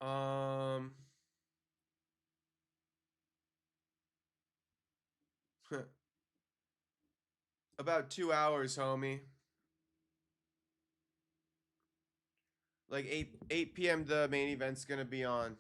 [SPEAKER 1] Um, about 2 hours, homie. Like 8 p.m. the main event's gonna be on.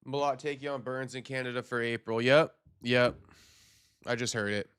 [SPEAKER 1] Malott taking on Burns in Canada for April. Yep. Yep. I just heard it.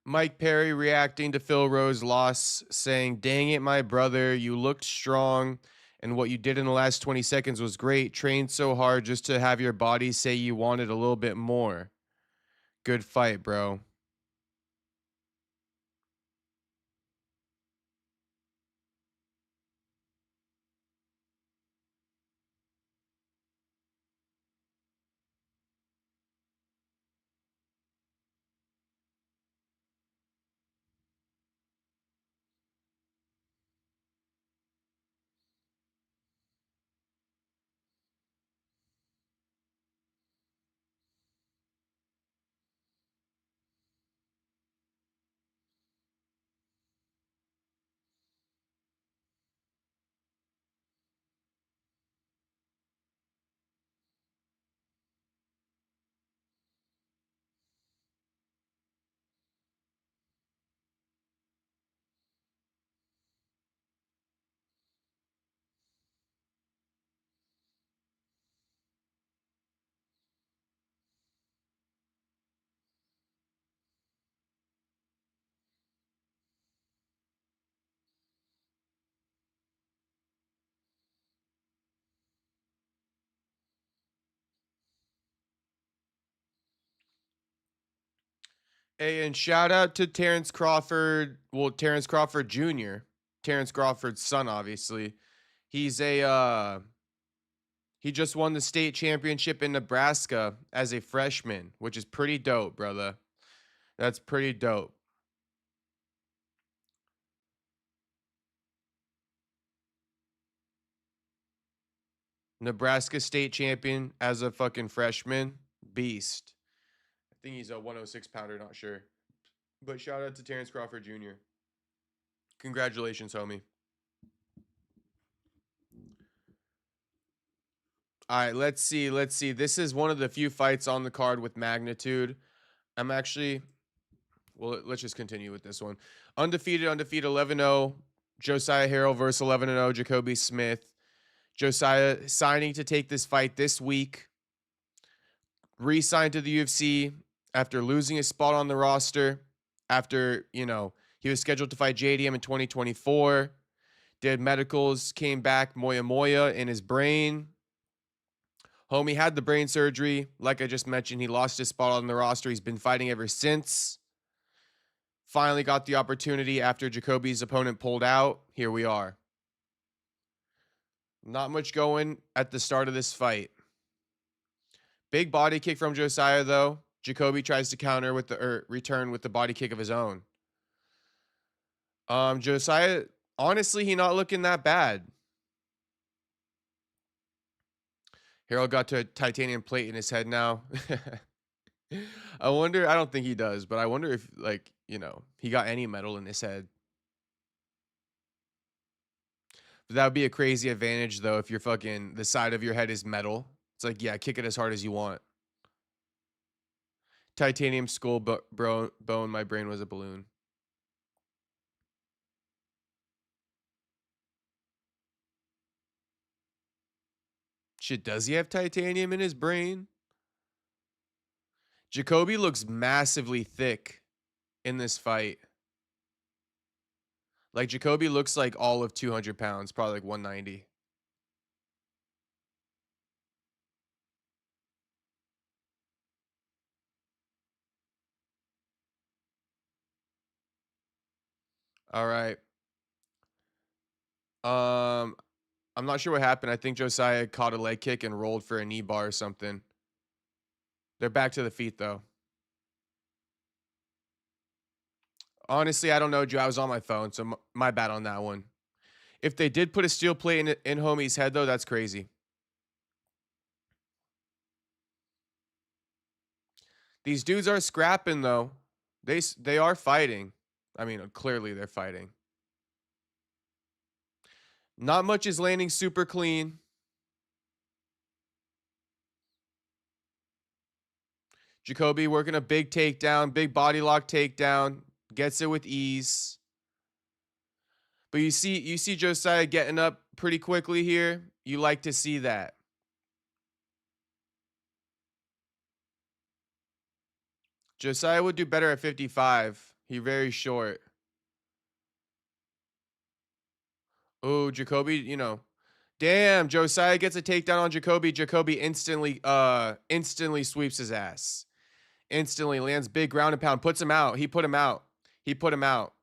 [SPEAKER 1] Mike Perry reacting to Phil Rowe's loss, saying, "Dang it, my brother, you looked strong, and what you did in the last 20 seconds was great. Trained so hard just to have your body say you wanted a little bit more. Good fight, bro." Hey, and shout out to Terrence Crawford. Well, Terrence Crawford Jr., Terrence Crawford's son, obviously. He's he just won the state championship in Nebraska as a freshman, which is pretty dope, brother. That's pretty dope. Nebraska state champion as a fucking freshman. Beast. I think he's a 106 pounder, not sure. But shout out to Terrence Crawford Jr. Congratulations, homie. All right, let's see. Let's see. This is one of the few fights on the card with magnitude. I'm actually, well, let's just continue with this one. Undefeated 11-0. Josiah Harrell versus 11-0. Jacobe Smith. Josiah signing to take this fight this week. Re-signed to the UFC after losing his spot on the roster. After, you know, he was scheduled to fight JDM in 2024. Did medicals, came back, moya in his brain. Homie had the brain surgery. Like I just mentioned, he lost his spot on the roster. He's been fighting ever since. Finally got the opportunity after Jacobe's opponent pulled out. Here we are. Not much going at the start of this fight. Big body kick from Josiah, though. Jacobe tries to counter with the return with the body kick of his own. Josiah, honestly, he not looking that bad. Harrell got to a titanium plate in his head now. I wonder, I don't think he does, but I wonder if, like, you know, he got any metal in his head. But that would be a crazy advantage, though, if you're fucking, the side of your head is metal. It's like, yeah, kick it as hard as you want. Titanium skull bone, my brain was a balloon. Shit, does he have titanium in his brain? Jacobe looks massively thick in this fight. Like, Jacobe looks like all of 200 pounds, probably like 190. All right. I'm not sure what happened. I think Josiah caught a leg kick and rolled for a knee bar or something. They're back to the feet, though. Honestly, I don't know, Joe. I was on my phone, so my bad on that one. If they did put a steel plate in homie's head, though, that's crazy. These dudes are scrapping, though. They are fighting. I mean, clearly they're fighting. Not much is landing super clean. Jacobe working a big takedown, big body lock takedown, gets it with ease. But you see Josiah getting up pretty quickly here. You like to see that. Josiah would do better at 55. He very short. Oh, Jacobe, you know. Damn, Josiah gets a takedown on Jacobe. Jacobe instantly sweeps his ass. Instantly lands big ground and pound. Puts him out. He put him out. He put him out.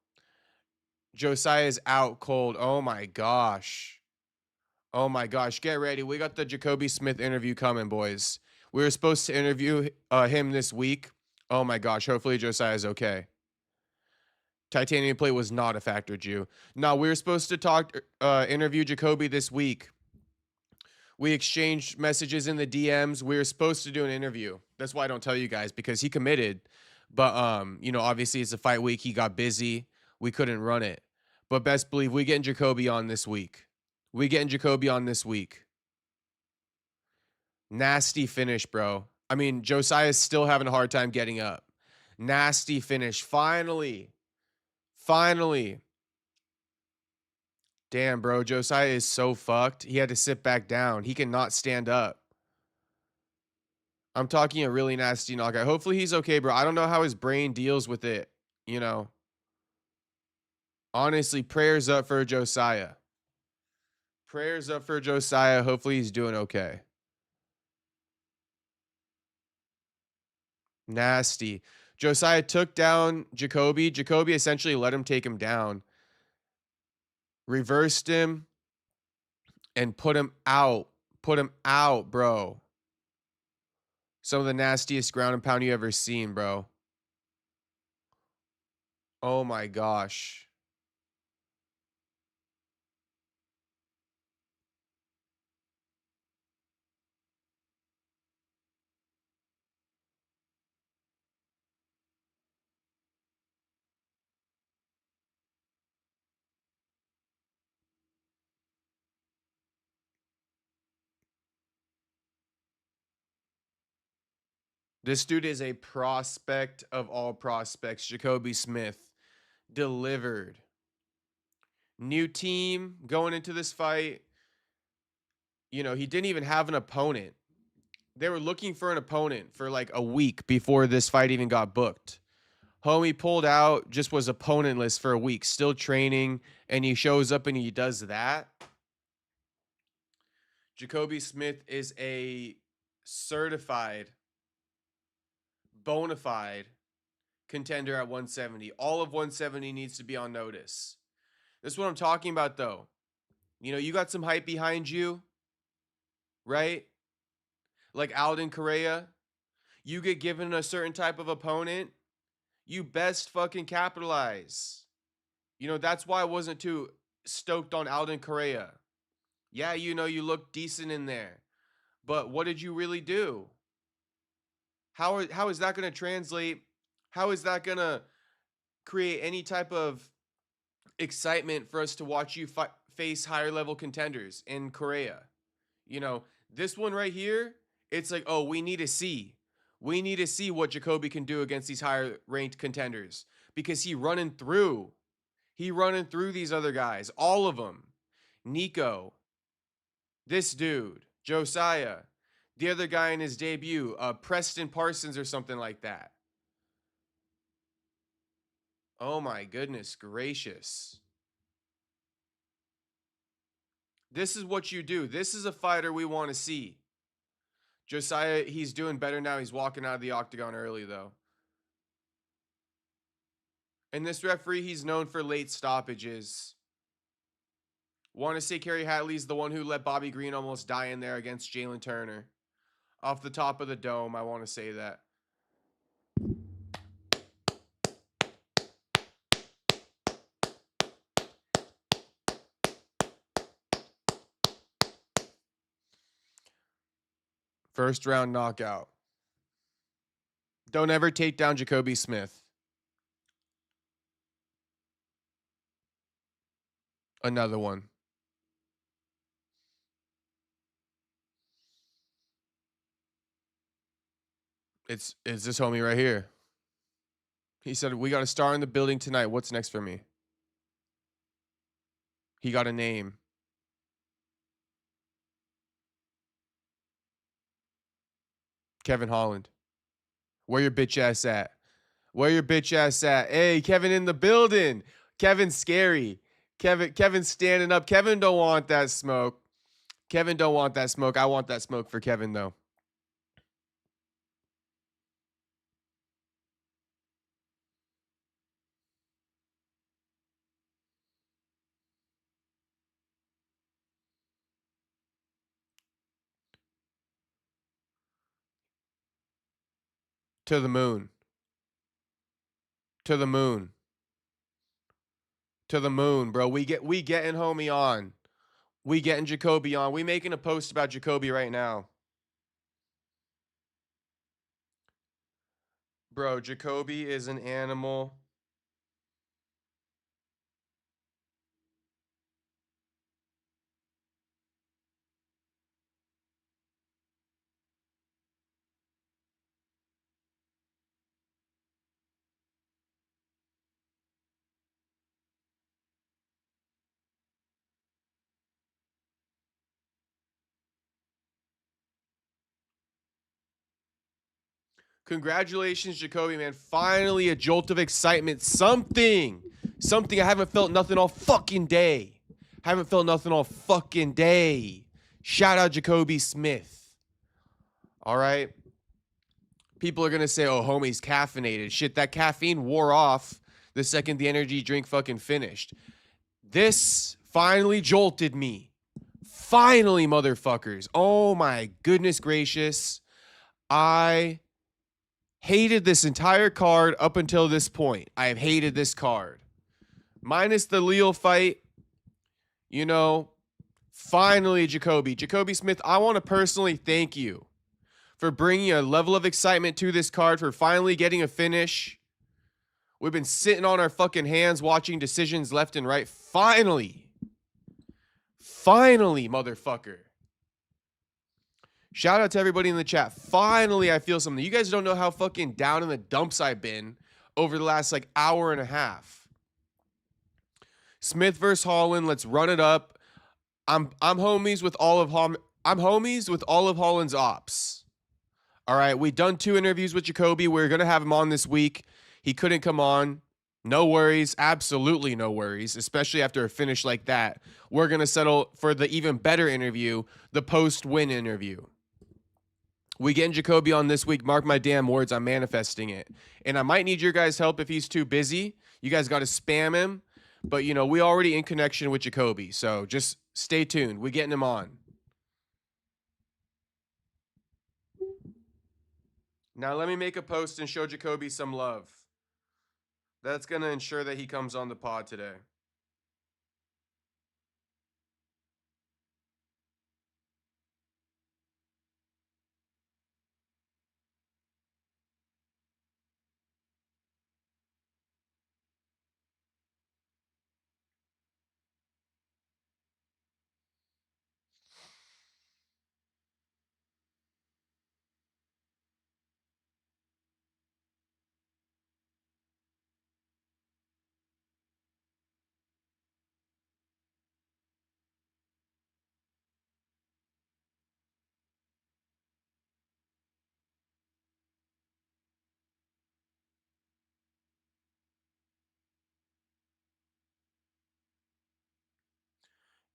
[SPEAKER 1] Josiah's out cold. Oh my gosh. Oh my gosh. Get ready. We got the Jacobe Smith interview coming, boys. We were supposed to interview him this week. Oh my gosh. Hopefully Josiah's okay. Titanium plate was not a factor, Jew. No, we were supposed to interview Jacobe this week. We exchanged messages in the DMs. We were supposed to do an interview. That's why I don't tell you guys, because he committed. But you know, obviously it's a fight week. He got busy. We couldn't run it. But best believe we getting Jacobe on this week. We getting Jacobe on this week. Nasty finish, bro. I mean, Josiah's still having a hard time getting up. Nasty finish. Finally. Damn, bro. Josiah is so fucked. He had to sit back down. He cannot stand up. I'm talking a really nasty knockout. Hopefully he's okay, bro. I don't know how his brain deals with it, you know. Honestly, prayers up for Josiah. Prayers up for Josiah. Hopefully he's doing okay. Nasty. Josiah took down Jacobe. Jacobe essentially let him take him down. Reversed him and put him out. Put him out, bro. Some of the nastiest ground and pound you ever seen, bro. Oh my gosh. This dude is a prospect of all prospects. Jacobe Smith delivered. New team going into this fight. You know, he didn't even have an opponent. They were looking for an opponent for like a week before this fight even got booked. Homie pulled out, just was opponentless for a week, still training, and he shows up and he does that. Jacobe Smith is a certified, bona fide contender at 170. All of 170 needs to be on notice. This is what I'm talking about, though. You know, you got some hype behind you, right? Like Alden Correa. You get given a certain type of opponent, you best fucking capitalize. You know, that's why I wasn't too stoked on Alden Correa. Yeah, you know, you look decent in there. But what did you really do? How is that going to translate? How is that going to create any type of excitement for us to watch you face higher level contenders in Correa? You know, this one right here, it's like, oh, we need to see. We need to see what Jacobe can do against these higher ranked contenders, because he running through these other guys, all of them. Nico, this dude, Josiah, the other guy in his debut, Preston Parsons or something like that. Oh my goodness gracious. This is what you do. This is a fighter we want to see. Josiah, he's doing better now. He's walking out of the octagon early, though. And this referee, he's known for late stoppages. Want to say Kerry Hatley's the one who let Bobby Green almost die in there against Jalen Turner. Off the top of the dome, I want to say that. First round knockout. Don't ever take down Jacobe Smith. Another one. It's this homie right here. He said, we got a star in the building tonight. What's next for me? He got a name. Kevin Holland. Where your bitch ass at? Where your bitch ass at? Hey, Kevin in the building. Kevin's scary. Kevin's standing up. Kevin don't want that smoke. Kevin don't want that smoke. I want that smoke for Kevin though. To the moon. To the moon. To the moon, bro. We getting homie on. We getting Jacobe on. We making a post about Jacobe right now. Bro, Jacobe is an animal. Congratulations, Jacobe, man. Finally a jolt of excitement. Something. I haven't felt nothing all fucking day. Shout out Jacobe Smith. All right. People are going to say, oh, homie's caffeinated. Shit, that caffeine wore off the second the energy drink fucking finished. This finally jolted me. Finally, motherfuckers. Oh my goodness gracious. I hated this entire card up until this point. I have hated this card. Minus the Leo fight, you know, finally Jacobe. Jacobe Smith, I want to personally thank you for bringing a level of excitement to this card, for finally getting a finish. We've been sitting on our fucking hands watching decisions left and right. Finally, motherfucker. Shout out to everybody in the chat. Finally, I feel something. You guys don't know how fucking down in the dumps I've been over the last like hour and a half. Smith versus Holland. Let's run it up. I'm homies with all of Holland's ops. All right, we done 2 interviews with Jacobe. We're gonna have him on this week. He couldn't come on. No worries, absolutely no worries, especially after a finish like that. We're gonna settle for the even better interview, the post-win interview. We getting Jacobe on this week. Mark my damn words. I'm manifesting it. And I might need your guys' help if he's too busy. You guys got to spam him. But, you know, we already in connection with Jacobe. So just stay tuned. We getting him on. Now let me make a post and show Jacobe some love. That's going to ensure that he comes on the pod today.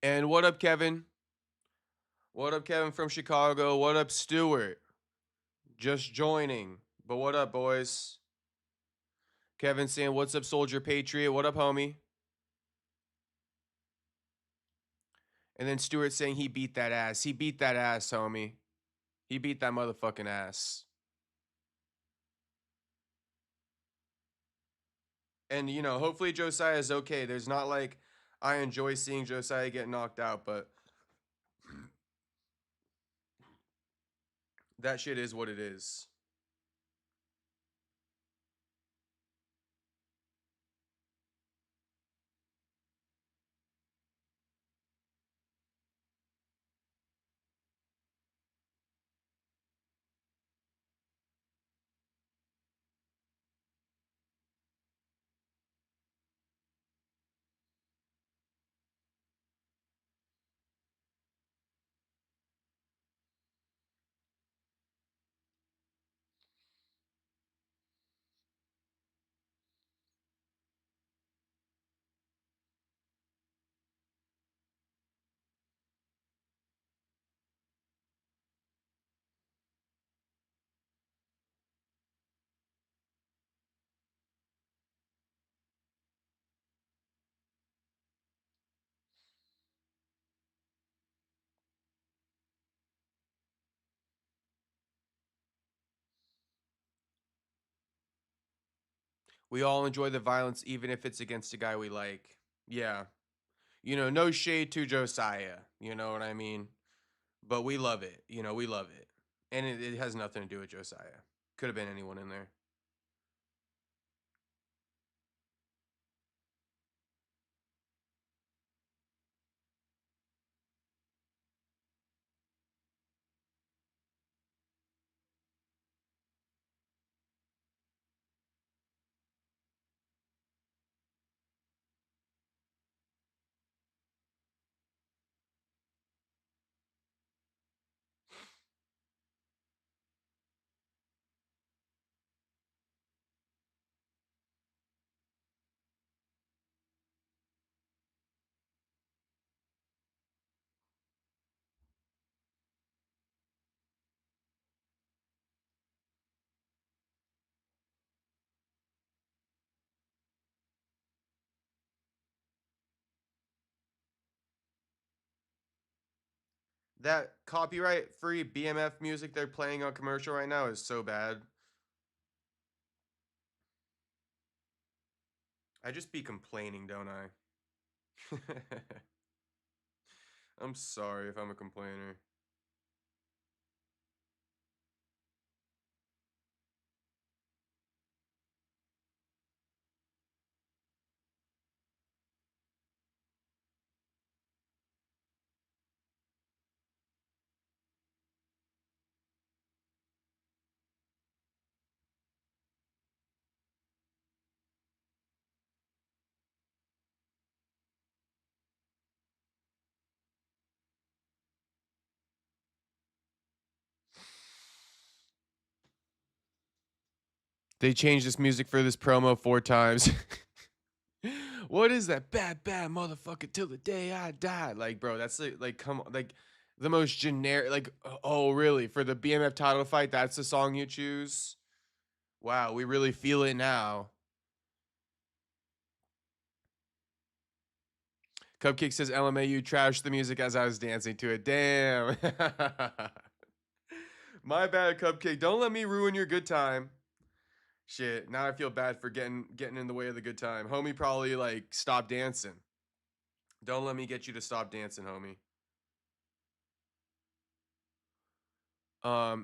[SPEAKER 1] And what up, Kevin? What up, Kevin from Chicago? What up, Stuart? Just joining. But what up, boys? Kevin saying, what's up, Soldier Patriot? What up, homie? And then Stuart saying he beat that ass. He beat that ass, homie. He beat that motherfucking ass. And, you know, hopefully Josiah is okay. There's not like I enjoy seeing Josiah get knocked out, but that shit is what it is. We all enjoy the violence, even if it's against a guy we like. Yeah. You know, no shade to Josiah. You know what I mean? But we love it. You know, we love it. And it has nothing to do with Josiah. Could have been anyone in there. That copyright free BMF music they're playing on commercial right now is so bad. I just be complaining, don't I? I'm sorry if I'm a complainer. They changed this music for this promo 4 times. What is that? Bad, bad motherfucker till the day I die. Like, bro, that's like come on, like the most generic. Like, oh, really? For the BMF title fight, that's the song you choose? Wow, we really feel it now. Cupcake says LMAU trashed the music as I was dancing to it. Damn. My bad, Cupcake. Don't let me ruin your good time. Shit, now I feel bad for getting in the way of the good time. Homie probably like stop dancing. Don't let me get you to stop dancing, homie.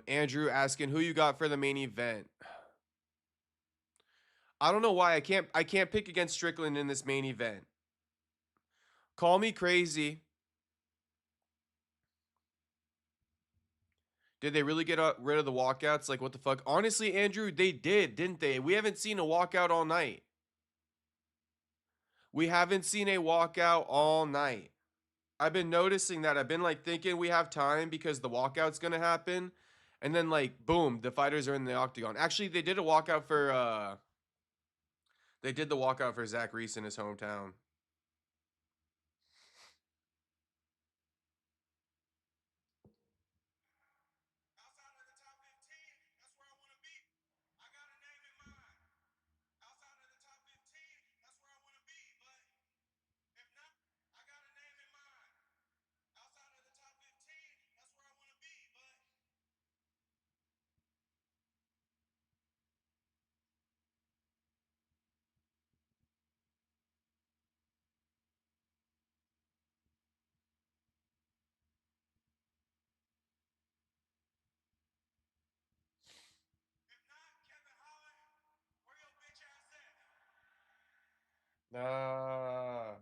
[SPEAKER 1] Andrew asking who you got for the main event. I don't know why I can't pick against Strickland in this main event. Call me crazy. Did they really get rid of the walkouts? Like, what the fuck? Honestly, Andrew, they did, didn't they? We haven't seen a walkout all night. We haven't seen a walkout all night. I've been noticing that. I've been like thinking we have time because the walkout's gonna happen. And then like boom, the fighters are in the octagon. Actually, they did a walkout for they did the walkout for Zach Reese in his hometown. Nah.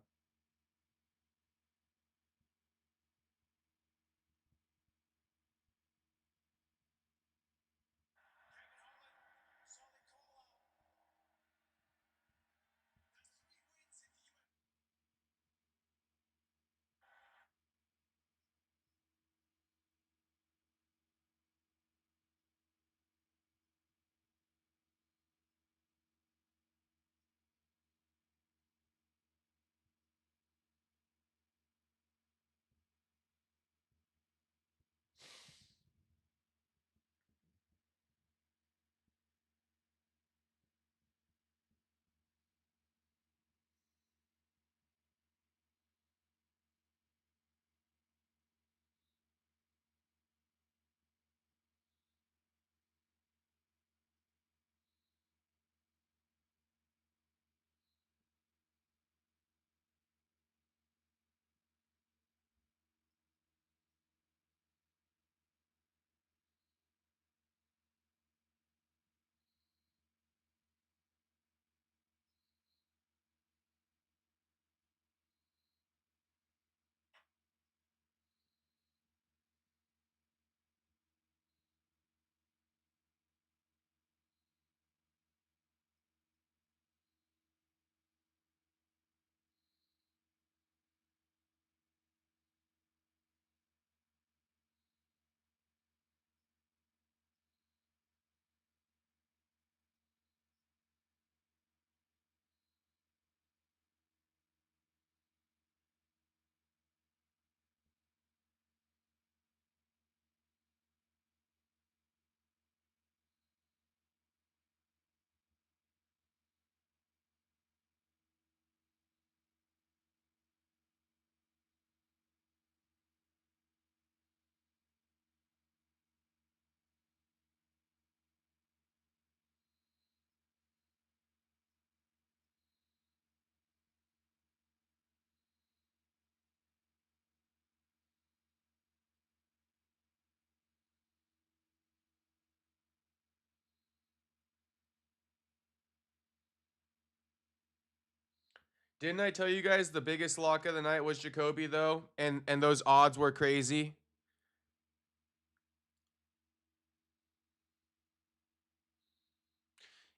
[SPEAKER 1] Didn't I tell you guys the biggest lock of the night was Jacobe though? And those odds were crazy.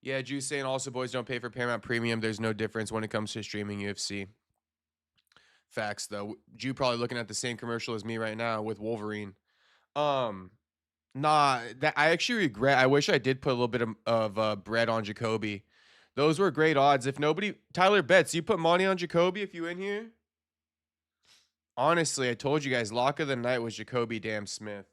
[SPEAKER 1] Yeah, Juice saying also boys don't pay for Paramount Premium. There's no difference when it comes to streaming UFC. Facts though. Jew probably looking at the same commercial as me right now with Wolverine. Nah, that I actually regret. I wish I did put a little bit of bread on Jacobe. Those were great odds. If nobody, Tyler Betts, you put money on Jacobe if you in here? Honestly, I told you guys, lock of the night was Jacobe Damn Smith.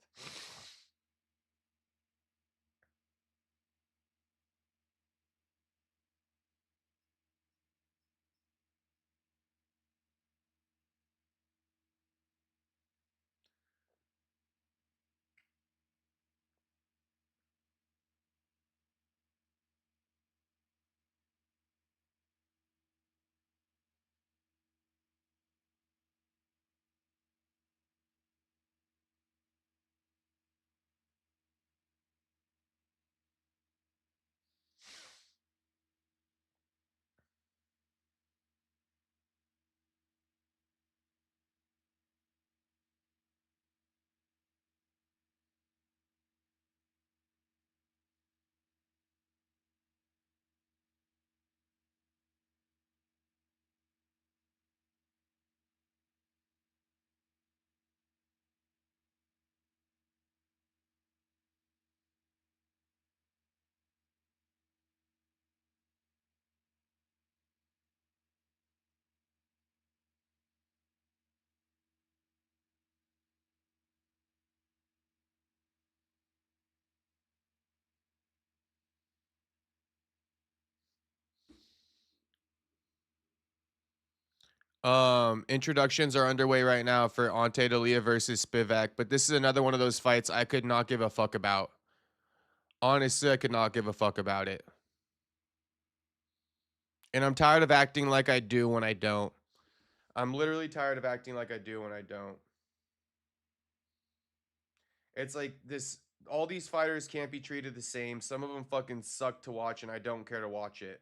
[SPEAKER 1] Introductions are underway right now for Ante Della versus Spivac, but this is another one of those fights I could not give a fuck about. Honestly, I could not give a fuck about it. And I'm tired of acting like I do when I don't. I'm literally tired of acting like I do when I don't. It's like this, all these fighters can't be treated the same. Some of them fucking suck to watch and I don't care to watch it.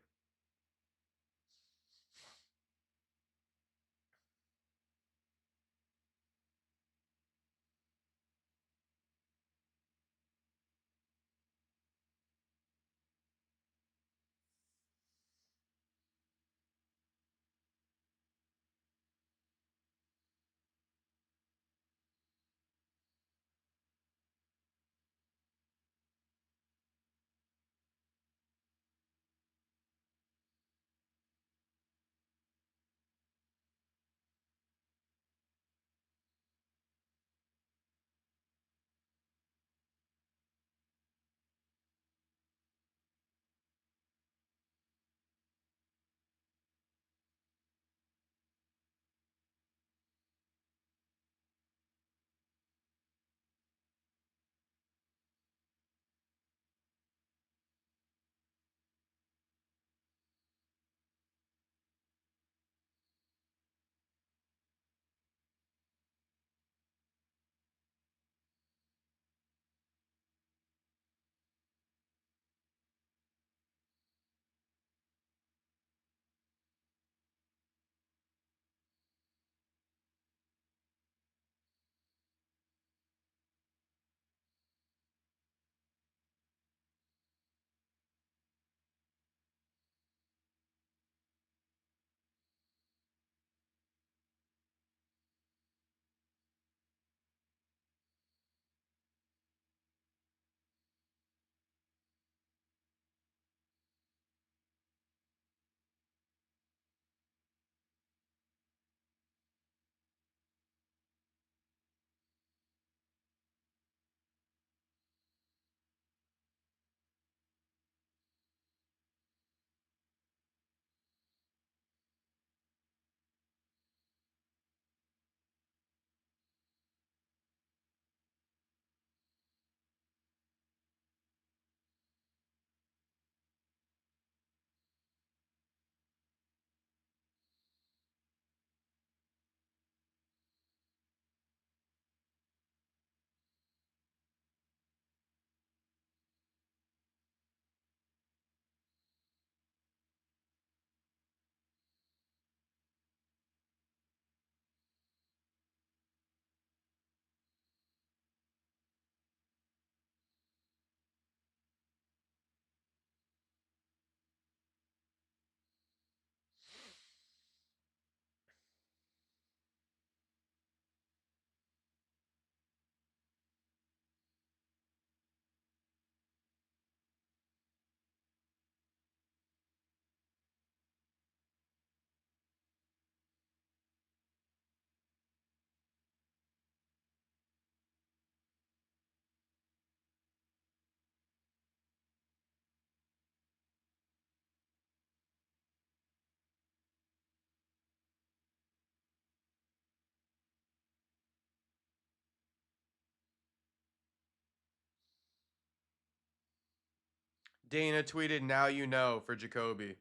[SPEAKER 1] Dana tweeted, "Now you know," for Jacobe.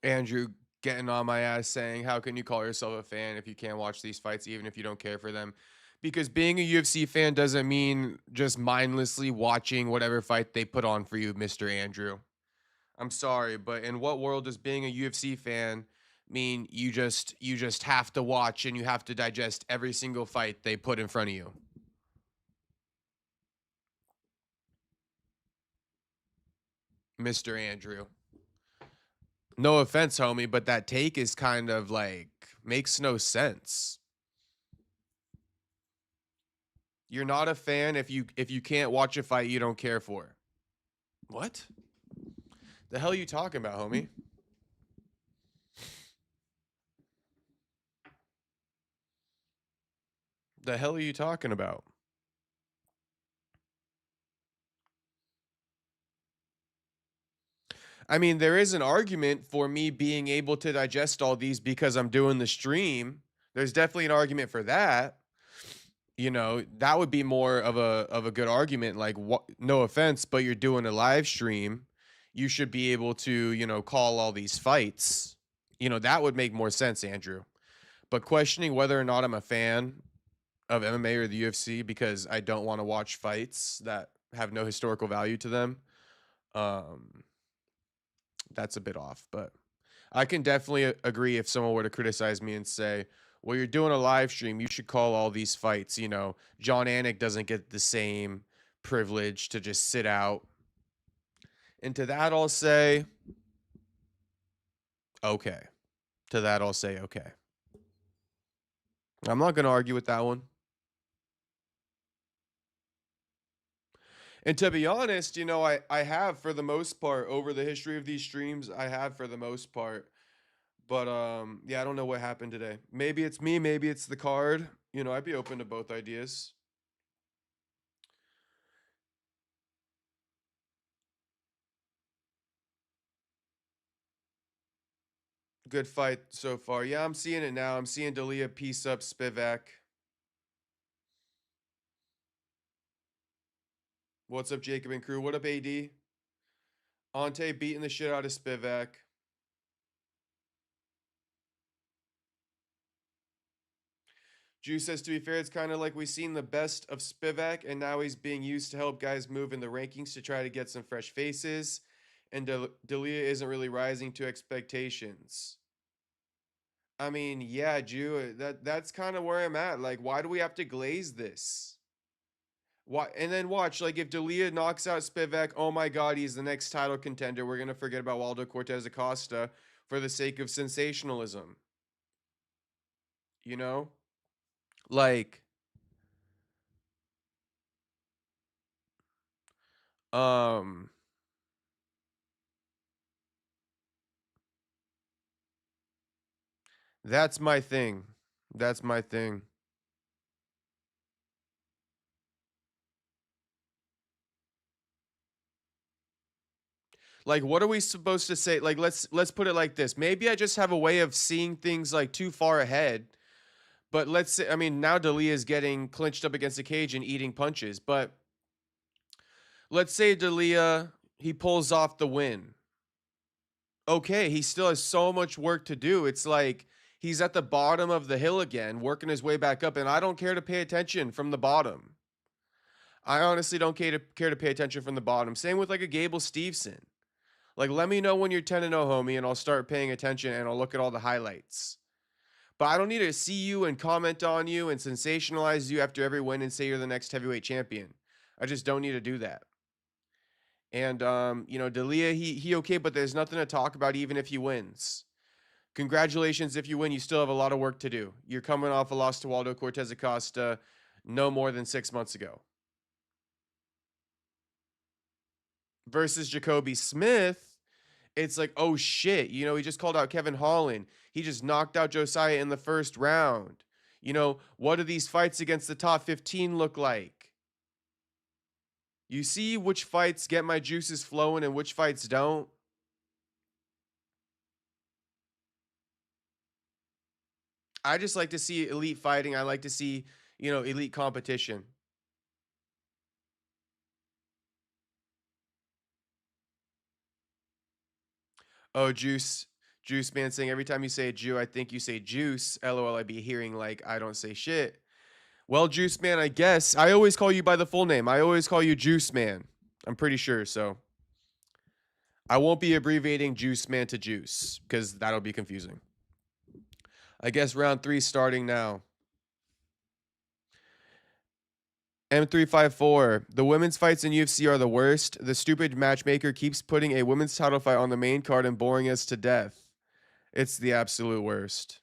[SPEAKER 1] Andrew getting on my ass saying, "How can you call yourself a fan if you can't watch these fights, even if you don't care for them?" Because being a UFC fan doesn't mean just mindlessly watching whatever fight they put on for you, Mr. Andrew. I'm sorry, but in what world does being a UFC fan mean you just have to watch and you have to digest every single fight they put in front of you? Mr. Andrew. No offense, homie, but that take is kind of like makes no sense. You're not a fan if you can't watch a fight you don't care for. What? The hell are you talking about, homie? The hell are you talking about? I mean, there is an argument for me being able to digest all these because I'm doing the stream. There's definitely an argument for that. You know, that would be more of a good argument. Like, what? No offense, but you're doing a live stream. You should be able to, call all these fights. That would make more sense, Andrew. But questioning whether or not I'm a fan of MMA or the UFC because I don't want to watch fights that have no historical value to them, that's a bit off. But I can definitely agree if someone were to criticize me and say, well, you're doing a live stream, you should call all these fights. John Anik doesn't get the same privilege to just sit out. And to that, I'll say, okay. To that, I'll say, okay. I'm not going to argue with that one. And to be honest, I have for the most part over the history of these streams, I have for the most part. But yeah, I don't know what happened today. Maybe it's me, maybe it's the card. I'd be open to both ideas. Good fight so far. Yeah, I'm seeing it now. I'm seeing Della piece up Spivac. What's up, Jacob and crew? What up, AD? Ante beating the shit out of Spivac. Juice says, to be fair, it's kind of like we've seen the best of Spivac, and now he's being used to help guys move in the rankings to try to get some fresh faces. And Della isn't really rising to expectations. I mean, yeah, Jew, that's kind of where I'm at. Like, why do we have to glaze this? Why? And then watch, like, if Della knocks out Spivac, oh my God, he's the next title contender. We're gonna forget about Waldo Cortez Acosta for the sake of sensationalism. Like, that's my thing. That's my thing. Like, what are we supposed to say? Like, let's put it like this. Maybe I just have a way of seeing things like too far ahead. But let's say, I mean, now Della is getting clinched up against the cage and eating punches. But let's say Della, he pulls off the win. Okay, he still has so much work to do. It's like he's at the bottom of the hill again, working his way back up. And I don't care to pay attention from the bottom. I honestly don't care to pay attention from the bottom. Same with like a Gable Steveson. Like, let me know when you're 10-0, homie, and I'll start paying attention and I'll look at all the highlights. But I don't need to see you and comment on you and sensationalize you after every win and say you're the next heavyweight champion. I just don't need to do that. And, Della, he okay, but there's nothing to talk about even if he wins. Congratulations if you win. You still have a lot of work to do. You're coming off a loss to Waldo Cortez Acosta no more than 6 months ago. Versus Jacobe Smith, it's like, oh shit, he just called out Kevin Holland. He just knocked out Josiah in the first round. What do these fights against the top 15 look like? You see which fights get my juices flowing and which fights don't? I just like to see elite fighting. I like to see, elite competition. Oh, Juice Man saying every time you say Jew, I think you say juice. LOL, I'd be hearing like I don't say shit. Well, Juice Man, I guess. I always call you by the full name. I always call you Juice Man. I'm pretty sure, so. I won't be abbreviating Juice Man to Juice, because that'll be confusing. I guess round 3 starting now. M354. The women's fights in UFC are the worst. The stupid matchmaker keeps putting a women's title fight on the main card and boring us to death. It's the absolute worst.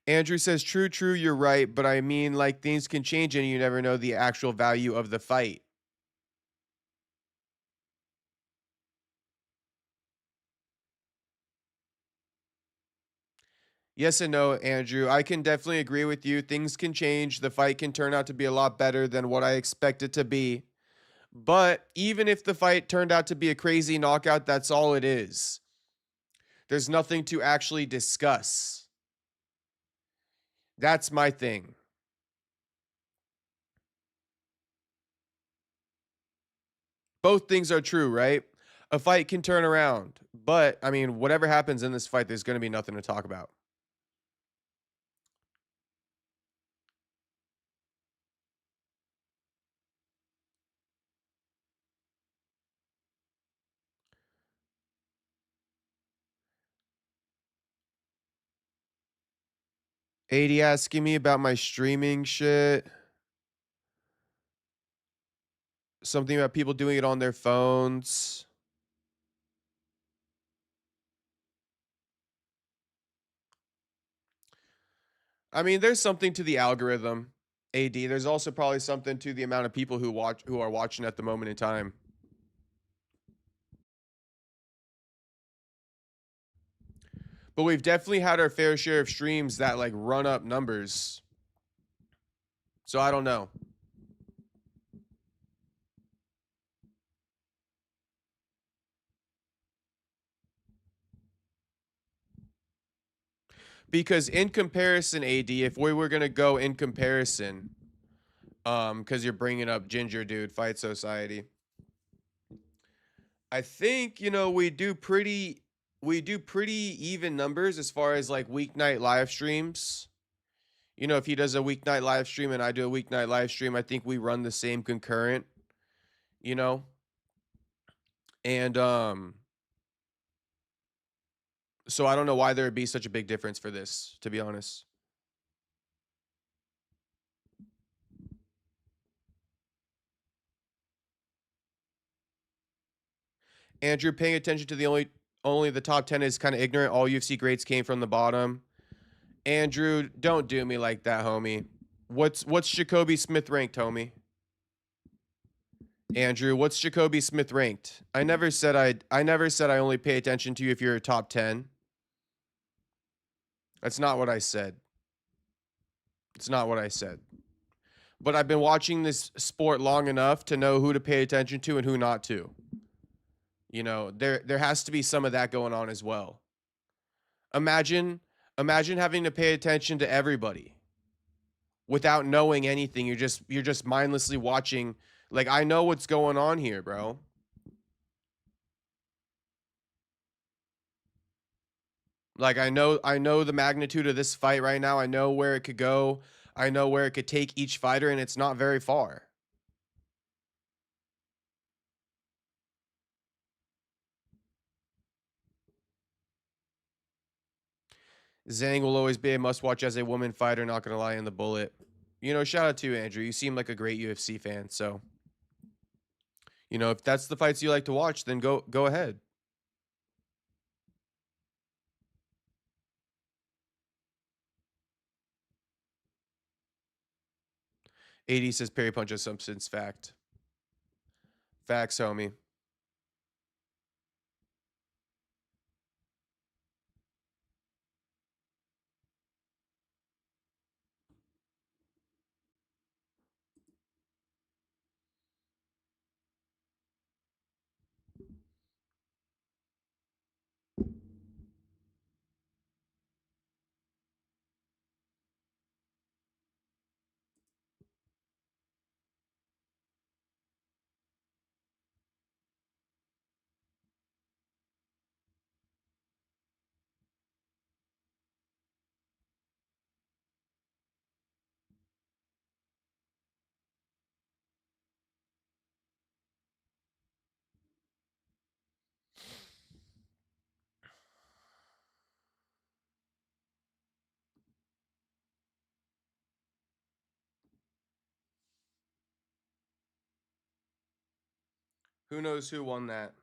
[SPEAKER 1] Andrew says, true, you're right. But I mean, like, things can change and you never know the actual value of the fight. Yes and no, Andrew. I can definitely agree with you. Things can change. The fight can turn out to be a lot better than what I expect it to be. But even if the fight turned out to be a crazy knockout, that's all it is. There's nothing to actually discuss. That's my thing. Both things are true, right? A fight can turn around. But, I mean, whatever happens in this fight, there's going to be nothing to talk about. AD asking me about my streaming shit. Something about people doing it on their phones. I mean, there's something to the algorithm, AD. There's also probably something to the amount of people who are watching at the moment in time. But we've definitely had our fair share of streams that like run up numbers. So I don't know. Because in comparison, AD, if we were going to go in comparison, because you're bringing up Ginger Dude Fight Society, I think, you know, we do pretty even numbers as far as like weeknight live streams. You know, if he does a weeknight live stream and I do a weeknight live stream, I think we run the same concurrent, you know? And so I don't know why there would be such a big difference for this, to be honest. Andrew, paying attention to the only the top 10 is kind of ignorant. All UFC greats came from the bottom. Andrew, don't do me like that, homie. What's Jacobe Smith ranked, homie? Andrew, what's Jacobe Smith ranked? I never said I only pay attention to you if you're a top 10. That's not what I said. It's not what I said. But I've been watching this sport long enough to know who to pay attention to and who not to. You know, there has to be some of that going on as well. Imagine having to pay attention to everybody without knowing anything. You're just mindlessly watching. Like, I know what's going on here, bro. Like, I know the magnitude of this fight right now. I know where it could go. I know where it could take each fighter, and it's not very far. Zhang will always be a must-watch as a woman fighter, not going to lie in the bullet. You know, shout out to you, Andrew. You seem like a great UFC fan, so... You know, if that's the fights you like to watch, then go ahead. AD says Perry Punch is substance. Fact. Facts, homie. Who knows who won that?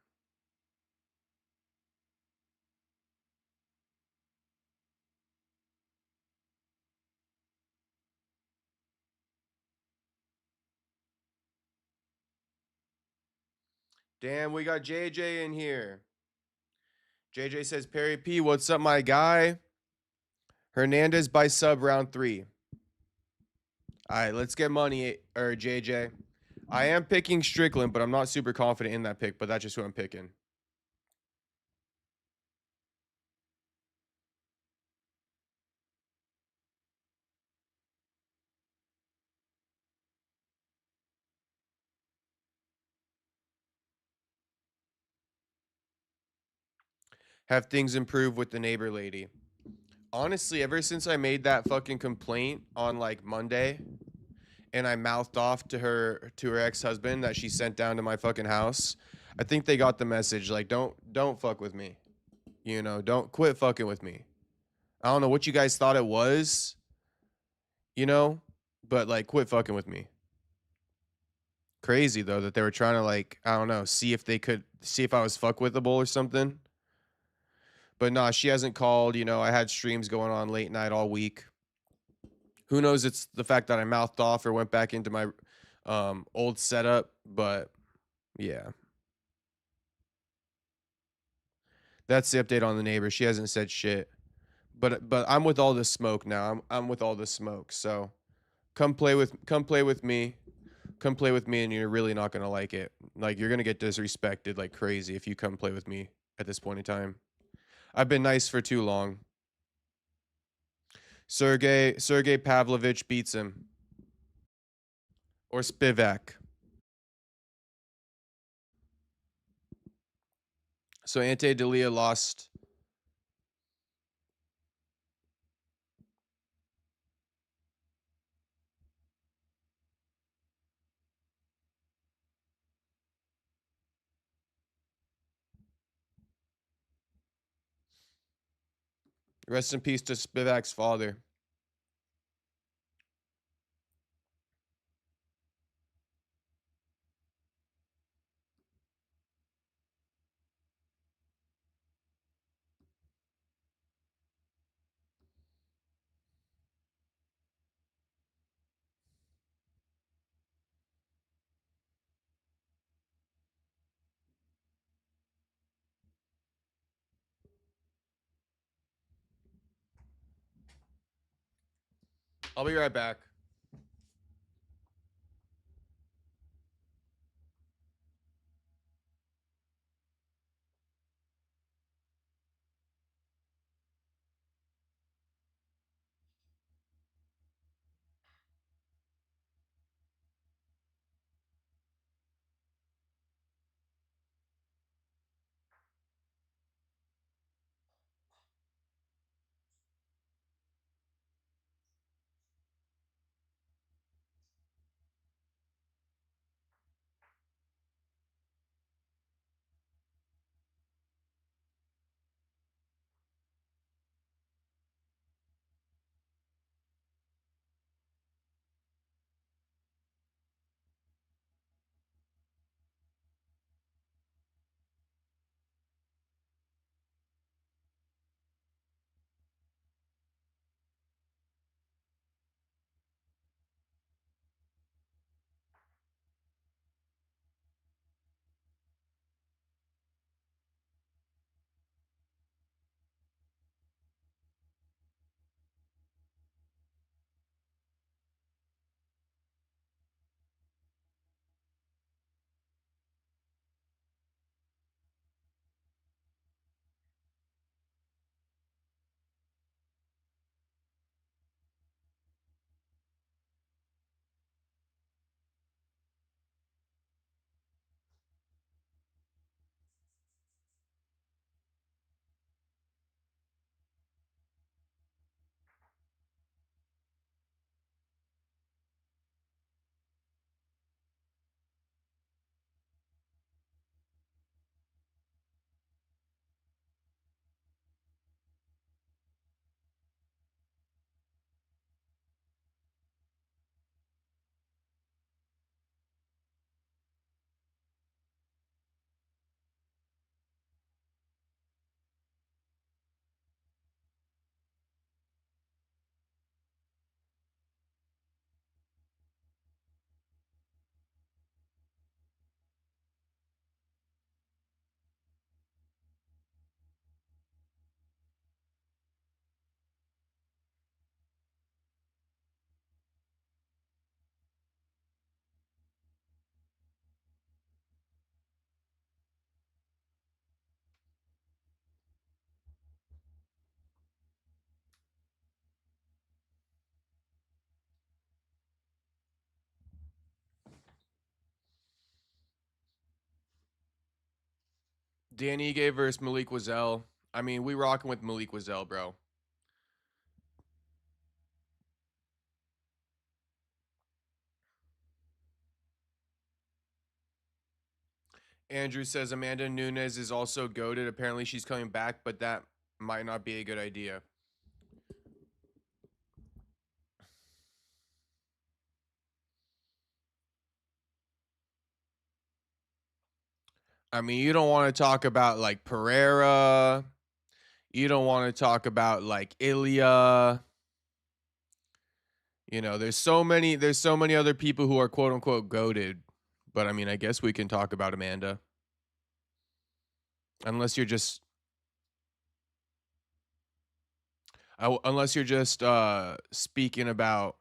[SPEAKER 1] Damn, we got JJ in here. JJ says, Perry P, what's up, my guy? Hernandez by sub round 3. All right, let's get money, or JJ. I am picking Strickland, but I'm not super confident in that pick, but that's just who I'm picking. Have things improved with the neighbor lady? Honestly, ever since I made that fucking complaint on like Monday and I mouthed off to her ex-husband that she sent down to my fucking house, I think they got the message. Like, don't fuck with me. You know, don't quit fucking with me. I don't know what you guys thought it was, you know, but like quit fucking with me. Crazy though that they were trying to like, I don't know, see if I was fuck withable or something. But nah, she hasn't called. You know, I had streams going on late night all week. Who knows? It's the fact that I mouthed off or went back into my old setup. But yeah, that's the update on the neighbor. She hasn't said shit. But I'm with all the smoke now. I'm with all the smoke. So come play with me. Come play with me, and you're really not gonna like it. Like you're gonna get disrespected like crazy if you come play with me at this point in time. I've been nice for too long. Sergey Pavlovich beats him. Or Spivac. So Ante Della lost. Rest in peace to Spivac's father. I'll be right back. Danny Ige versus Malik Wazell. I mean, we rocking with Malik Wazell, bro. Andrew says Amanda Nunes is also goated. Apparently she's coming back, but that might not be a good idea. I mean, you don't want to talk about like Pereira. You don't want to talk about like Ilya. You know, there's so many other people who are quote unquote goated. But I mean, I guess we can talk about Amanda. Unless you're just speaking about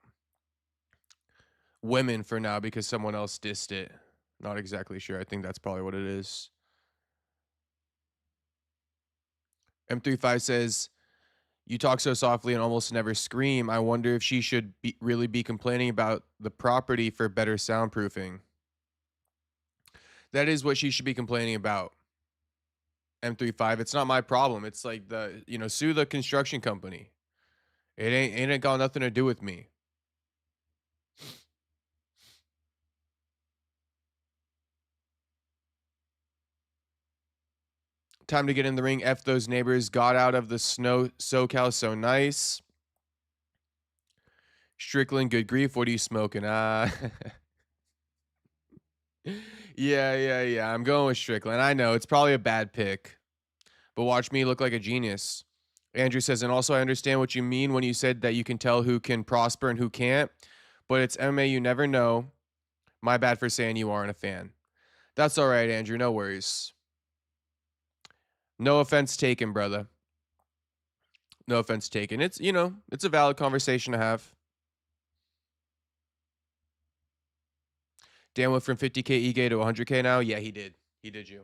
[SPEAKER 1] women for now because someone else dissed it. Not exactly sure. I think that's probably what it is. M35 says, you talk so softly and almost never scream. I wonder if she should really be complaining about the property for better soundproofing. That is what she should be complaining about. M35, it's not my problem. It's like sue the construction company. It ain't got nothing to do with me. Time to get in the ring. F those neighbors. Got out of the snow. SoCal so nice. Strickland, good grief. What are you smoking? Yeah. I'm going with Strickland. I know it's probably a bad pick, but watch me look like a genius. Andrew says, and also I understand what you mean when you said that you can tell who can prosper and who can't, but it's MMA. You never know. My bad for saying you aren't a fan. That's all right, Andrew. No worries. No offense taken, brother. No offense taken. It's a valid conversation to have. Dan went from 50K Ige to 100K now. Yeah, he did. He did you.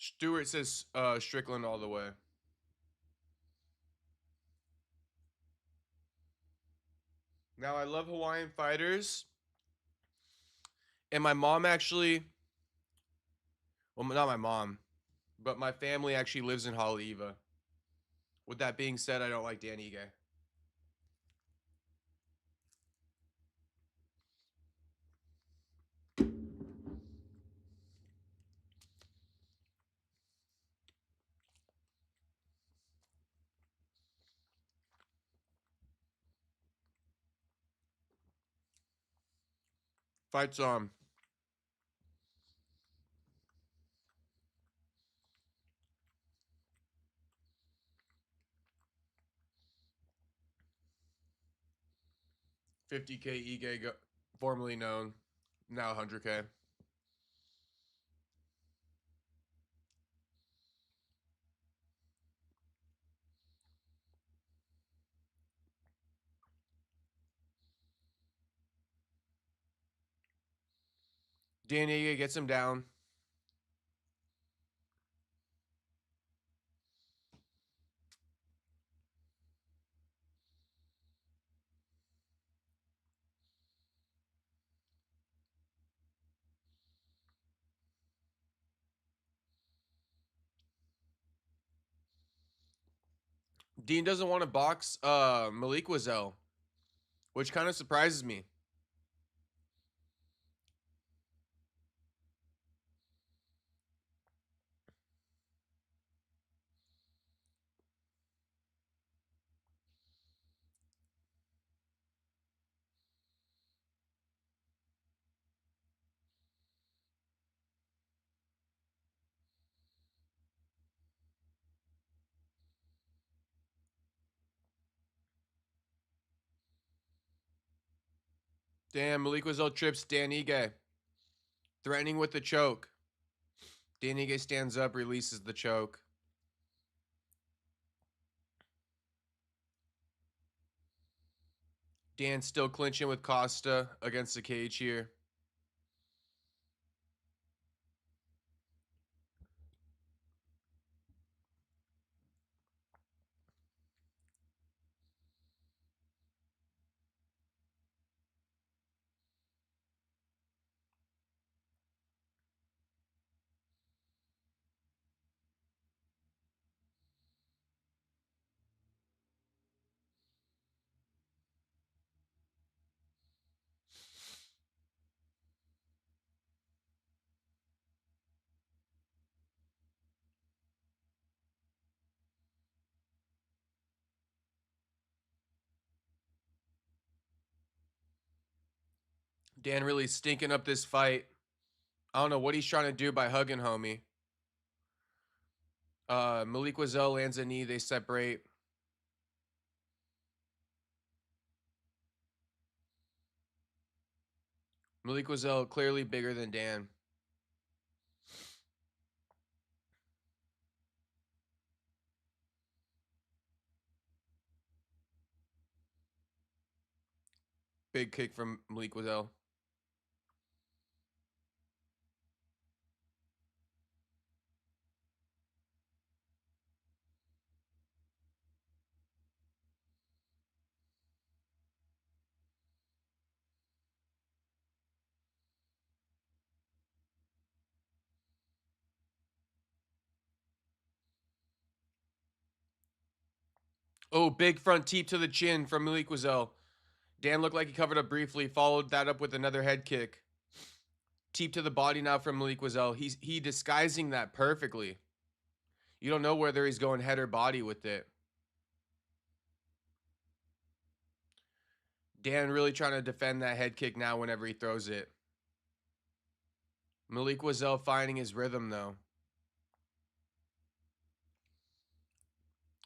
[SPEAKER 1] Stewart says Strickland all the way. Now, I love Hawaiian fighters. And my mom actually, well, not my mom, but my family actually lives in Haleiwa. With that being said, I don't like Dan Ige. Fights on. $50K Ige, formerly known, now $100K. Dan Ige gets him down. Dean doesn't want to box Malik Wazell, which kind of surprises me. Damn, Malik Wazell trips Dan Ige. Threatening with the choke. Dan Ige stands up, releases the choke. Dan still clinching with Costa against the cage here. Dan really stinking up this fight. I don't know what he's trying to do by hugging homie. Malik Wazell lands a knee. They separate. Malik Wazell clearly bigger than Dan. Big kick from Malik Wazell. Oh, big front teep to the chin from Malik Wazell. Dan looked like he covered up briefly, followed that up with another head kick. Teep to the body now from Malik Wazell. He disguising that perfectly. You don't know whether he's going head or body with it. Dan really trying to defend that head kick now whenever he throws it. Malik Wazell finding his rhythm though.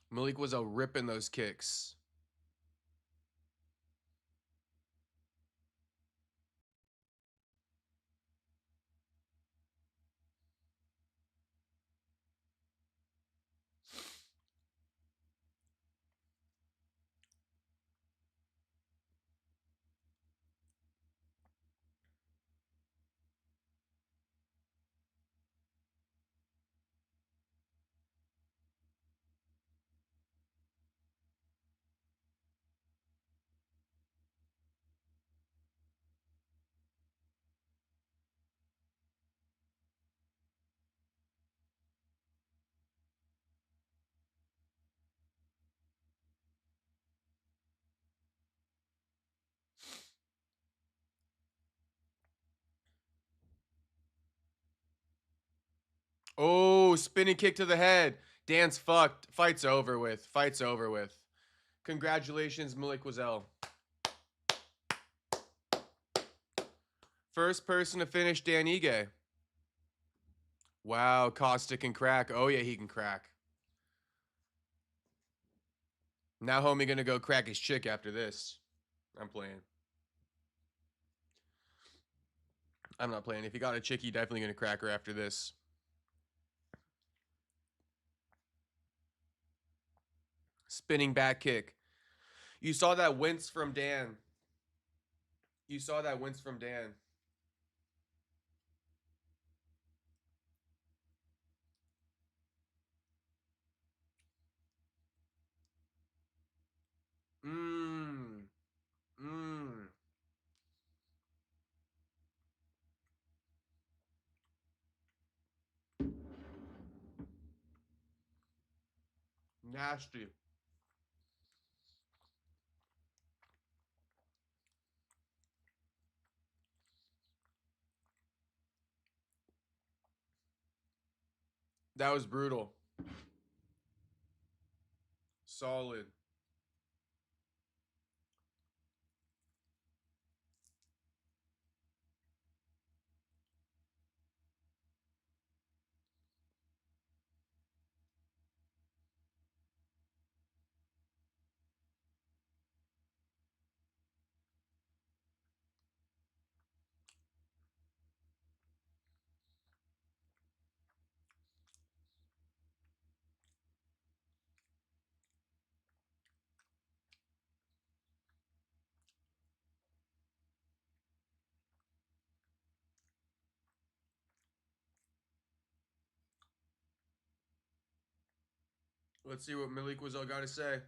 [SPEAKER 1] Malik Wazell ripping those kicks. Oh, spinning kick to the head. Dan's fucked. Fight's over with. Fight's over with. Congratulations, Malik Wazell. First person to finish Dan Ige. Wow, Costa can crack. Oh, yeah, he can crack. Now homie gonna go crack his chick after this. I'm playing. I'm not playing. If he got a chick, he definitely gonna crack her after this. Spinning back kick. You saw that wince from Dan. You saw that wince from Dan. Mmm. Mmm. Nasty. That was brutal. Solid. Let's see what Malik Wazell got to say.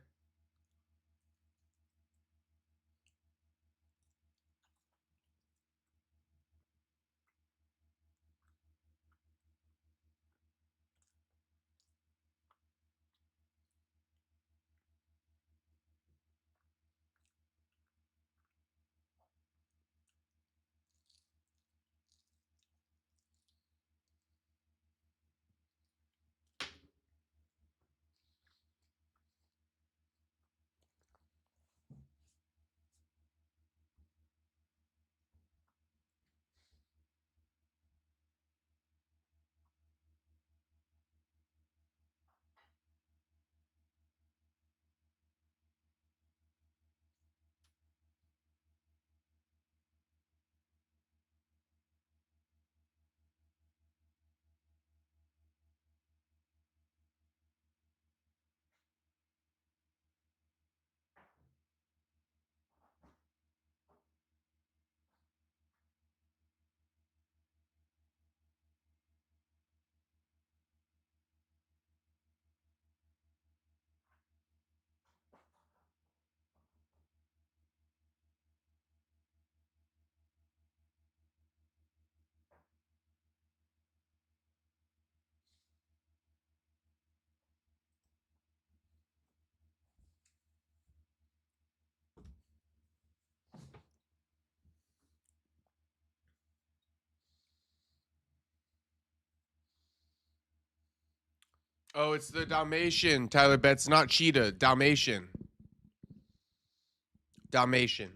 [SPEAKER 1] Oh, it's the Dalmatian. Tyler Betts, not cheetah. Dalmatian. Dalmatian.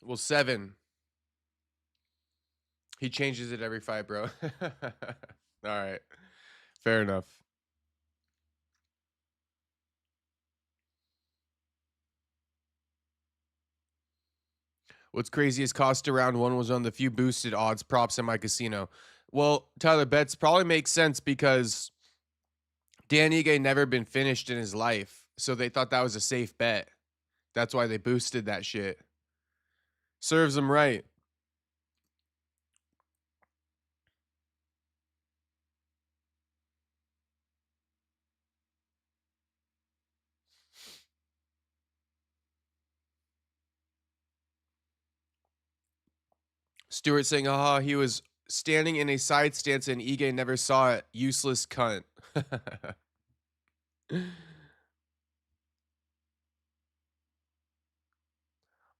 [SPEAKER 1] Well, 7. He changes it every fight, bro. All right. Fair enough. What's crazy is Costa round 1 was on the few boosted odds props in my casino. Well, Tyler Betts probably makes sense because Dan Ige never been finished in his life. So they thought that was a safe bet. That's why they boosted that shit. Serves him right. Stewart saying, haha, he was standing in a side stance and Ige never saw it. Useless cunt.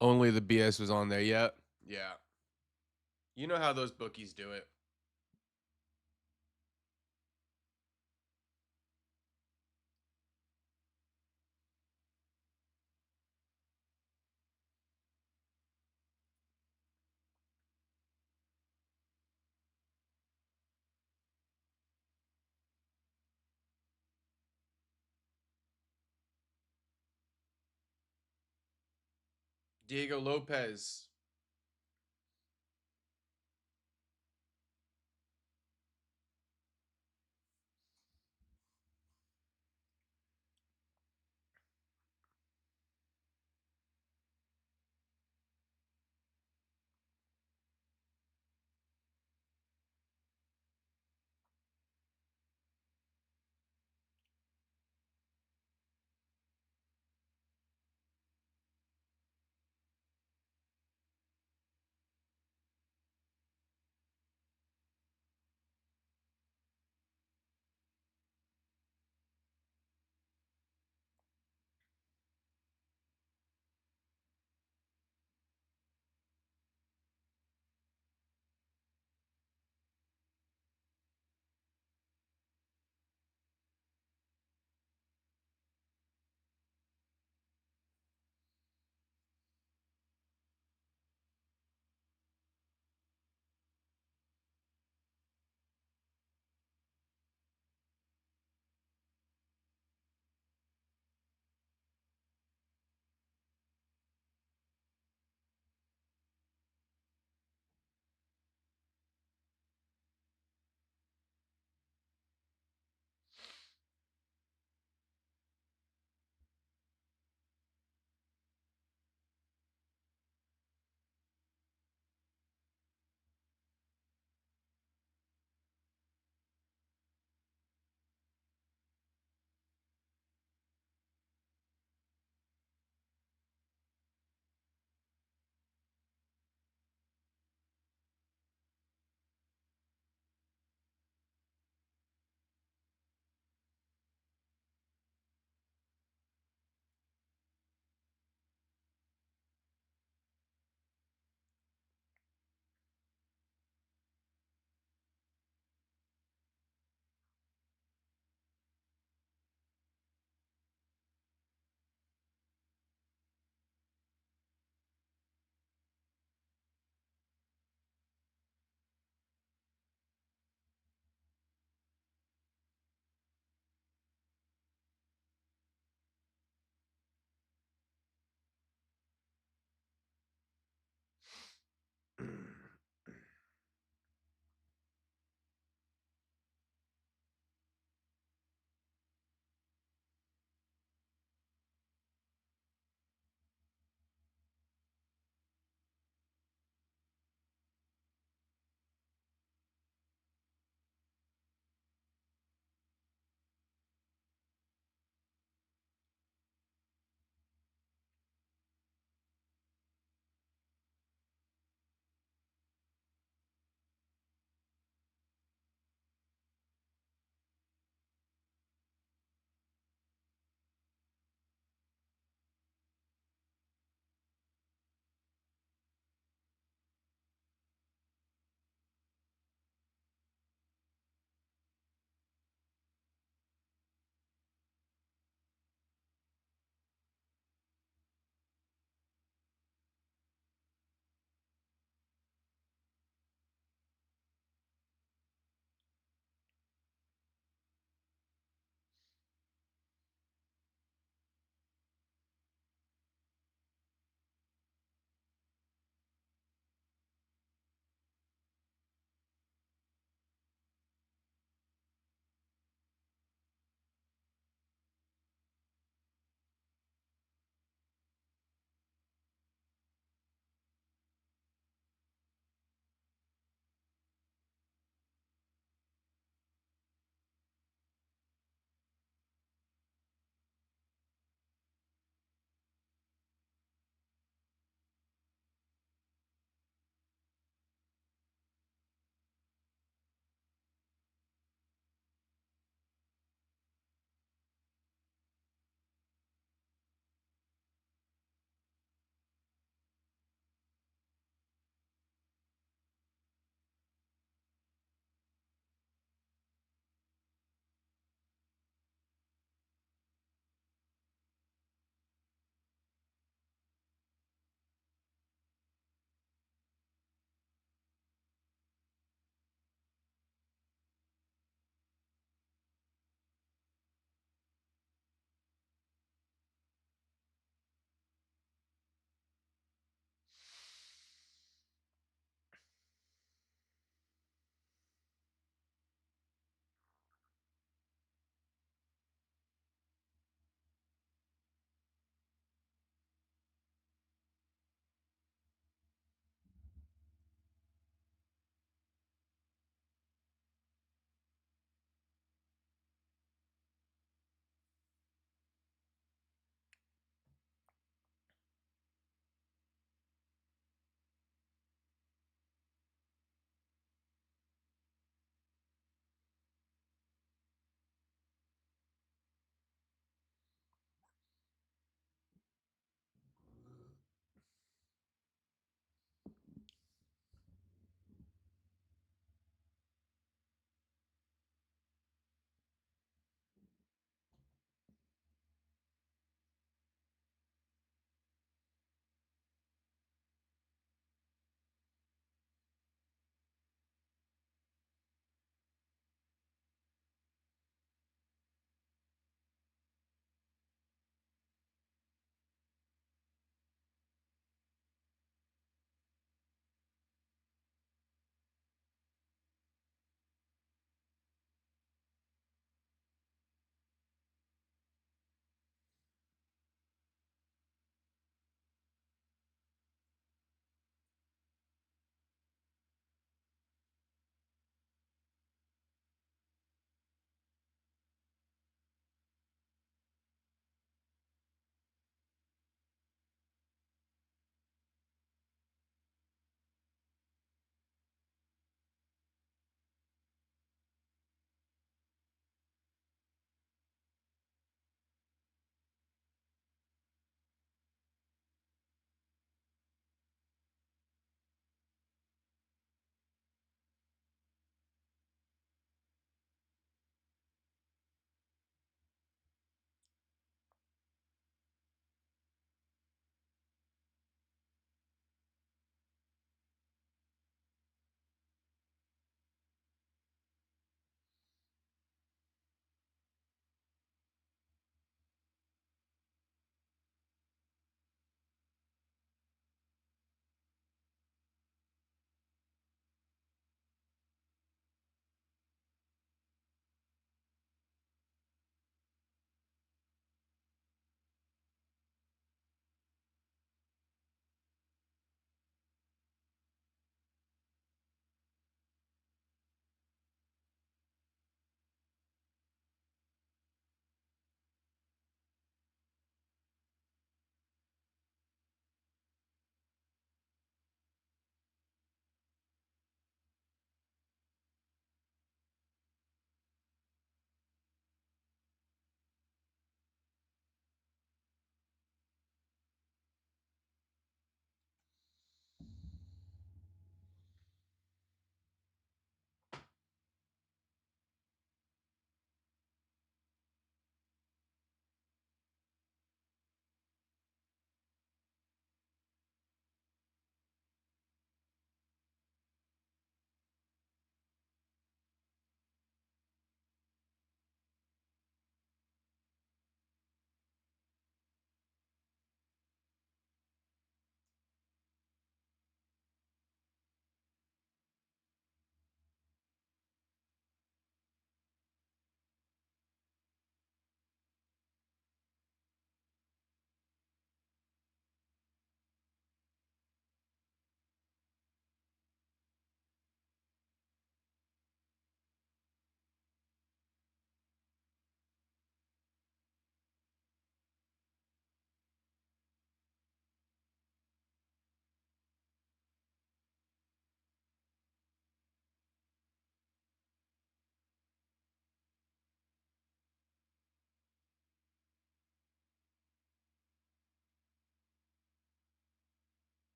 [SPEAKER 1] Only the BS was on there. Yep. Yeah. You know how those bookies do it. Diego Lopez.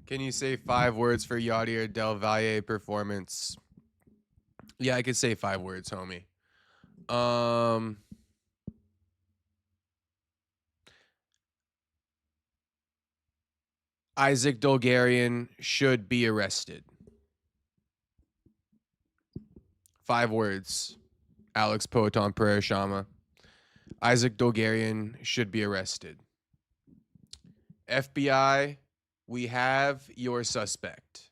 [SPEAKER 1] Can you say 5 words for Yadier Del Valle performance? Yeah, I could say 5 words, homie. Isaac Dolgarian should be arrested. 5 words. Alex Poetin Pereira Shama. Isaac Dolgarian should be arrested. FBI, we have your suspect.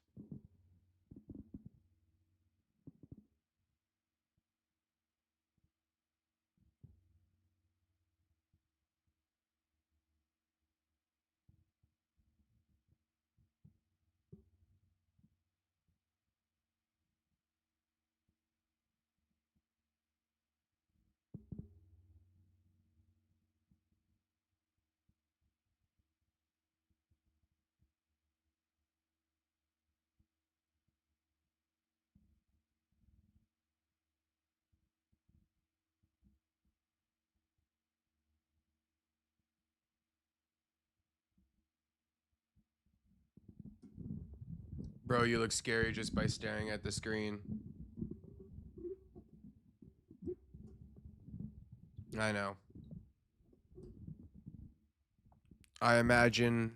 [SPEAKER 1] Bro, you look scary just by staring at the screen. I know. I imagine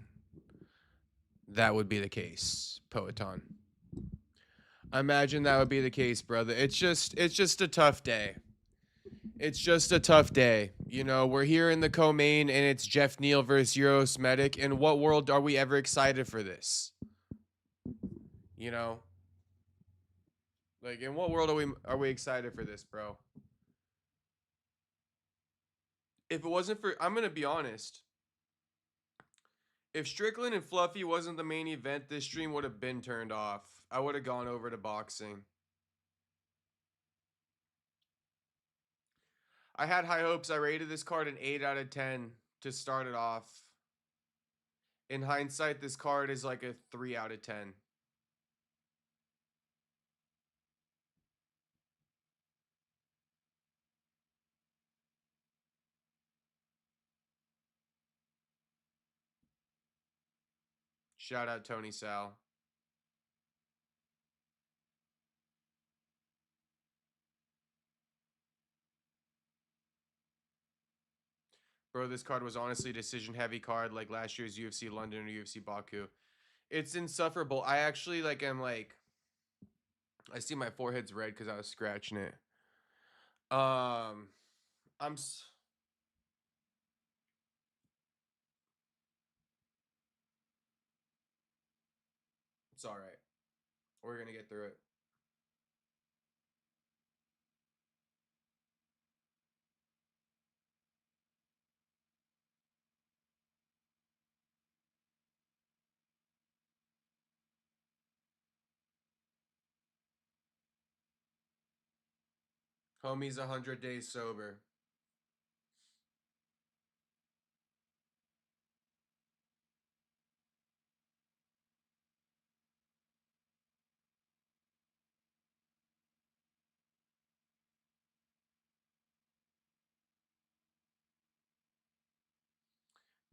[SPEAKER 1] that would be the case, Poeton. I imagine that would be the case, brother. It's just a tough day. It's just a tough day. You know, we're here in the co-main and it's Jeff Neal versus Euros Medic. In what world are we ever excited for this? You know? Like, in what world are we excited for this, bro? If it wasn't for, I'm gonna be honest. If Strickland and Fluffy wasn't the main event, this stream would have been turned off. I would have gone over to boxing. I had high hopes. I rated this card an 8 out of 10 to start it off. In hindsight, this card is like a 3 out of 10. Shout out Tony Sal. Bro, this card was honestly a decision-heavy card like last year's UFC London or UFC Baku. It's insufferable. I actually, like, am like... I see my forehead's red because I was scratching it. It's all right. We're going to get through it. Homie's 100 days sober.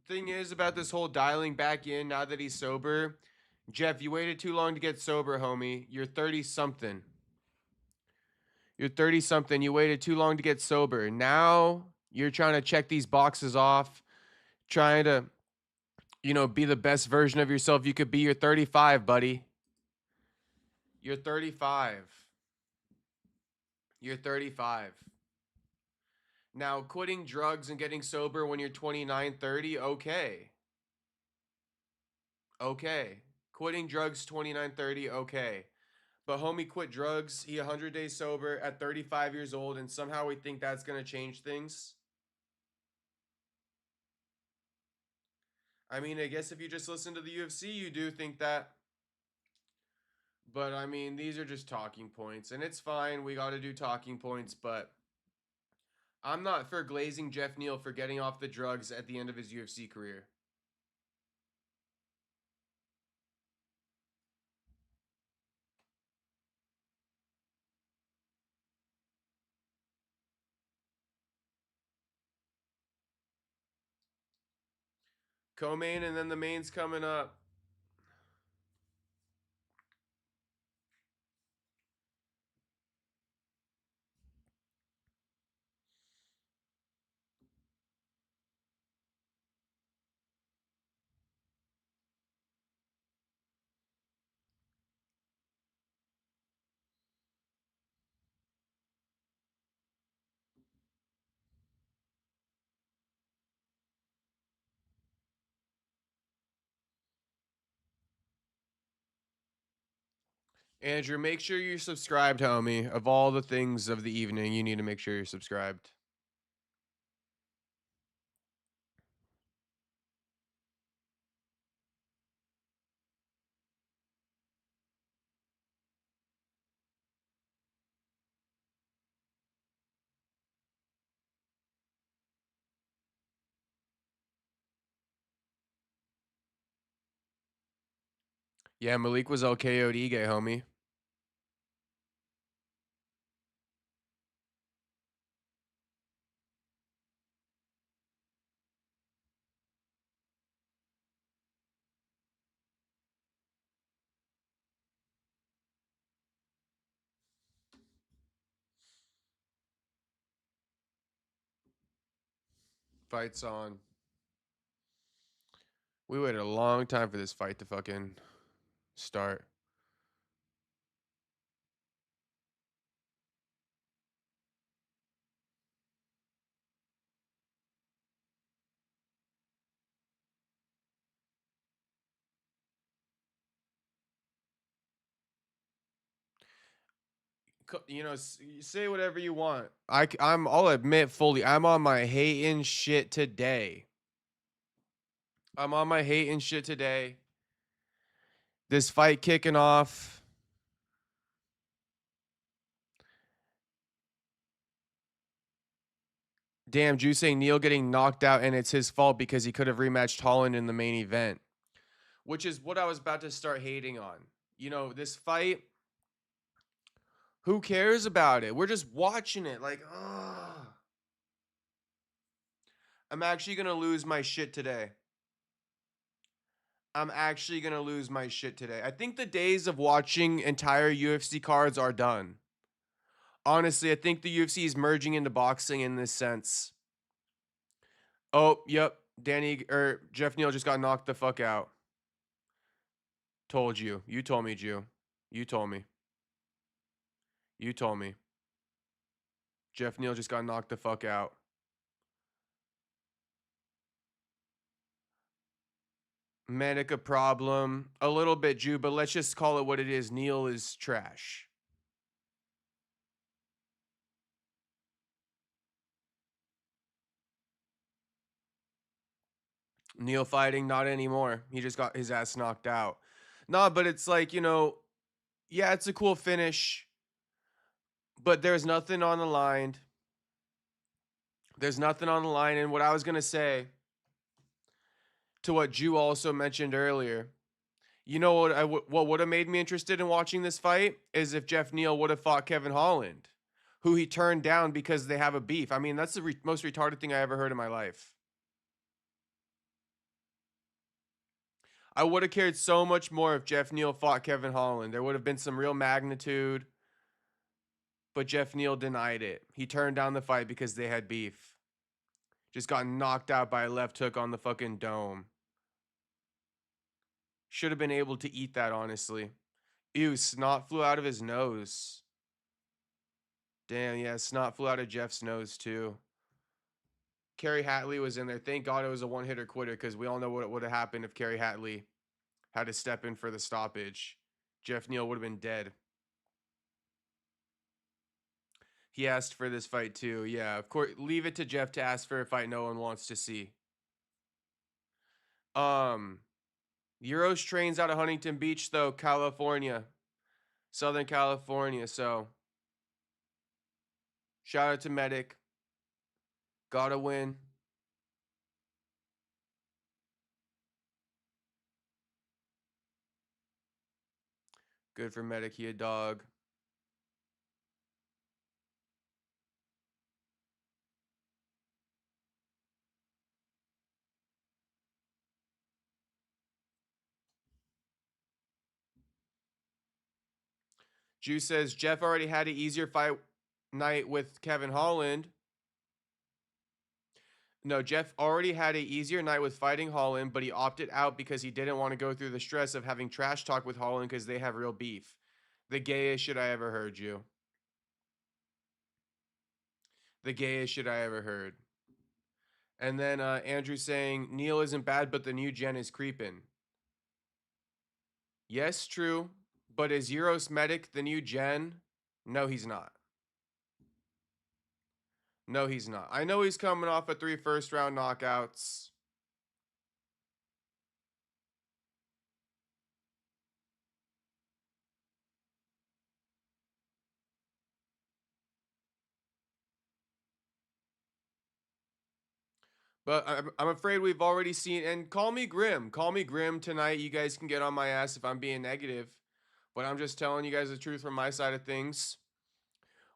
[SPEAKER 1] Thing is about this whole dialing back in now that he's sober, Jeff, you waited too long to get sober, homie. You're 30-something. You're 30-something. You waited too long to get sober. Now you're trying to check these boxes off, trying to, you know, be the best version of yourself you could be. You're 35, buddy. You're 35. You're 35. Now, quitting drugs and getting sober when you're 29, 30, okay. Okay. Quitting drugs 29, 30, okay. But homie quit drugs. He 100 days sober at 35 years old, and somehow we think that's going to change things. I mean, I guess if you just listen to the UFC, you do think that. But, I mean, these are just talking points, and it's fine. We got to do talking points, but I'm not for glazing Jeff Neal for getting off the drugs at the end of his UFC career. Co-main and then the main's coming up. Andrew, make sure you're subscribed, homie. Of all the things of the evening, you need to make sure you're subscribed. Yeah, Malik was LKO'd Ige, homie. Fight's on. We waited a long time for this fight to fucking start. You know, you say whatever you want. I'll admit fully, I'm on my hating shit today. I'm on my hating shit today. This fight kicking off. Damn, Juice saying Neil getting knocked out and it's his fault because he could have rematched Holland in the main event. Which is what I was about to start hating on. You know, this fight, who cares about it? We're just watching it like, ugh. I'm actually going to lose my shit today. I'm actually going to lose my shit today. I think the days of watching entire UFC cards are done. Honestly, I think the UFC is merging into boxing in this sense. Oh, yep. Jeff Neal just got knocked the fuck out. Told you. You told me, Jew. You told me. You told me. Jeff Neal just got knocked the fuck out. Manic a problem. A little bit, Jew, but let's just call it what it is. Neal is trash. Neal fighting, not anymore. He just got his ass knocked out. Nah, but it's like, you know, yeah, it's a cool finish, but there's nothing on the line. There's nothing on the line. And what I was going to say to what Jew also mentioned earlier, you know what would have made me interested in watching this fight is if Jeff Neal would have fought Kevin Holland, who he turned down because they have a beef. I mean, that's the most retarded thing I ever heard in my life. I would have cared so much more if Jeff Neal fought Kevin Holland. There would have been some real magnitude, but Jeff Neal denied it. He turned down the fight because they had beef. Just got knocked out by a left hook on the fucking dome. Should have been able to eat that, honestly. Ew, snot flew out of his nose. Damn, yeah, snot flew out of Jeff's nose, too. Kerry Hatley was in there. Thank God it was a one-hitter quitter, because we all know what would have happened if Kerry Hatley had to step in for the stoppage. Jeff Neal would have been dead. He asked for this fight, too. Yeah, of course. Leave it to Jeff to ask for a fight no one wants to see. Euros trains out of Huntington Beach, though, California. Southern California, so shout out to Medic. Gotta win. Good for Medic, he a dog. Juice says Jeff already had an easier fight night with Kevin Holland. No, Jeff already had an easier night with fighting Holland, but he opted out because he didn't want to go through the stress of having trash talk with Holland because they have real beef. The gayest shit I ever heard, you. The gayest shit I ever heard. And then Andrew saying, Neil isn't bad, but the new gen is creeping. Yes, true. But is Euros Medic the new gen? No, he's not. No, he's not. I know he's coming off of 3 first-round knockouts. But I'm afraid we've already seen, and call me grim. Call me grim tonight. You guys can get on my ass if I'm being negative. But I'm just telling you guys the truth from my side of things.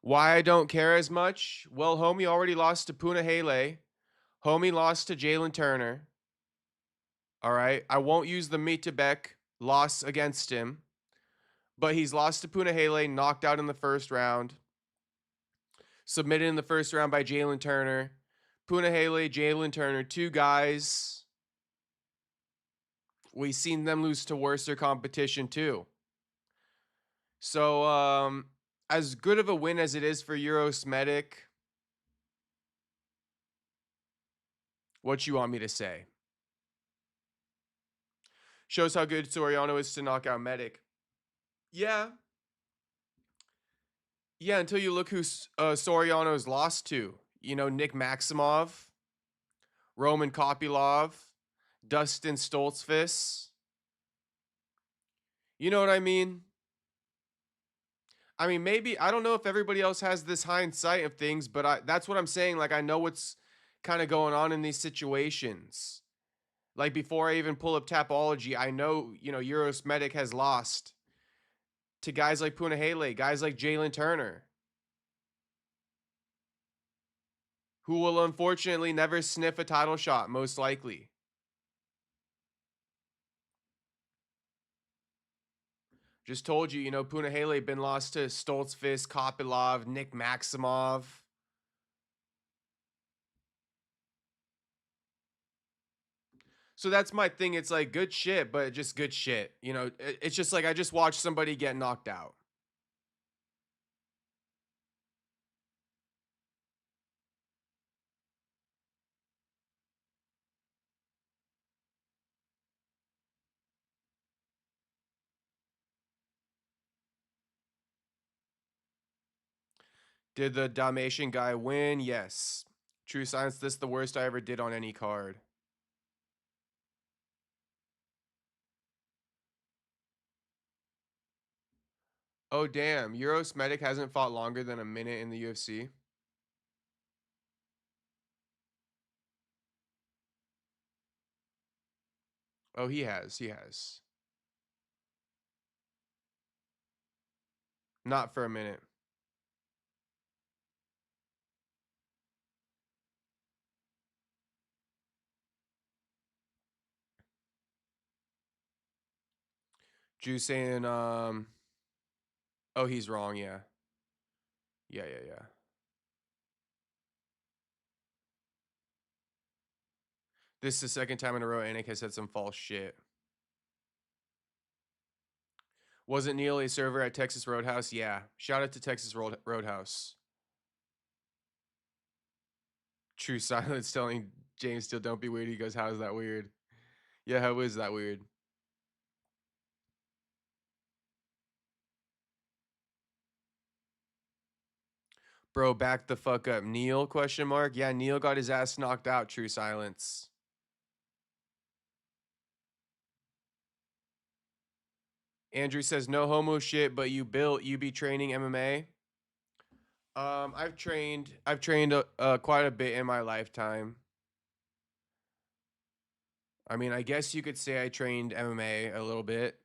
[SPEAKER 1] Why I don't care as much? Well, homie already lost to Punahele. Homie lost to Jalen Turner. All right. I won't use the Mitabek loss against him. But he's lost to Punahele, knocked out in the first round. Submitted in the first round by Jalen Turner. Punahele, Jalen Turner, 2 guys. We've seen them lose to worser competition too. So, as good of a win as it is for Euros Medic, what you want me to say? Shows how good Soriano is to knock out Medic. Yeah. Yeah, until you look who Soriano's lost to. You know, Nick Maximov, Roman Kopylov, Dustin Stoltzfus. You know what I mean? I mean, maybe, I don't know if everybody else has this hindsight of things, but that's what I'm saying. Like, I know what's kind of going on in these situations. Like, before I even pull up Tapology, I know, you know, Euros Medic has lost to guys like Punahele, guys like Jalen Turner, who will unfortunately never sniff a title shot, most likely. Just told you, you know, Punahele been lost to Stoltzfus, Kopylov, Nick Maximov. So that's my thing. It's like good shit, but just good shit. You know, it's just like I just watched somebody get knocked out. Did the Dalmatian guy win? Yes. True science, this is the worst I ever did on any card. Oh, damn. Euros Medic hasn't fought longer than a minute in the UFC. Oh, he has. He has. Not for a minute. Juice saying, oh, he's wrong. Yeah. Yeah. This is the second time in a row Anik has said some false shit. Wasn't Neil a server at Texas Roadhouse? Yeah. Shout out to Texas Roadhouse. True silence telling James still don't be weird. He goes, how is that weird? Yeah, how is that weird? Bro, back the fuck up. Neil, question mark? Yeah, Neil got his ass knocked out, true silence. Andrew says, no homo shit, but you be training MMA? I've trained quite a bit in my lifetime. I mean, I guess you could say I trained MMA a little bit.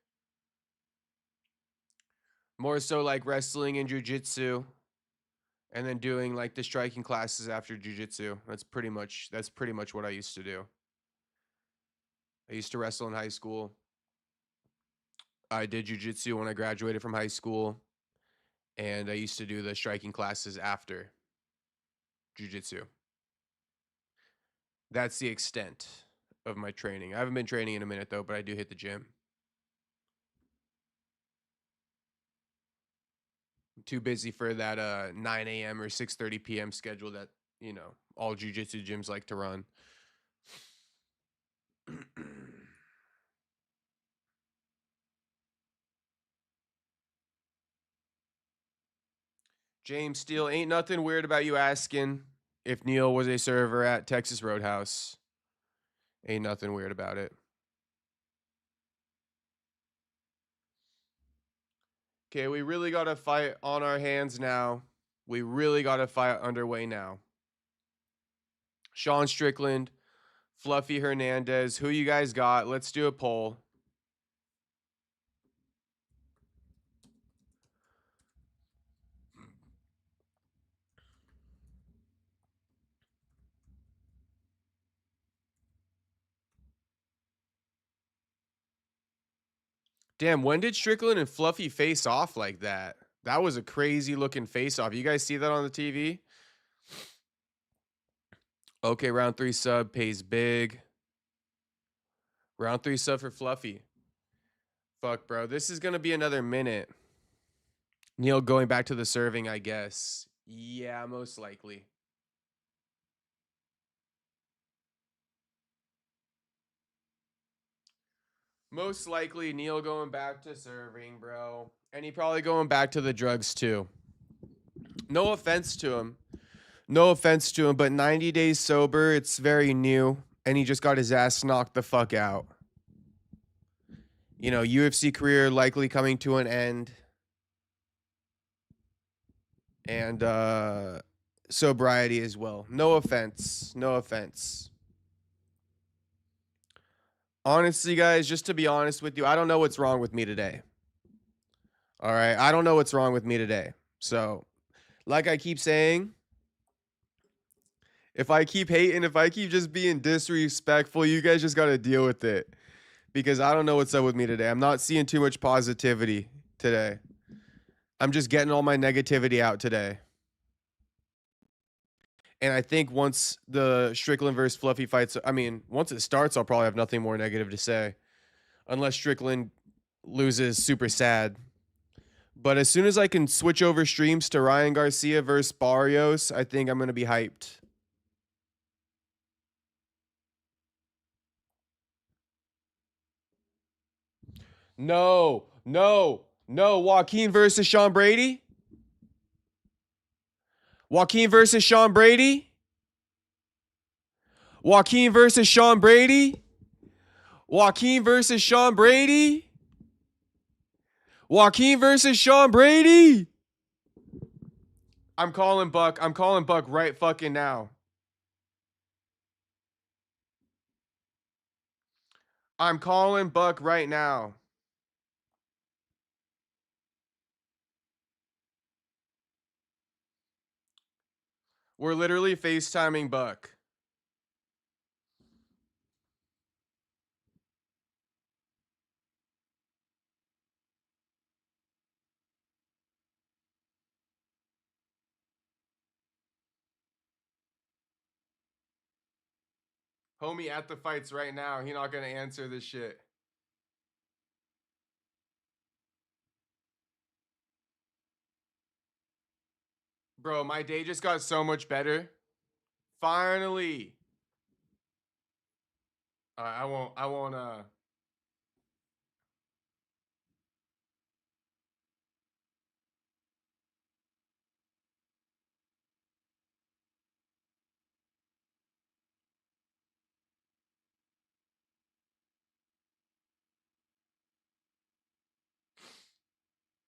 [SPEAKER 1] More so like wrestling and jiu-jitsu. And then doing like the striking classes after jiu-jitsu. That's pretty much what I used to do. I used to wrestle in high school. I did jiu-jitsu when I graduated from high school. And I used to do the striking classes after jiu-jitsu. That's the extent of my training. I haven't been training in a minute, though, but I do hit the gym. I'm too busy for that 9 a.m. or 6:30 p.m. schedule that, you know, all jiu-jitsu gyms like to run. James Steele, ain't nothing weird about you asking if Neil was a server at Texas Roadhouse. Ain't nothing weird about it. Okay, we really got a fight on our hands now. We really got a fight underway now. Sean Strickland, Fluffy Hernandez. Who you guys got? Let's do a poll. Damn, when did Strickland and Fluffy face off like that? That was a crazy looking face off. You guys see that on the TV? Okay, round 3 sub pays big. Round 3 sub for Fluffy. Fuck, bro. This is going to be another minute. Neil going back to the serving, I guess. Yeah, most likely. Most likely Neil going back to serving, bro. And he probably going back to the drugs too. No offense to him. No offense to him, but 90 days sober, it's very new. And he just got his ass knocked the fuck out. You know, UFC career likely coming to an end. And sobriety as well. No offense. No offense. Honestly, guys, just to be honest with you, I don't know what's wrong with me today. All right? I don't know what's wrong with me today. So, like I keep saying, if I keep hating, if I keep just being disrespectful, you guys just got to deal with it. Because I don't know what's up with me today. I'm not seeing too much positivity today. I'm just getting all my negativity out today. And I think once the Strickland versus Fluffy fights, I mean, once it starts, I'll probably have nothing more negative to say. Unless Strickland loses super sad. But as soon as I can switch over streams to Ryan Garcia versus Barrios, I think I'm going to be hyped. No. Joaquin versus Sean Brady? Joaquin versus Sean Brady? Joaquin versus Sean Brady? Joaquin versus Sean Brady? Joaquin versus Sean Brady? I'm calling Buck. I'm calling Buck right fucking now. I'm calling Buck right now. We're literally FaceTiming Buck. Homie at the fights right now. He not gonna answer this shit. Bro, my day just got so much better. Finally. I won't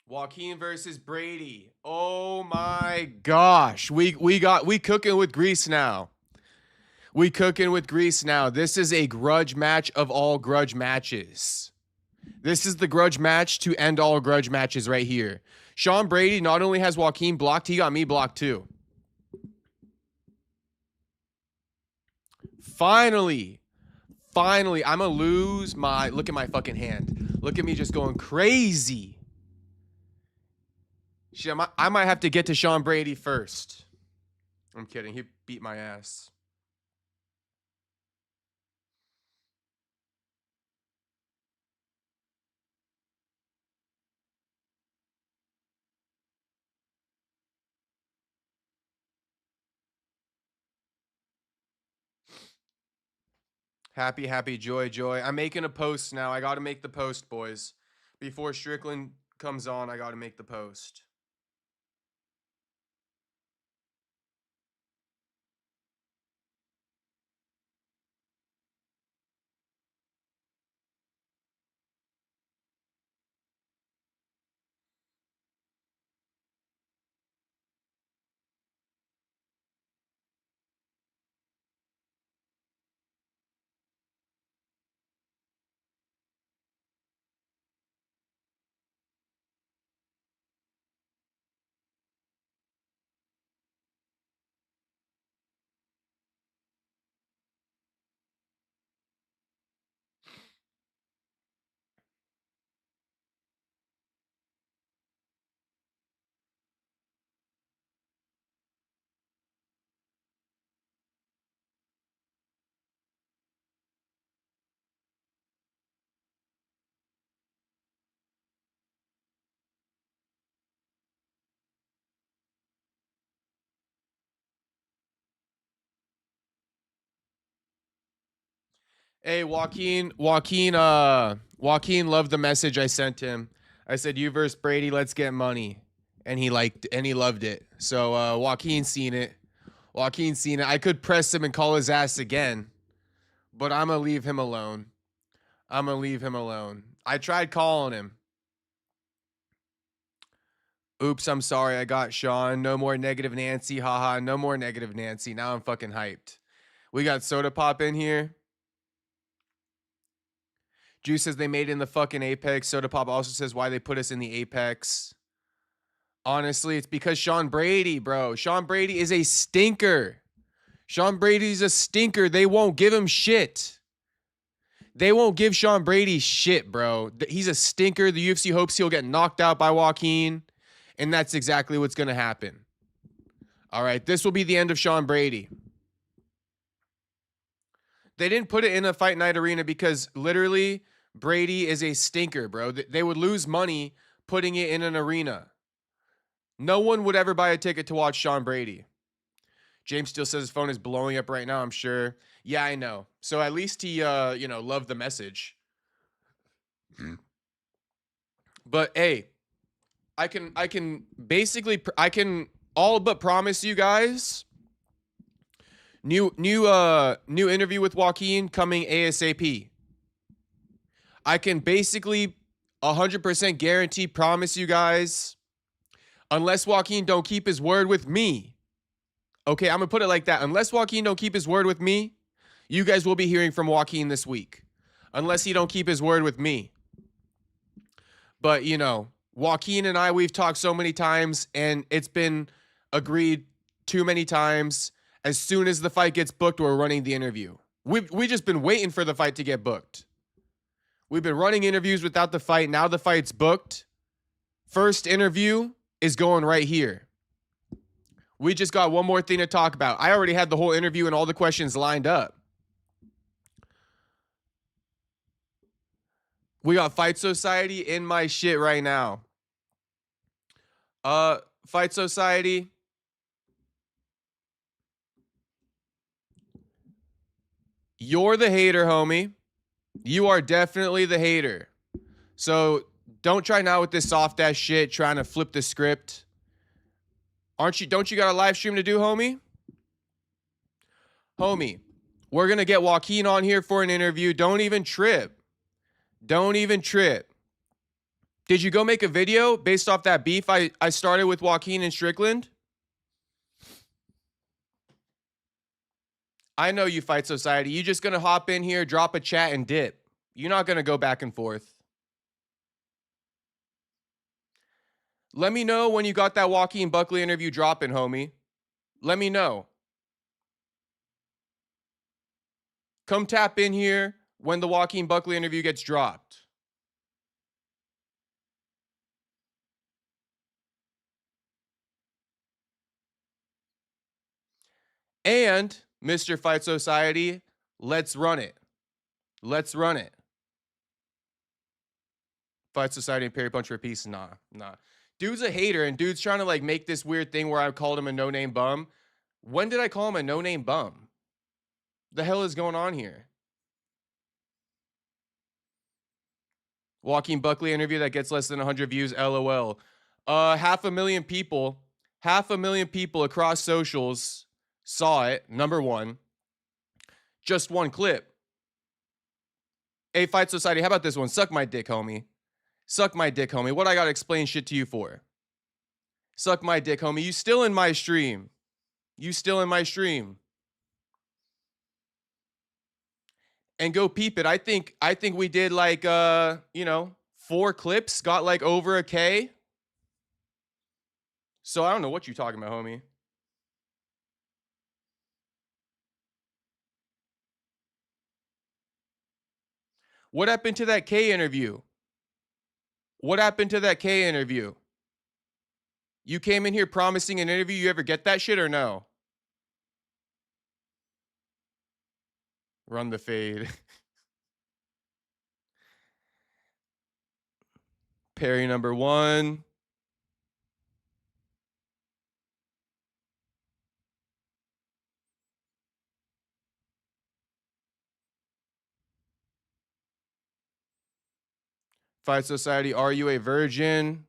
[SPEAKER 1] Joaquin versus Brady. Oh my gosh. We cooking with grease now. We cooking with grease now. This is a grudge match of all grudge matches. This is the grudge match to end all grudge matches right here. Sean Brady not only has Joaquin blocked, he got me blocked too. Finally, I'm gonna lose my, look at my fucking hand. Look at me just going crazy. Shit, I might have to get to Sean Brady first. I'm kidding. He beat my ass. Happy, happy, joy, joy. I'm making a post now. I got to make the post, boys. Before Strickland comes on, I got to make the post. Hey, Joaquin loved the message I sent him. I said, you versus Brady, let's get money. And he loved it. So Joaquin's seen it. I could press him and call his ass again, but I'm going to leave him alone. I tried calling him. Oops, I'm sorry. I got Sean. No more negative Nancy. Haha, no more negative Nancy. Now I'm fucking hyped. We got Soda Pop in here. Juice says they made it in the fucking Apex. Soda Pop also says why they put us in the Apex. Honestly, it's because Sean Brady, bro. Sean Brady is a stinker. Sean Brady's a stinker. They won't give him shit. They won't give Sean Brady shit, bro. He's a stinker. The UFC hopes he'll get knocked out by Joaquin, and that's exactly what's going to happen. All right, this will be the end of Sean Brady. They didn't put it in a fight night arena because literally Brady is a stinker, bro. They would lose money putting it in an arena. No one would ever buy a ticket to watch Sean Brady. James still says his phone is blowing up right now, I'm sure. Yeah, I know. So at least he, loved the message. But hey, I can all but promise you guys new interview with Joaquin coming ASAP. I can basically 100% guarantee promise you guys, unless Joaquin don't keep his word with me. Okay, I'm going to put it like that. Unless Joaquin don't keep his word with me, you guys will be hearing from Joaquin this week. Unless he don't keep his word with me. But, Joaquin and I, we've talked so many times, and it's been agreed too many times. As soon as the fight gets booked, we're running the interview. We've just been waiting for the fight to get booked. We've been running interviews without the fight. Now the fight's booked. First interview is going right here. We just got one more thing to talk about. I already had the whole interview and all the questions lined up. We got Fight Society in my shit right now. Fight Society. You're the hater, homie. You are definitely the hater. So don't try now with this soft ass shit trying to flip the script. Don't you got a live stream to do, homie? Homie, we're going to get Joaquin on here for an interview. Don't even trip. Did you go make a video based off that beef I started with Joaquin and Strickland? I know you, Fight Society. You just going to hop in here, drop a chat, and dip. You're not going to go back and forth. Let me know when you got that Joaquin Buckley interview dropping, homie. Let me know. Come tap in here when the Joaquin Buckley interview gets dropped. And Mr. Fight Society, let's run it. Let's run it. Fight Society and Perry Punch for peace? Nah. Dude's a hater, and dude's trying to like make this weird thing where I called him a no-name bum. When did I call him a no-name bum? The hell is going on here? Joaquin Buckley interview that gets less than 100 views, LOL. 500,000 people, 500,000 people across socials saw it, number one. Just one clip. Hey, Fight Society, how about this one? Suck my dick, homie. Suck my dick, homie. What I gotta explain shit to you for? Suck my dick, homie. You still in my stream. You still in my stream. And go peep it. I think we did like 4 clips, got like over a K. So I don't know what you're talking about, homie. What happened to that K interview? What happened to that K interview? You came in here promising an interview. You ever get that shit or no? Run the fade. Perry number 1. Fight Society, are you a virgin?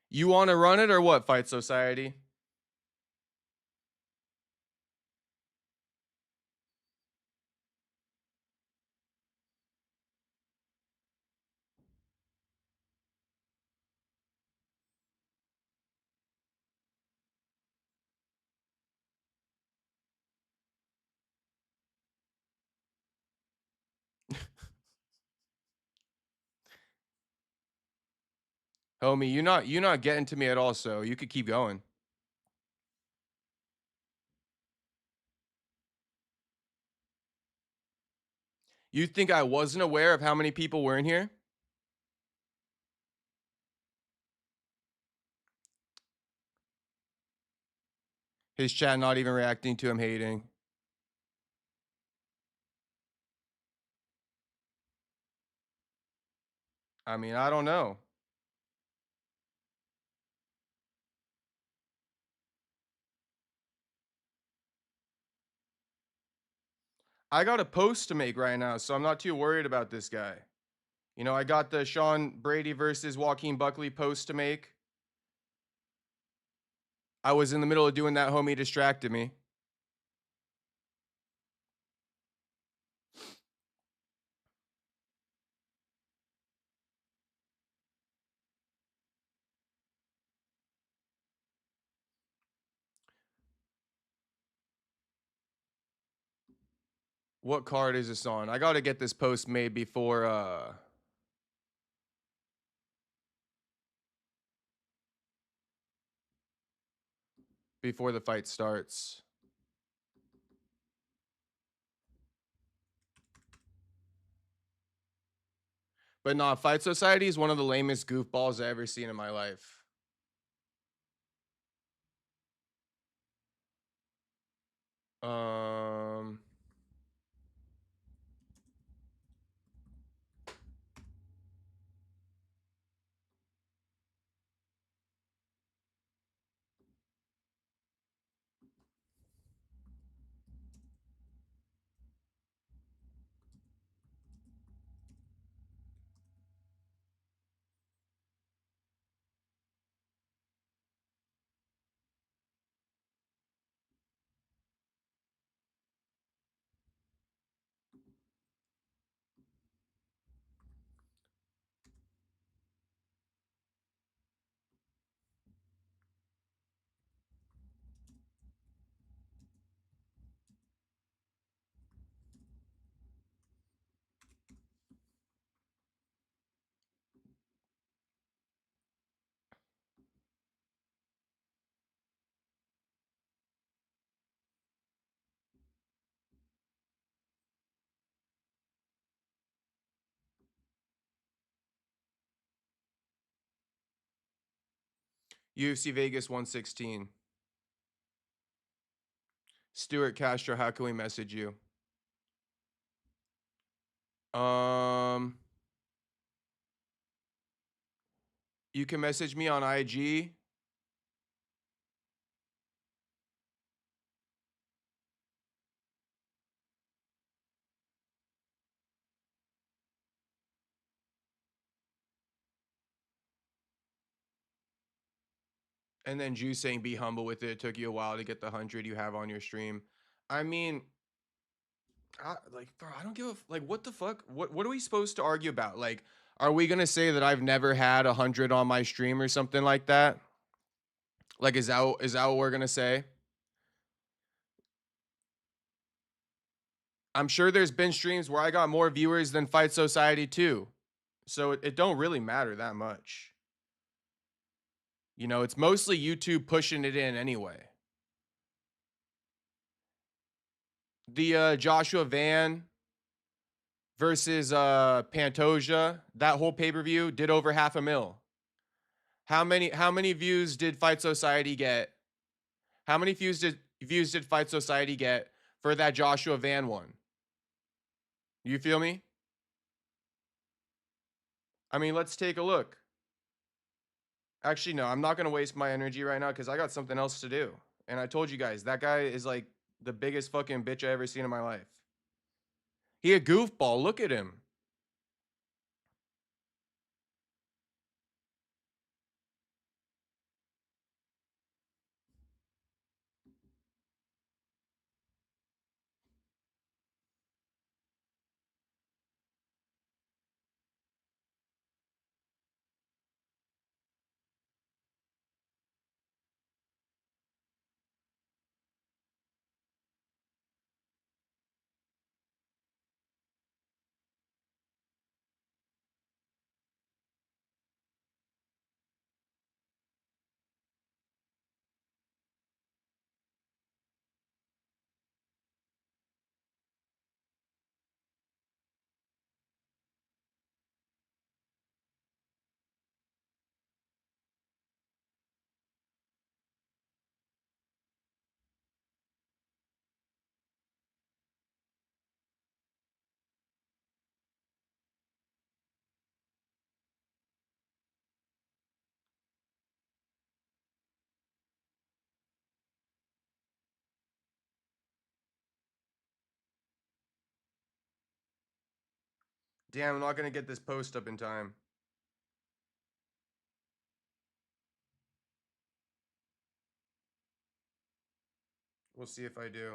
[SPEAKER 1] You want to run it or what, Fight Society? Homie, you're not getting to me at all, so you could keep going. You think I wasn't aware of how many people were in here? His chat not even reacting to him hating. I mean, I don't know. I got a post to make right now, so I'm not too worried about this guy. You know, I got the Sean Brady versus Joaquin Buckley post to make. I was in the middle of doing that, homie distracted me. What card is this on? I got to get this post made before the fight starts. But nah, Fight Society is one of the lamest goofballs I've ever seen in my life. UFC Vegas 116. Stuart Castro, how can we message you? You can message me on IG. And then Juice saying be humble with it. It took you a while to get the 100 you have on your stream. I mean, bro, I don't give a like. What the fuck? What are we supposed to argue about? Like, are we gonna say that I've never had 100 on my stream or something like that? Like, is that what we're gonna say? I'm sure there's been streams where I got more viewers than Fight Society too, so it don't really matter that much. You know, it's mostly YouTube pushing it in anyway. The Joshua Van versus Pantoja, that whole pay-per-view did over 500,000. How many views did Fight Society get? How many views did Fight Society get for that Joshua Van one? You feel me? I mean, let's take a look. Actually, no, I'm not going to waste my energy right now because I got something else to do. And I told you guys, that guy is like the biggest fucking bitch I ever seen in my life. He a goofball. Look at him. Damn, I'm not going to get this post up in time. We'll see if I do.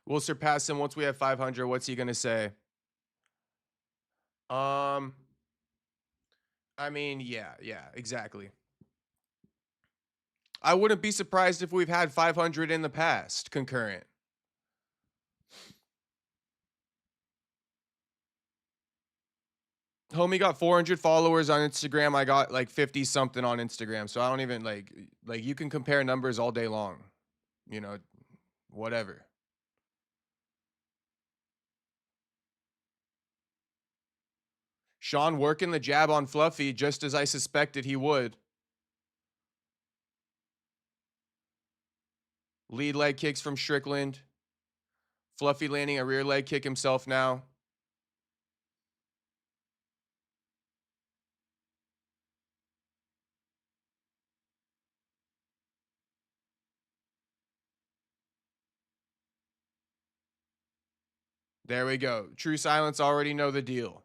[SPEAKER 1] We'll surpass him once we have 500. What's he going to say? I mean, yeah, exactly. I wouldn't be surprised if we've had 500 in the past, concurrent. Homie got 400 followers on Instagram. I got like 50 something on Instagram. So I don't even like you can compare numbers all day long. You know, whatever. Sean working the jab on Fluffy just as I suspected he would. Lead leg kicks from Strickland. Fluffy landing a rear leg kick himself now. There we go. True Silence already know the deal.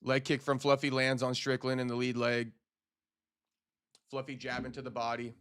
[SPEAKER 1] Leg kick from Fluffy lands on Strickland in the lead leg. Fluffy jab into the body.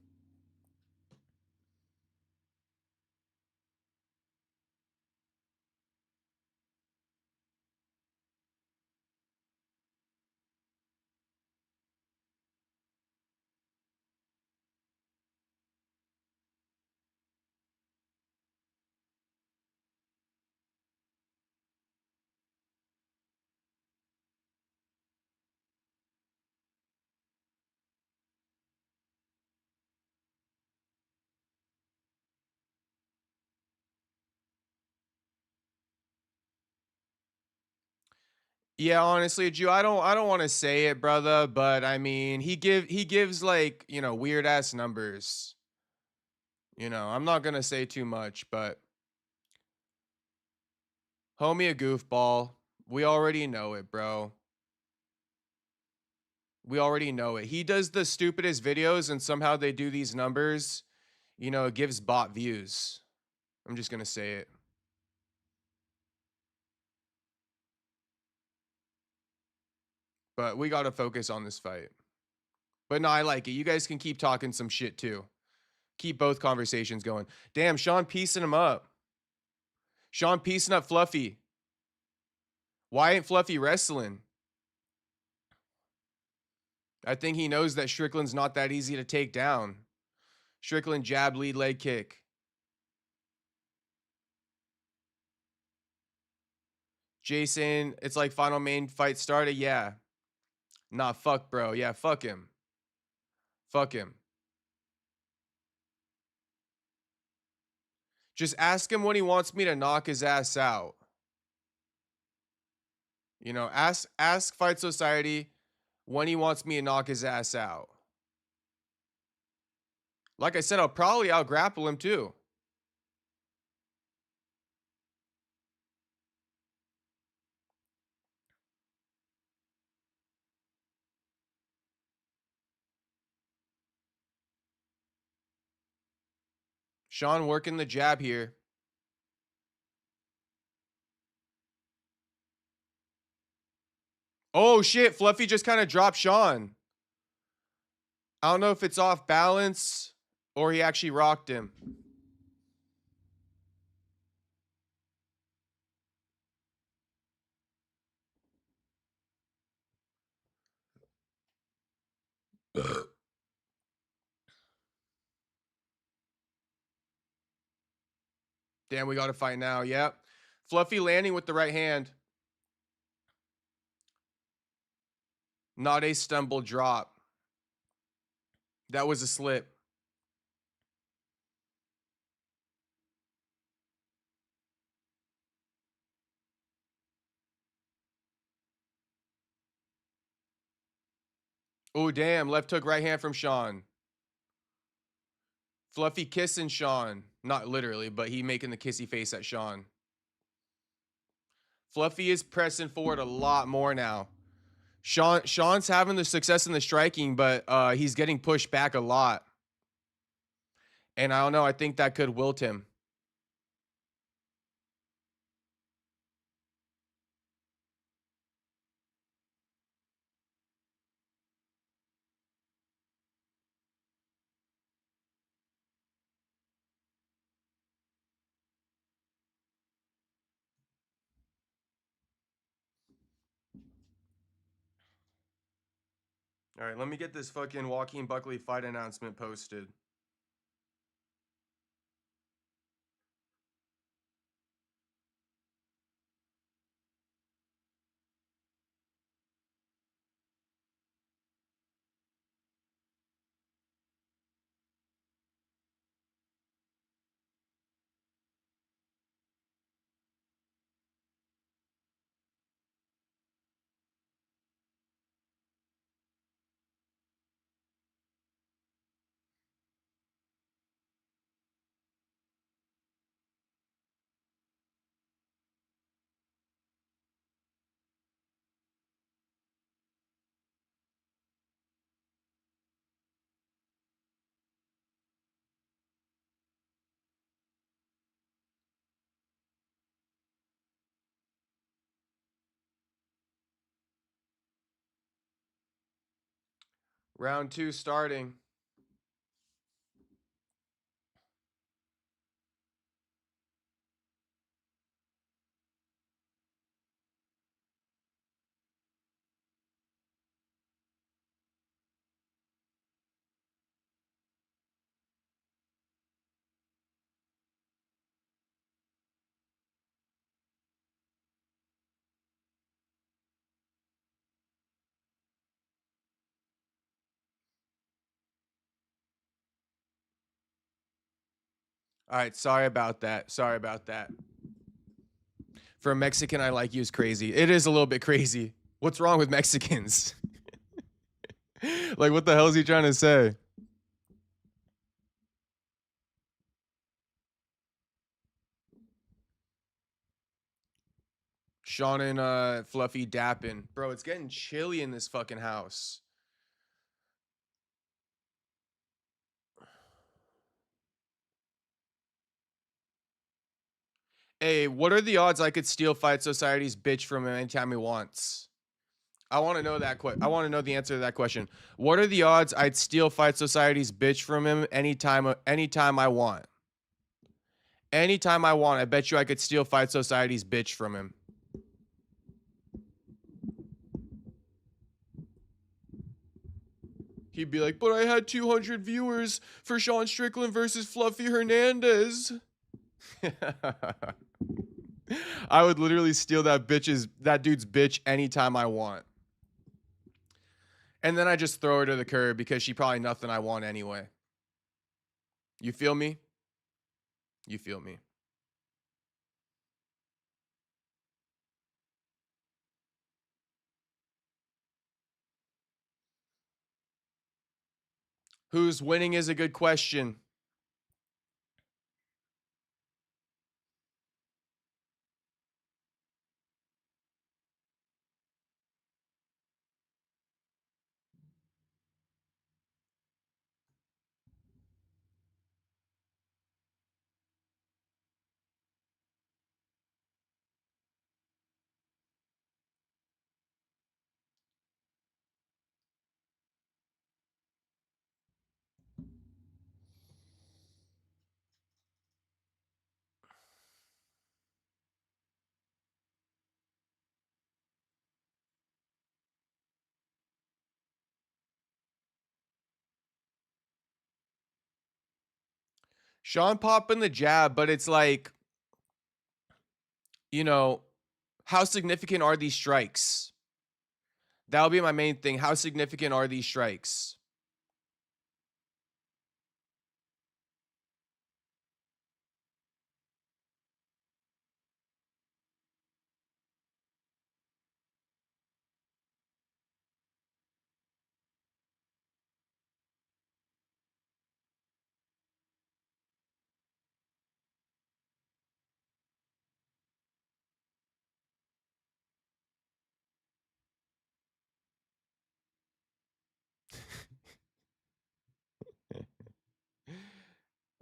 [SPEAKER 1] Yeah, honestly, Jew, I don't want to say it, brother, but I mean, he gives like, weird ass numbers. I'm not going to say too much, but homie a goofball. We already know it, bro. We already know it. He does the stupidest videos and somehow they do these numbers. It gives bot views. I'm just going to say it. But we got to focus on this fight. But no, I like it. You guys can keep talking some shit too. Keep both conversations going. Damn, Sean piecing him up. Sean piecing up Fluffy. Why ain't Fluffy wrestling? I think he knows that Strickland's not that easy to take down. Strickland jab, lead leg kick. Jason, it's like final main fight started. Yeah. Nah, fuck, bro. Yeah, fuck him. Fuck him. Just ask him when he wants me to knock his ass out. Ask Fight Society when he wants me to knock his ass out. Like I said, I'll probably out grapple him too. Sean working the jab here. Oh shit, Fluffy just kind of dropped Sean. I don't know if it's off balance or he actually rocked him. Damn, we got to fight now. Yep. Fluffy landing with the right hand. Not a stumble drop. That was a slip. Oh, damn. Left hook, right hand from Sean. Fluffy kissing Sean. Not literally, but he making the kissy face at Sean. Fluffy is pressing forward a lot more now. Sean's having the success in the striking, but he's getting pushed back a lot. And I don't know. I think that could wilt him. All right, let me get this fucking Joaquin Buckley fight announcement posted. Round 2 starting. All right, sorry about that. Sorry about that. For a Mexican, I like you is crazy. It is a little bit crazy. What's wrong with Mexicans? Like, what the hell is he trying to say? Sean and Fluffy dapping. Bro, it's getting chilly in this fucking house. Hey, what are the odds I could steal Fight Society's bitch from him anytime he wants? I want to know that. I want to know the answer to that question. What are the odds I'd steal Fight Society's bitch from him anytime I want? Anytime I want, I bet you I could steal Fight Society's bitch from him. He'd be like, but I had 200 viewers for Sean Strickland versus Fluffy Hernandez. I would literally steal that dude's bitch anytime I want. And then I just throw her to the curb because she probably nothing I want anyway. You feel me? You feel me? Who's winning is a good question. Sean popping the jab, but it's like, you know, how significant are these strikes? That'll be my main thing. How significant are these strikes?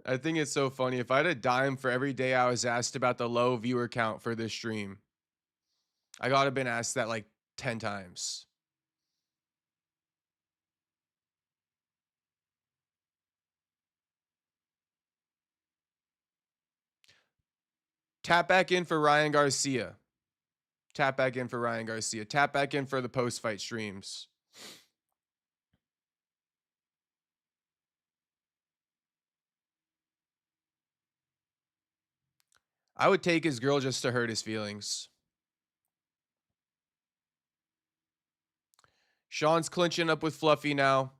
[SPEAKER 1] I think it's so funny. If I had a dime for every day I was asked about the low viewer count for this stream, I gotta have been asked that like 10 times. Tap back in for Ryan Garcia. Tap back in for Ryan Garcia. Tap back in for the post-fight streams. I would take his girl just to hurt his feelings. Sean's clinching up with Fluffy now.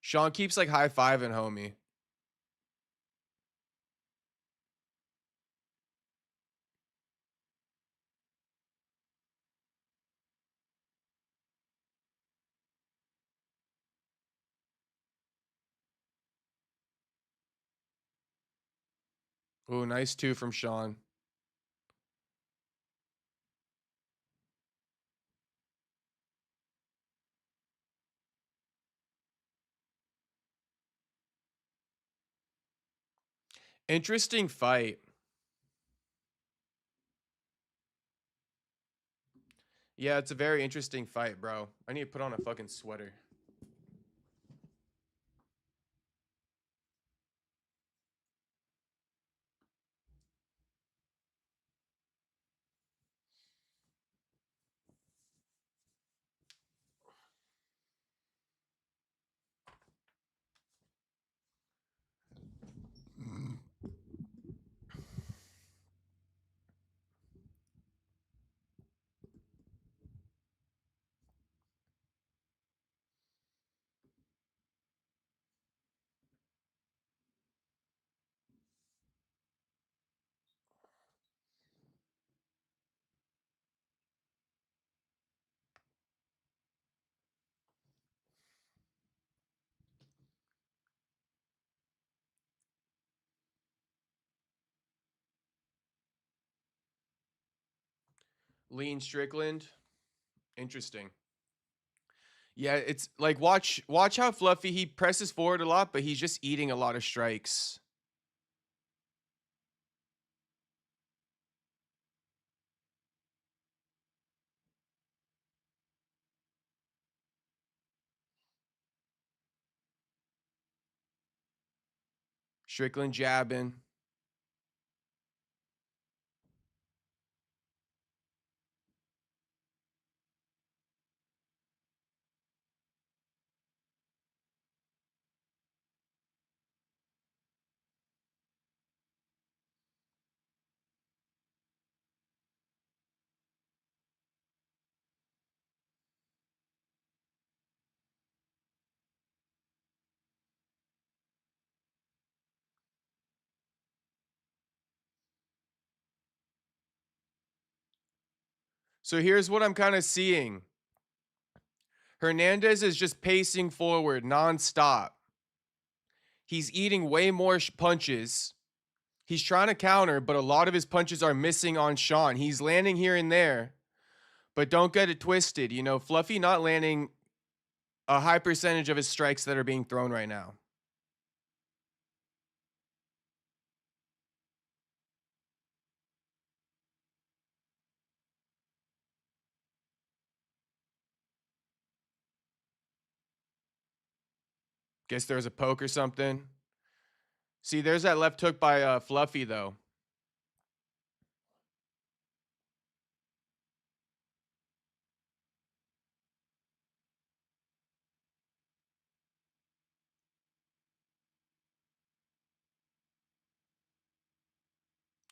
[SPEAKER 1] Sean keeps like high-fiving homie. Ooh, nice 2 from Sean. Interesting fight. Yeah, it's a very interesting fight, bro. I need to put on a fucking sweater. Lean Strickland. Interesting. Yeah, it's like watch how Fluffy, he presses forward a lot, but he's just eating a lot of strikes. Strickland jabbing. So here's what I'm kind of seeing. Hernandez is just pacing forward nonstop. He's eating way more punches. He's trying to counter, but a lot of his punches are missing on Sean. He's landing here and there, but don't get it twisted. You know, Fluffy not landing a high percentage of his strikes that are being thrown right now. Guess there was a poke or something. See, there's that left hook by Fluffy, though.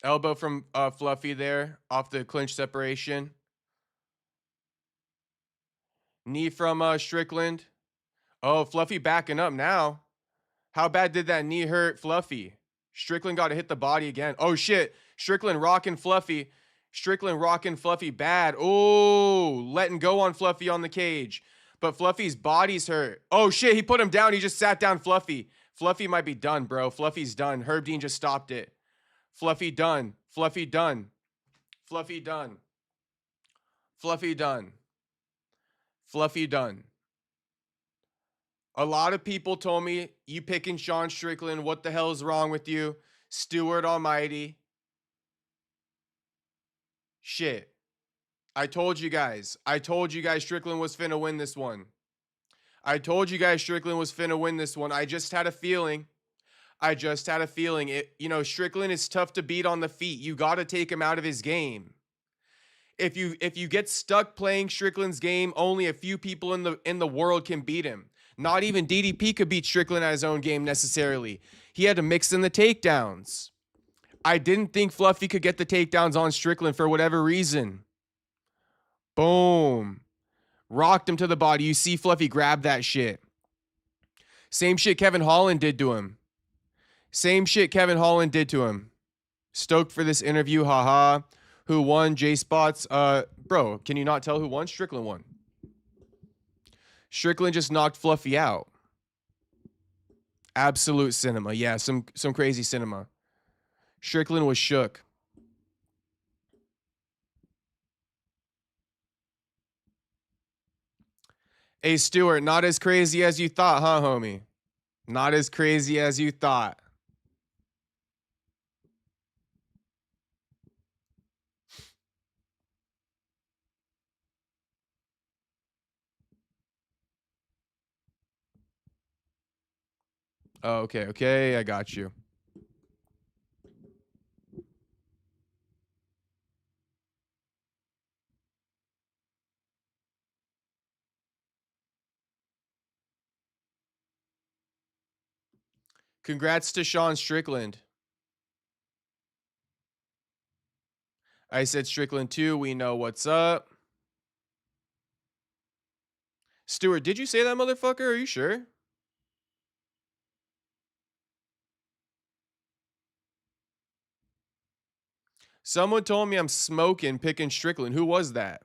[SPEAKER 1] Elbow from Fluffy there off the clinch separation. Knee from Strickland. Oh, Fluffy backing up now. How bad did that knee hurt Fluffy? Strickland got to hit the body again. Oh, shit. Strickland rocking Fluffy. Strickland rocking Fluffy bad. Oh, letting go on Fluffy on the cage. But Fluffy's body's hurt. Oh, shit. He put him down. He just sat down Fluffy. Fluffy might be done, bro. Fluffy's done. Herb Dean just stopped it. Fluffy done. Fluffy done. Fluffy done. Fluffy done. Fluffy done. A lot of people told me, you picking Sean Strickland, what the hell is wrong with you? Stewart Almighty. Shit. I told you guys Strickland was finna win this one. I just had a feeling. It, you know, Strickland is tough to beat on the feet. You got to take him out of his game. If you get stuck playing Strickland's game, only a few people in the world can beat him. Not even DDP could beat Strickland at his own game necessarily. He had to mix in the takedowns. I didn't think Fluffy could get the takedowns on Strickland for whatever reason. Boom. Rocked him to the body. You see Fluffy grab that shit. Same shit Kevin Holland did to him. Stoked for this interview, haha. Who won? J-Spots. Bro, can you not tell who won? Strickland won. Strickland just knocked Fluffy out. Absolute cinema. Yeah, some crazy cinema. Strickland was shook. Hey, Stewart, not as crazy as you thought, huh, homie? Not as crazy as you thought. Oh, okay, okay, I got you. Congrats to Sean Strickland. I said Strickland too. We know what's up. Stuart, did you say that, motherfucker? Are you sure? Someone told me I'm smoking picking Strickland. Who was that?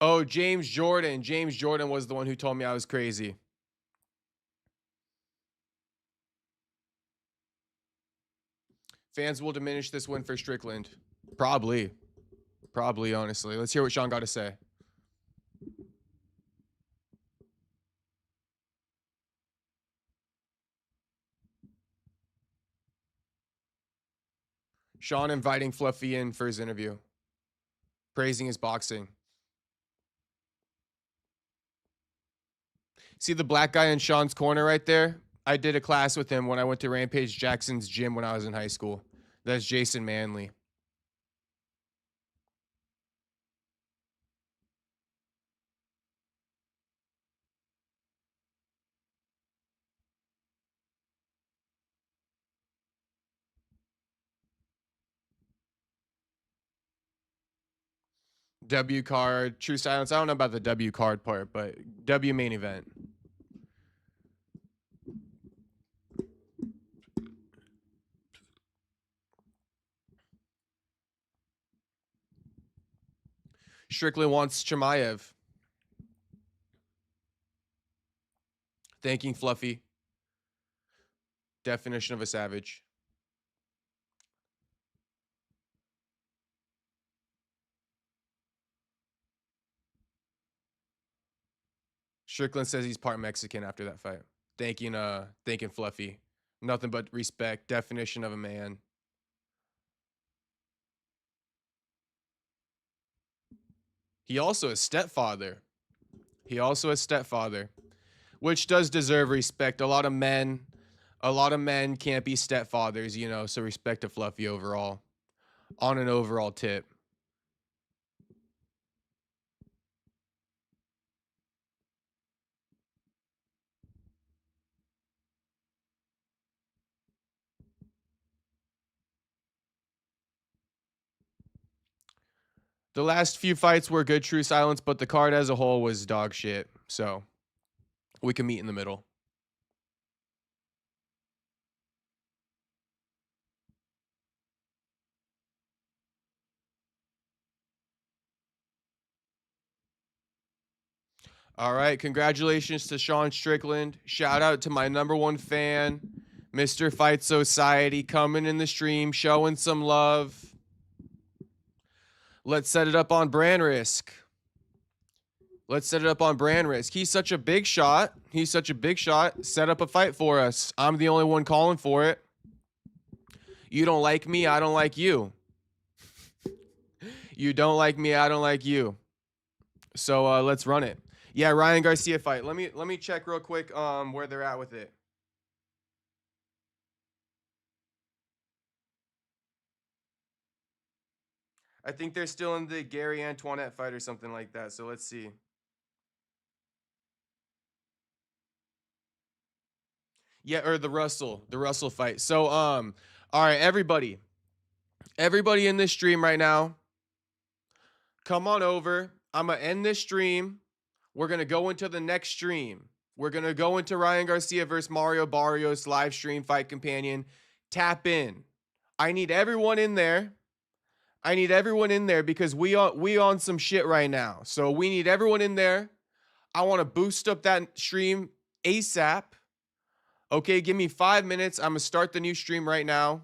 [SPEAKER 1] Oh, James Jordan. James Jordan was the one who told me I was crazy. Fans will diminish this win for Strickland. Probably. Probably, honestly. Let's hear what Sean got to say. Sean inviting Fluffy in for his interview. Praising his boxing. See the black guy in Sean's corner right there? I did a class with him when I went to Rampage Jackson's gym when I was in high school. That's Jason Manley. W card, True Silence. I don't know about the W card part, but W main event. Strickland wants Chimaev. Thanking Fluffy. Definition of a savage. Strickland says he's part Mexican after that fight. Thanking Fluffy. Nothing but respect. Definition of a man. He also a stepfather. Which does deserve respect. A lot of men can't be stepfathers, you know, so respect to Fluffy overall. On an overall tip. The last few fights were good, True Silence, but the card as a whole was dog shit. So we can meet in the middle. All right. Congratulations to Sean Strickland. Shout out to my #1 fan, Mr. Fight Society, coming in the stream, showing some love. Let's set it up on brand risk. He's such a big shot. Set up a fight for us. I'm the only one calling for it. You don't like me, I don't like you. You don't like me, I don't like you. So let's run it. Yeah, Ryan Garcia fight. Let me check real quick where they're at with it. I think they're still in the Gary Antoinette fight or something like that. So let's see. Yeah, or the Russell fight. So all right, everybody in this stream right now, come on over. I'm gonna end this stream. We're gonna go into the next stream. We're gonna go into Ryan Garcia versus Mario Barrios live stream fight companion. Tap in. I need everyone in there. I need everyone in there because we on some shit right now. So we need everyone in there. I want to boost up that stream ASAP. Okay, give me 5 minutes. I'm going to start the new stream right now.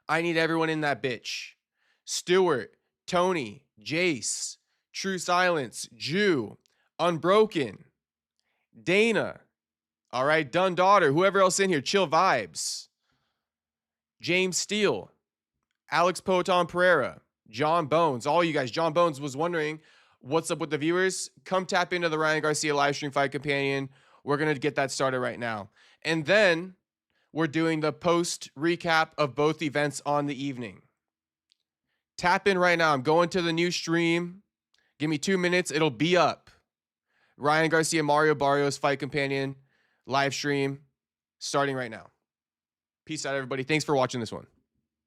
[SPEAKER 1] I need everyone in that bitch. Stuart, Tony, Jace, True Silence, Jew, Unbroken, Dana. All right, Dun Daughter, whoever else in here, Chill Vibes, James Steele, Alex Poton Pereira, John Bones, all you guys. John Bones was wondering what's up with the viewers. Come tap into the Ryan Garcia live stream fight companion. We're going to get that started right now. And then we're doing the post recap of both events on the evening. Tap in right now. I'm going to the new stream. Give me 2 minutes. It'll be up. Ryan Garcia, Mario Barrios fight companion live stream starting right now. Peace out, everybody. Thanks for watching this one.